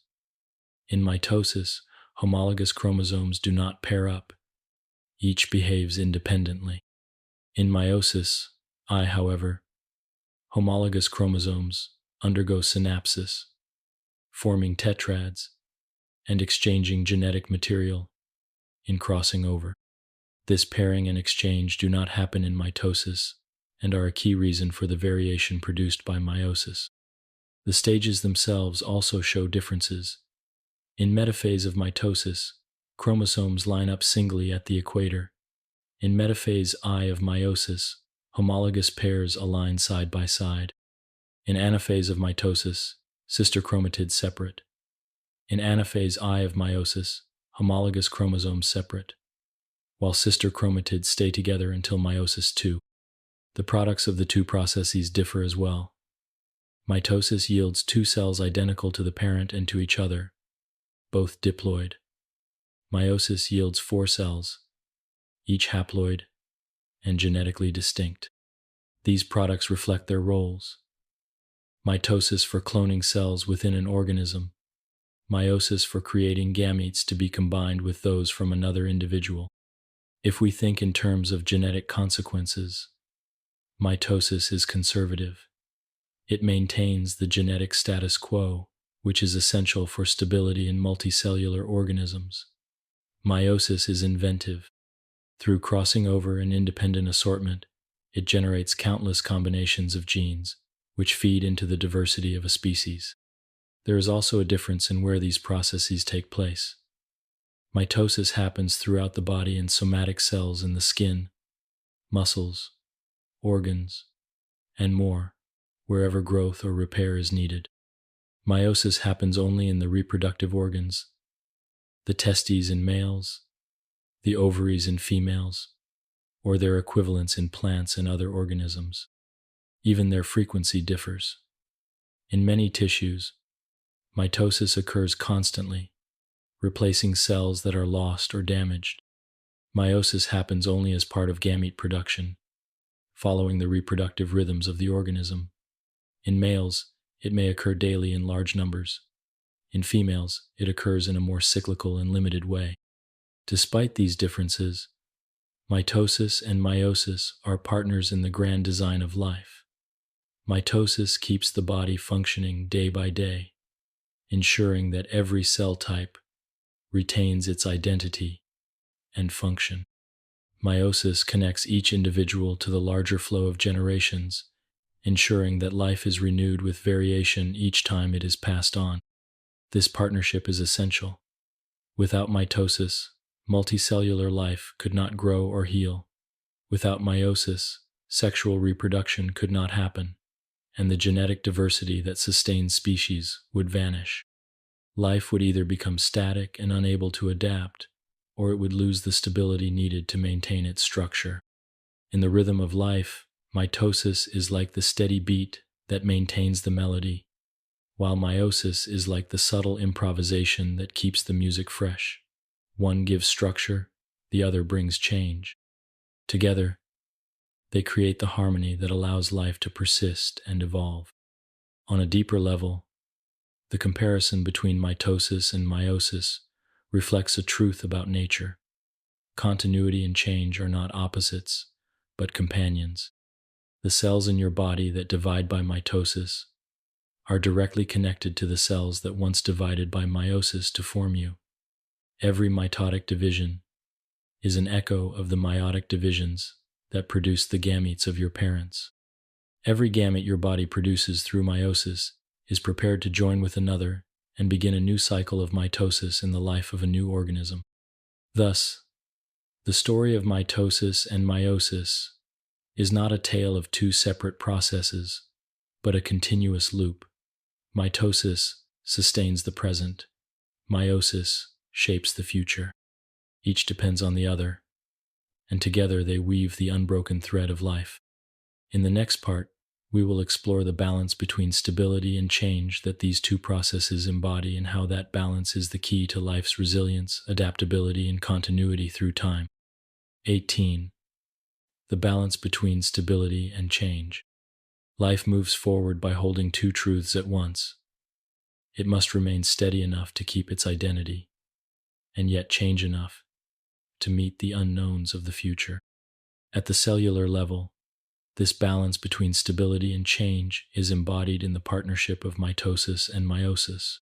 In mitosis, homologous chromosomes do not pair up. Each behaves independently. In meiosis, however, homologous chromosomes undergo synapsis, forming tetrads and exchanging genetic material in crossing over. This pairing and exchange do not happen in mitosis and are a key reason for the variation produced by meiosis. The stages themselves also show differences. In metaphase of mitosis, chromosomes line up singly at the equator. In metaphase I of meiosis, homologous pairs align side by side. In anaphase of mitosis, sister chromatids separate. In anaphase I of meiosis, homologous chromosomes separate, while sister chromatids stay together until meiosis II. The products of the two processes differ as well. Mitosis yields 2 cells identical to the parent and to each other, both diploid. Meiosis yields 4 cells, each haploid and genetically distinct. These products reflect their roles. Mitosis for cloning cells within an organism, meiosis for creating gametes to be combined with those from another individual. If we think in terms of genetic consequences, mitosis is conservative. It maintains the genetic status quo, which is essential for stability in multicellular organisms. Meiosis is inventive. Through crossing over and independent assortment, it generates countless combinations of genes, which feed into the diversity of a species. There is also a difference in where these processes take place. Mitosis happens throughout the body in somatic cells in the skin, muscles, organs, and more, wherever growth or repair is needed. Meiosis happens only in the reproductive organs, the testes in males, the ovaries in females, or their equivalents in plants and other organisms. Even their frequency differs. In many tissues, mitosis occurs constantly, replacing cells that are lost or damaged. Meiosis happens only as part of gamete production, following the reproductive rhythms of the organism. In males, it may occur daily in large numbers. In females, it occurs in a more cyclical and limited way. Despite these differences, mitosis and meiosis are partners in the grand design of life. Mitosis keeps the body functioning day by day, ensuring that every cell type retains its identity and function. Meiosis connects each individual to the larger flow of generations, ensuring that life is renewed with variation each time it is passed on. This partnership is essential. Without mitosis, multicellular life could not grow or heal. Without meiosis, sexual reproduction could not happen, and the genetic diversity that sustains species would vanish. Life would either become static and unable to adapt, or it would lose the stability needed to maintain its structure. In the rhythm of life, mitosis is like the steady beat that maintains the melody, while meiosis is like the subtle improvisation that keeps the music fresh. One gives structure, the other brings change. Together, they create the harmony that allows life to persist and evolve. On a deeper level, the comparison between mitosis and meiosis reflects a truth about nature. Continuity and change are not opposites, but companions. The cells in your body that divide by mitosis are directly connected to the cells that once divided by meiosis to form you. Every mitotic division is an echo of the meiotic divisions that produce the gametes of your parents. Every gamete your body produces through meiosis is prepared to join with another and begin a new cycle of mitosis in the life of a new organism. Thus, the story of mitosis and meiosis is not a tale of two separate processes, but a continuous loop. Mitosis sustains the present. Meiosis shapes the future. Each depends on the other, and together they weave the unbroken thread of life. In the next part, we will explore the balance between stability and change that these two processes embody and how that balance is the key to life's resilience, adaptability, and continuity through time. 18. The balance between stability and change. Life moves forward by holding two truths at once. It must remain steady enough to keep its identity, and yet change enough to meet the unknowns of the future. At the cellular level, this balance between stability and change is embodied in the partnership of mitosis and meiosis.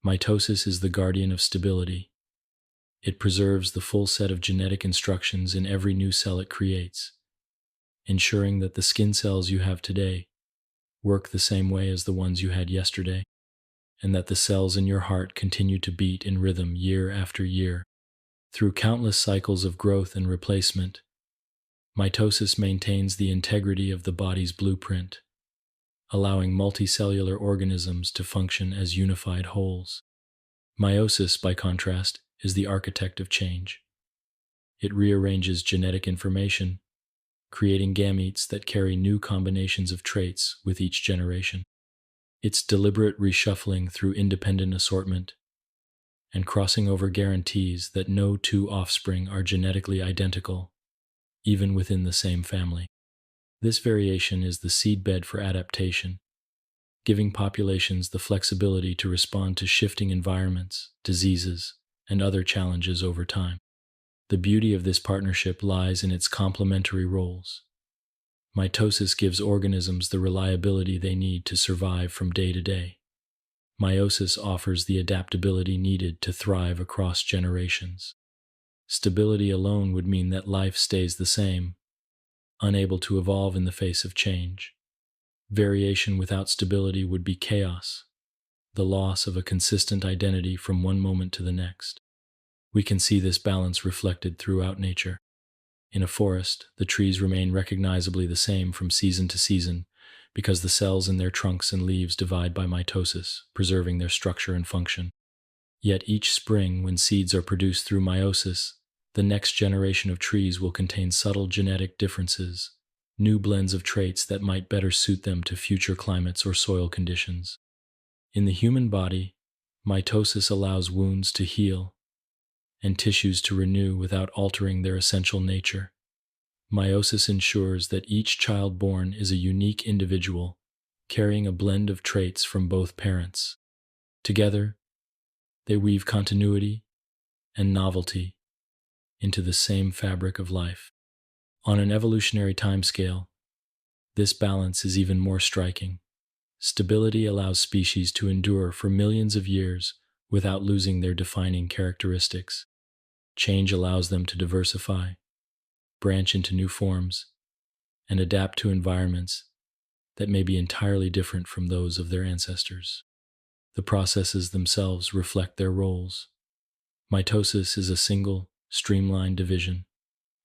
Mitosis is the guardian of stability. It preserves the full set of genetic instructions in every new cell it creates, ensuring that the skin cells you have today work the same way as the ones you had yesterday, and that the cells in your heart continue to beat in rhythm year after year. Through countless cycles of growth and replacement, mitosis maintains the integrity of the body's blueprint, allowing multicellular organisms to function as unified wholes. Meiosis, by contrast, is the architect of change. It rearranges genetic information, creating gametes that carry new combinations of traits with each generation. Its deliberate reshuffling through independent assortment and crossing over guarantees that no two offspring are genetically identical, even within the same family. This variation is the seedbed for adaptation, giving populations the flexibility to respond to shifting environments, diseases, and other challenges over time. The beauty of this partnership lies in its complementary roles. Mitosis gives organisms the reliability they need to survive from day to day. Meiosis offers the adaptability needed to thrive across generations. Stability alone would mean that life stays the same, unable to evolve in the face of change. Variation without stability would be chaos, the loss of a consistent identity from one moment to the next. We can see this balance reflected throughout nature. In a forest, the trees remain recognizably the same from season to season because the cells in their trunks and leaves divide by mitosis, preserving their structure and function. Yet each spring, when seeds are produced through meiosis, the next generation of trees will contain subtle genetic differences, new blends of traits that might better suit them to future climates or soil conditions. In the human body, mitosis allows wounds to heal and tissues to renew without altering their essential nature. Meiosis ensures that each child born is a unique individual, carrying a blend of traits from both parents. Together, they weave continuity and novelty into the same fabric of life. On an evolutionary timescale, this balance is even more striking. Stability allows species to endure for millions of years without losing their defining characteristics. Change allows them to diversify, branch into new forms, and adapt to environments that may be entirely different from those of their ancestors. The processes themselves reflect their roles. Mitosis is a single, streamlined division,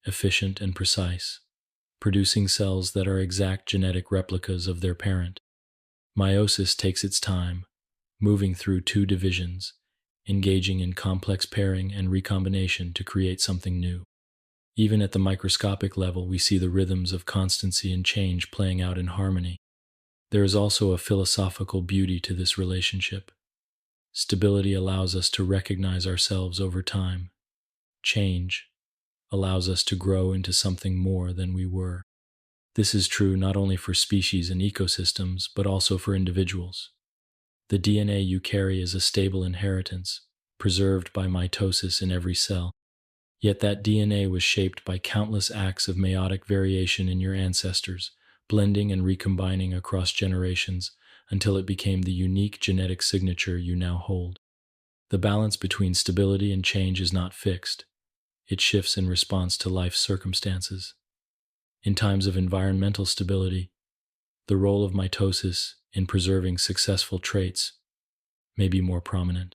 efficient and precise, producing cells that are exact genetic replicas of their parent. Meiosis takes its time, moving through two divisions, engaging in complex pairing and recombination to create something new. Even at the microscopic level, we see the rhythms of constancy and change playing out in harmony. There is also a philosophical beauty to this relationship. Stability allows us to recognize ourselves over time. Change allows us to grow into something more than we were. This is true not only for species and ecosystems, but also for individuals. The DNA you carry is a stable inheritance, preserved by mitosis in every cell. Yet that DNA was shaped by countless acts of meiotic variation in your ancestors, blending and recombining across generations until it became the unique genetic signature you now hold. The balance between stability and change is not fixed. It shifts in response to life's circumstances. In times of environmental stability, the role of mitosis in preserving successful traits may be more prominent.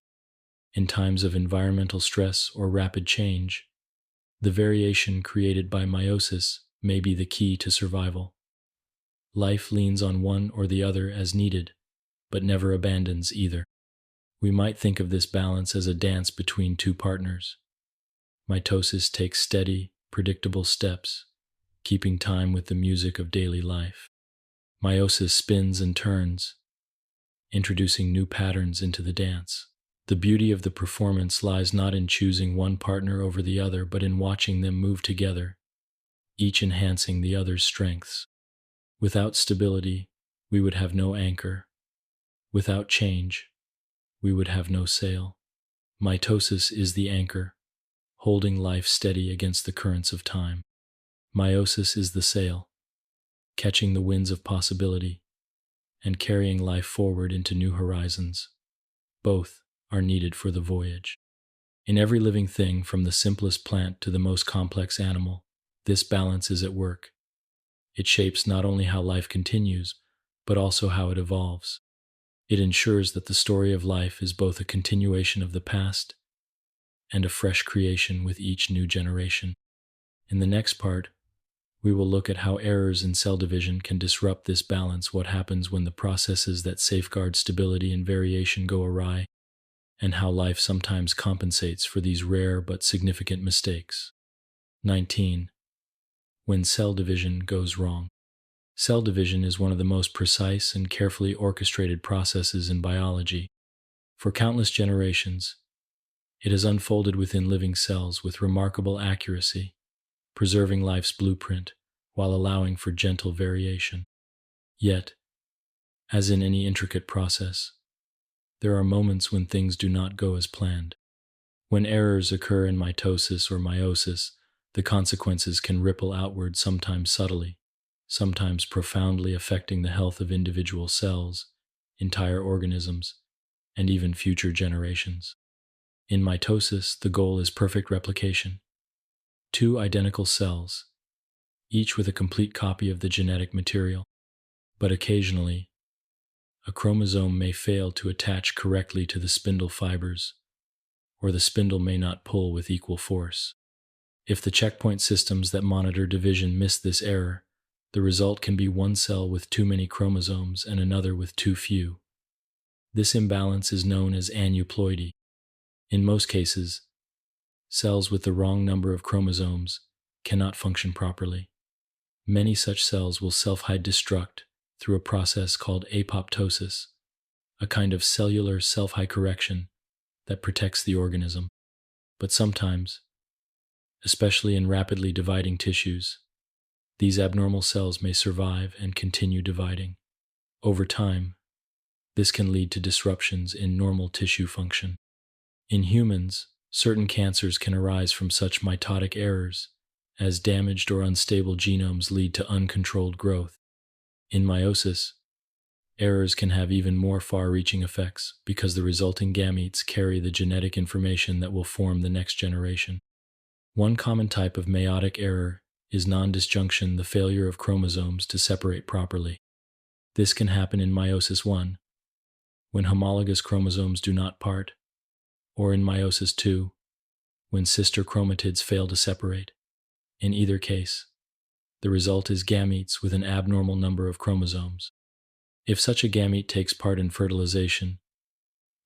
In times of environmental stress or rapid change, the variation created by meiosis may be the key to survival. Life leans on one or the other as needed, but never abandons either. We might think of this balance as a dance between two partners. Mitosis takes steady, predictable steps, keeping time with the music of daily life. Meiosis spins and turns, introducing new patterns into the dance. The beauty of the performance lies not in choosing one partner over the other, but in watching them move together, each enhancing the other's strengths. Without stability, we would have no anchor. Without change, we would have no sail. Mitosis is the anchor, holding life steady against the currents of time. Meiosis is the sail, catching the winds of possibility and carrying life forward into new horizons. Both are needed for the voyage. In every living thing, from the simplest plant to the most complex animal, this balance is at work. It shapes not only how life continues, but also how it evolves. It ensures that the story of life is both a continuation of the past and a fresh creation with each new generation. In the next part, we will look at how errors in cell division can disrupt this balance, what happens when the processes that safeguard stability and variation go awry, and how life sometimes compensates for these rare but significant mistakes. 19. When cell division goes wrong. Cell division is one of the most precise and carefully orchestrated processes in biology. For countless generations, it has unfolded within living cells with remarkable accuracy, preserving life's blueprint while allowing for gentle variation. Yet, as in any intricate process, there are moments when things do not go as planned. When errors occur in mitosis or meiosis, the consequences can ripple outward, sometimes subtly, sometimes profoundly affecting the health of individual cells, entire organisms, and even future generations. In mitosis, the goal is perfect replication. Two identical cells, each with a complete copy of the genetic material. But occasionally, a chromosome may fail to attach correctly to the spindle fibers, or the spindle may not pull with equal force. If the checkpoint systems that monitor division miss this error, the result can be one cell with too many chromosomes and another with too few. This imbalance is known as aneuploidy. In most cases, cells with the wrong number of chromosomes cannot function properly. Many such cells will self-destruct through a process called apoptosis, a kind of cellular self-correction that protects the organism. But sometimes, especially in rapidly dividing tissues, these abnormal cells may survive and continue dividing. Over time, this can lead to disruptions in normal tissue function. In humans, certain cancers can arise from such mitotic errors, as damaged or unstable genomes lead to uncontrolled growth. In meiosis, errors can have even more far-reaching effects because the resulting gametes carry the genetic information that will form the next generation. One common type of meiotic error is non-disjunction, the failure of chromosomes to separate properly. This can happen in meiosis 1, when homologous chromosomes do not part, or in meiosis 2, when sister chromatids fail to separate. In either case, the result is gametes with an abnormal number of chromosomes. If such a gamete takes part in fertilization,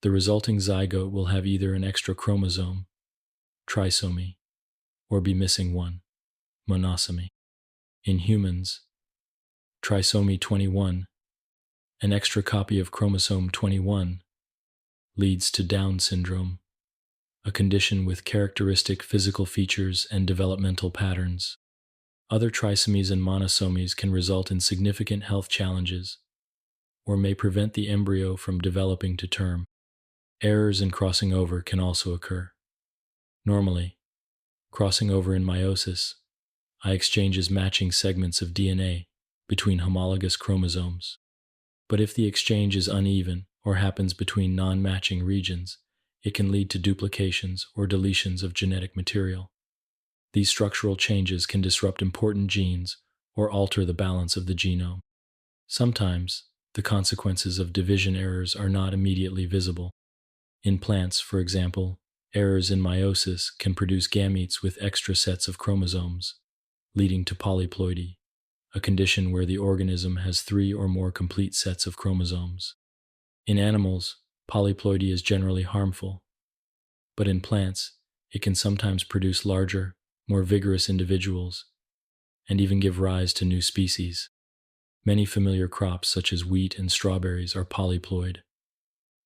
the resulting zygote will have either an extra chromosome, trisomy, or be missing one, monosomy. In humans, trisomy 21, an extra copy of chromosome 21, leads to Down syndrome, a condition with characteristic physical features and developmental patterns. Other trisomies and monosomies can result in significant health challenges, or may prevent the embryo from developing to term. Errors in crossing over can also occur. Normally, crossing over in meiosis, exchanges matching segments of DNA between homologous chromosomes. But if the exchange is uneven or happens between non-matching regions, it can lead to duplications or deletions of genetic material. These structural changes can disrupt important genes or alter the balance of the genome. Sometimes, the consequences of division errors are not immediately visible. In plants, for example, errors in meiosis can produce gametes with extra sets of chromosomes, leading to polyploidy, a condition where the organism has 3 or more complete sets of chromosomes. In animals, polyploidy is generally harmful, but in plants, it can sometimes produce larger, more vigorous individuals, and even give rise to new species. Many familiar crops such as wheat and strawberries are polyploid,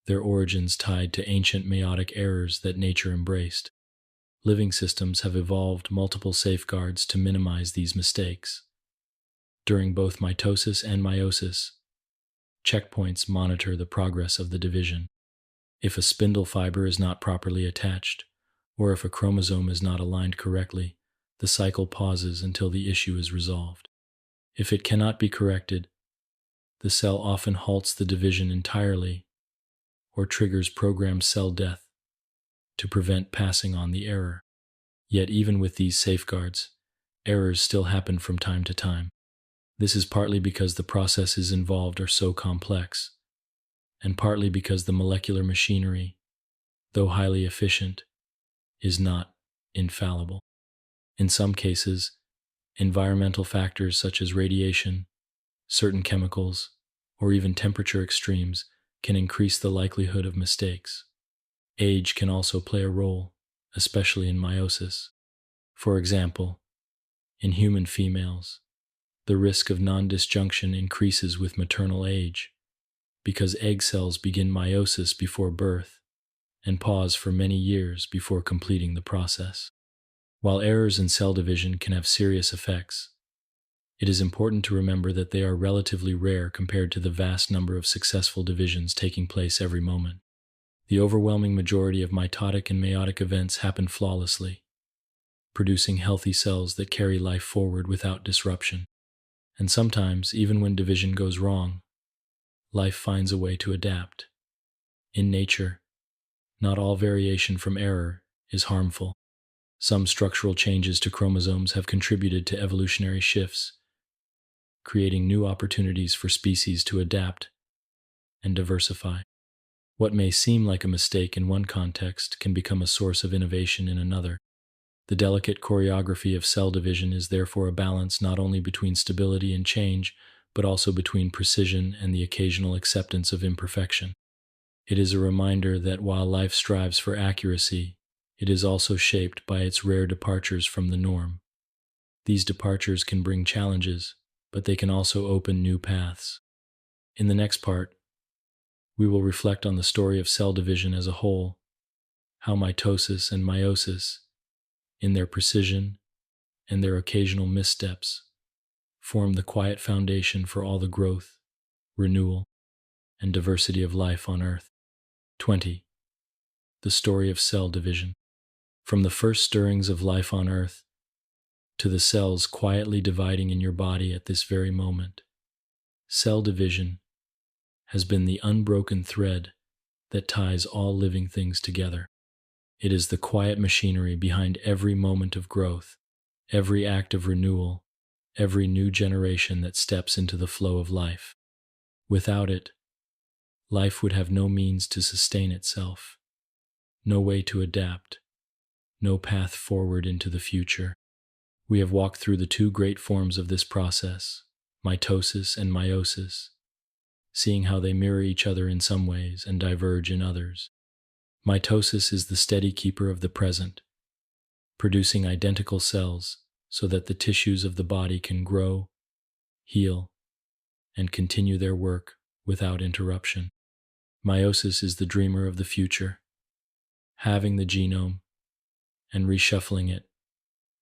their origins tied to ancient meiotic errors that nature embraced. Living systems have evolved multiple safeguards to minimize these mistakes. During both mitosis and meiosis, checkpoints monitor the progress of the division. If a spindle fiber is not properly attached, or if a chromosome is not aligned correctly, the cycle pauses until the issue is resolved. If it cannot be corrected, the cell often halts the division entirely or triggers programmed cell death to prevent passing on the error. Yet even with these safeguards, errors still happen from time to time. This is partly because the processes involved are so complex, and partly because the molecular machinery, though highly efficient, is not infallible. In some cases, environmental factors such as radiation, certain chemicals, or even temperature extremes can increase the likelihood of mistakes. Age can also play a role, especially in meiosis. For example, in human females, the risk of non-disjunction increases with maternal age because egg cells begin meiosis before birth and pause for many years before completing the process. While errors in cell division can have serious effects, it is important to remember that they are relatively rare compared to the vast number of successful divisions taking place every moment. The overwhelming majority of mitotic and meiotic events happen flawlessly, producing healthy cells that carry life forward without disruption. And sometimes, even when division goes wrong, life finds a way to adapt. In nature, not all variation from error is harmful. Some structural changes to chromosomes have contributed to evolutionary shifts, creating new opportunities for species to adapt and diversify. What may seem like a mistake in one context can become a source of innovation in another. The delicate choreography of cell division is therefore a balance not only between stability and change, but also between precision and the occasional acceptance of imperfection. It is a reminder that while life strives for accuracy, it is also shaped by its rare departures from the norm. These departures can bring challenges, but they can also open new paths. In the next part, we will reflect on the story of cell division as a whole, how mitosis and meiosis, in their precision and their occasional missteps, form the quiet foundation for all the growth, renewal, and diversity of life on Earth. 20. The story of cell division. From the first stirrings of life on Earth to the cells quietly dividing in your body at this very moment, cell division has been the unbroken thread that ties all living things together. It is the quiet machinery behind every moment of growth, every act of renewal, every new generation that steps into the flow of life. Without it, life would have no means to sustain itself, no way to adapt, no path forward into the future. We have walked through the two great forms of this process, mitosis and meiosis, seeing how they mirror each other in some ways and diverge in others. Mitosis is the steady keeper of the present, producing identical cells so that the tissues of the body can grow, heal, and continue their work without interruption. Meiosis is the dreamer of the future, having the genome and reshuffling it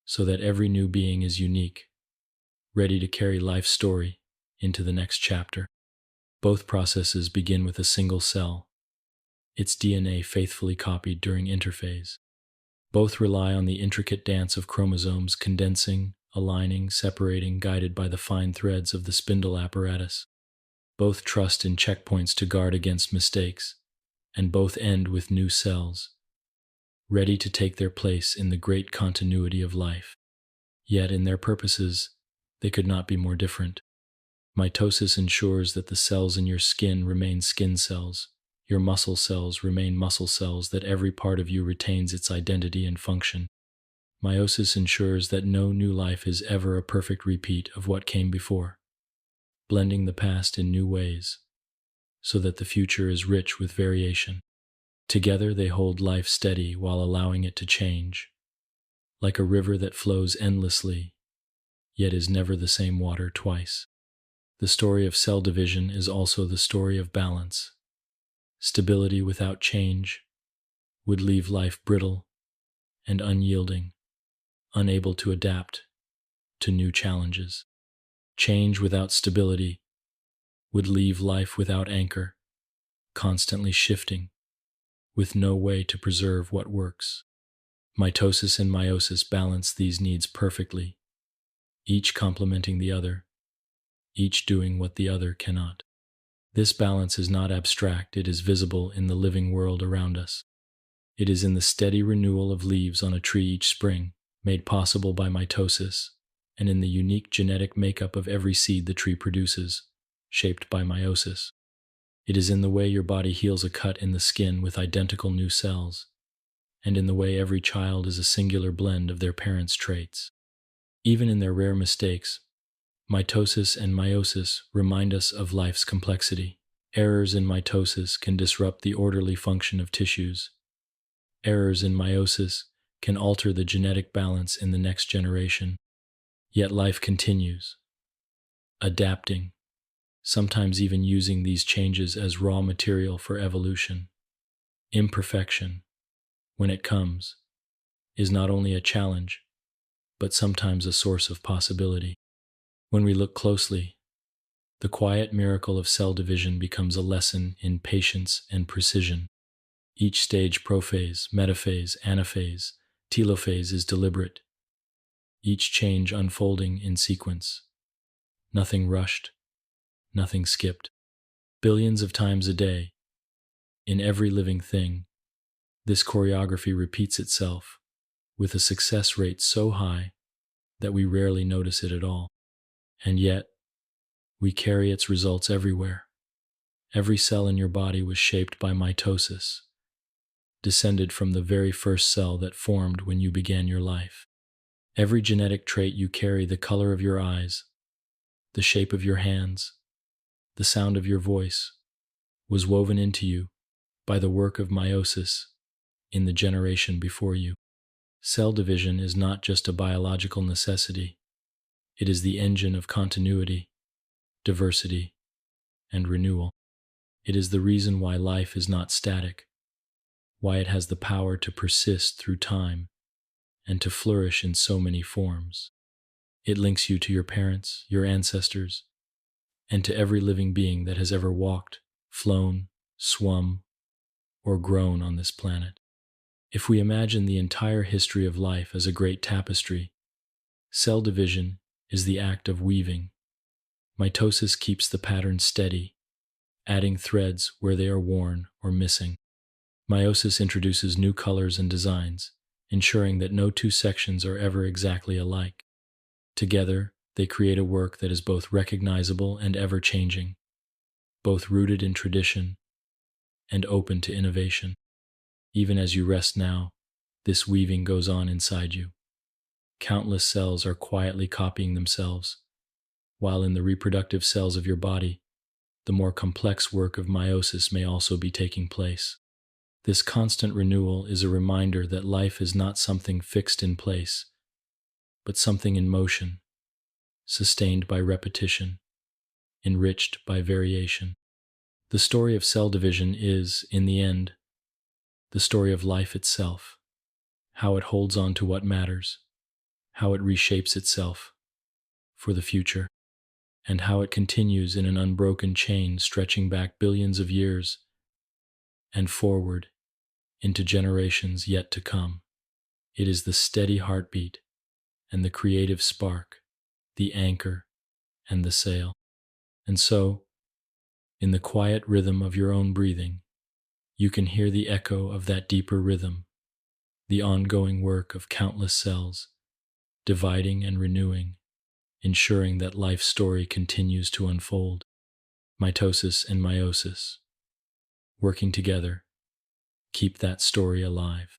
so that every new being is unique, ready to carry life's story into the next chapter. Both processes begin with a single cell, its DNA faithfully copied during interphase. Both rely on the intricate dance of chromosomes condensing, aligning, separating, guided by the fine threads of the spindle apparatus. Both trust in checkpoints to guard against mistakes, and both end with new cells, ready to take their place in the great continuity of life. Yet in their purposes, they could not be more different. Mitosis ensures that the cells in your skin remain skin cells, your muscle cells remain muscle cells, that every part of you retains its identity and function. Meiosis ensures that no new life is ever a perfect repeat of what came before, blending the past in new ways, so that the future is rich with variation. Together they hold life steady while allowing it to change, like a river that flows endlessly, yet is never the same water twice. The story of cell division is also the story of balance. Stability without change would leave life brittle and unyielding, unable to adapt to new challenges. Change without stability would leave life without anchor, constantly shifting, with no way to preserve what works. Mitosis and meiosis balance these needs perfectly, each complementing the other, each doing what the other cannot. This balance is not abstract, it is visible in the living world around us. It is in the steady renewal of leaves on a tree each spring, made possible by mitosis, and in the unique genetic makeup of every seed the tree produces, shaped by meiosis. It is in the way your body heals a cut in the skin with identical new cells, and in the way every child is a singular blend of their parents' traits. Even in their rare mistakes, mitosis and meiosis remind us of life's complexity. Errors in mitosis can disrupt the orderly function of tissues. Errors in meiosis can alter the genetic balance in the next generation. Yet life continues, adapting, sometimes even using these changes as raw material for evolution. Imperfection, when it comes, is not only a challenge, but sometimes a source of possibility. When we look closely, the quiet miracle of cell division becomes a lesson in patience and precision. Each stage, prophase, metaphase, anaphase, telophase, is deliberate, each change unfolding in sequence. Nothing rushed, nothing skipped. Billions of times a day, in every living thing, this choreography repeats itself, with a success rate so high that we rarely notice it at all. And yet, we carry its results everywhere, Every cell in your body was shaped by mitosis, descended from the very first cell that formed when you began your life. Every genetic trait you carry, the color of your eyes, the shape of your hands, the sound of your voice, was woven into you by the work of meiosis in the generation before you. Cell division is not just a biological necessity. It is the engine of continuity, diversity, and renewal. It is the reason why life is not static, why it has the power to persist through time and to flourish in so many forms. It links you to your parents, your ancestors, and to every living being that has ever walked, flown, swum, or grown on this planet. If we imagine the entire history of life as a great tapestry, cell division is the act of weaving. Mitosis keeps the pattern steady, adding threads where they are worn or missing. Meiosis introduces new colors and designs, ensuring that no two sections are ever exactly alike. Together, they create a work that is both recognizable and ever-changing, both rooted in tradition and open to innovation. Even as you rest now, this weaving goes on inside you. Countless cells are quietly copying themselves, while in the reproductive cells of your body, the more complex work of meiosis may also be taking place. This constant renewal is a reminder that life is not something fixed in place, but something in motion, sustained by repetition, enriched by variation. The story of cell division is, in the end, the story of life itself, how it holds on to what matters, how it reshapes itself for the future, and how it continues in an unbroken chain stretching back billions of years and forward into generations yet to come. It is the steady heartbeat and the creative spark, the anchor and the sail. And so, in the quiet rhythm of your own breathing, you can hear the echo of that deeper rhythm, the ongoing work of countless cells, dividing and renewing, ensuring that life's story continues to unfold. Mitosis and meiosis, working together, keep that story alive.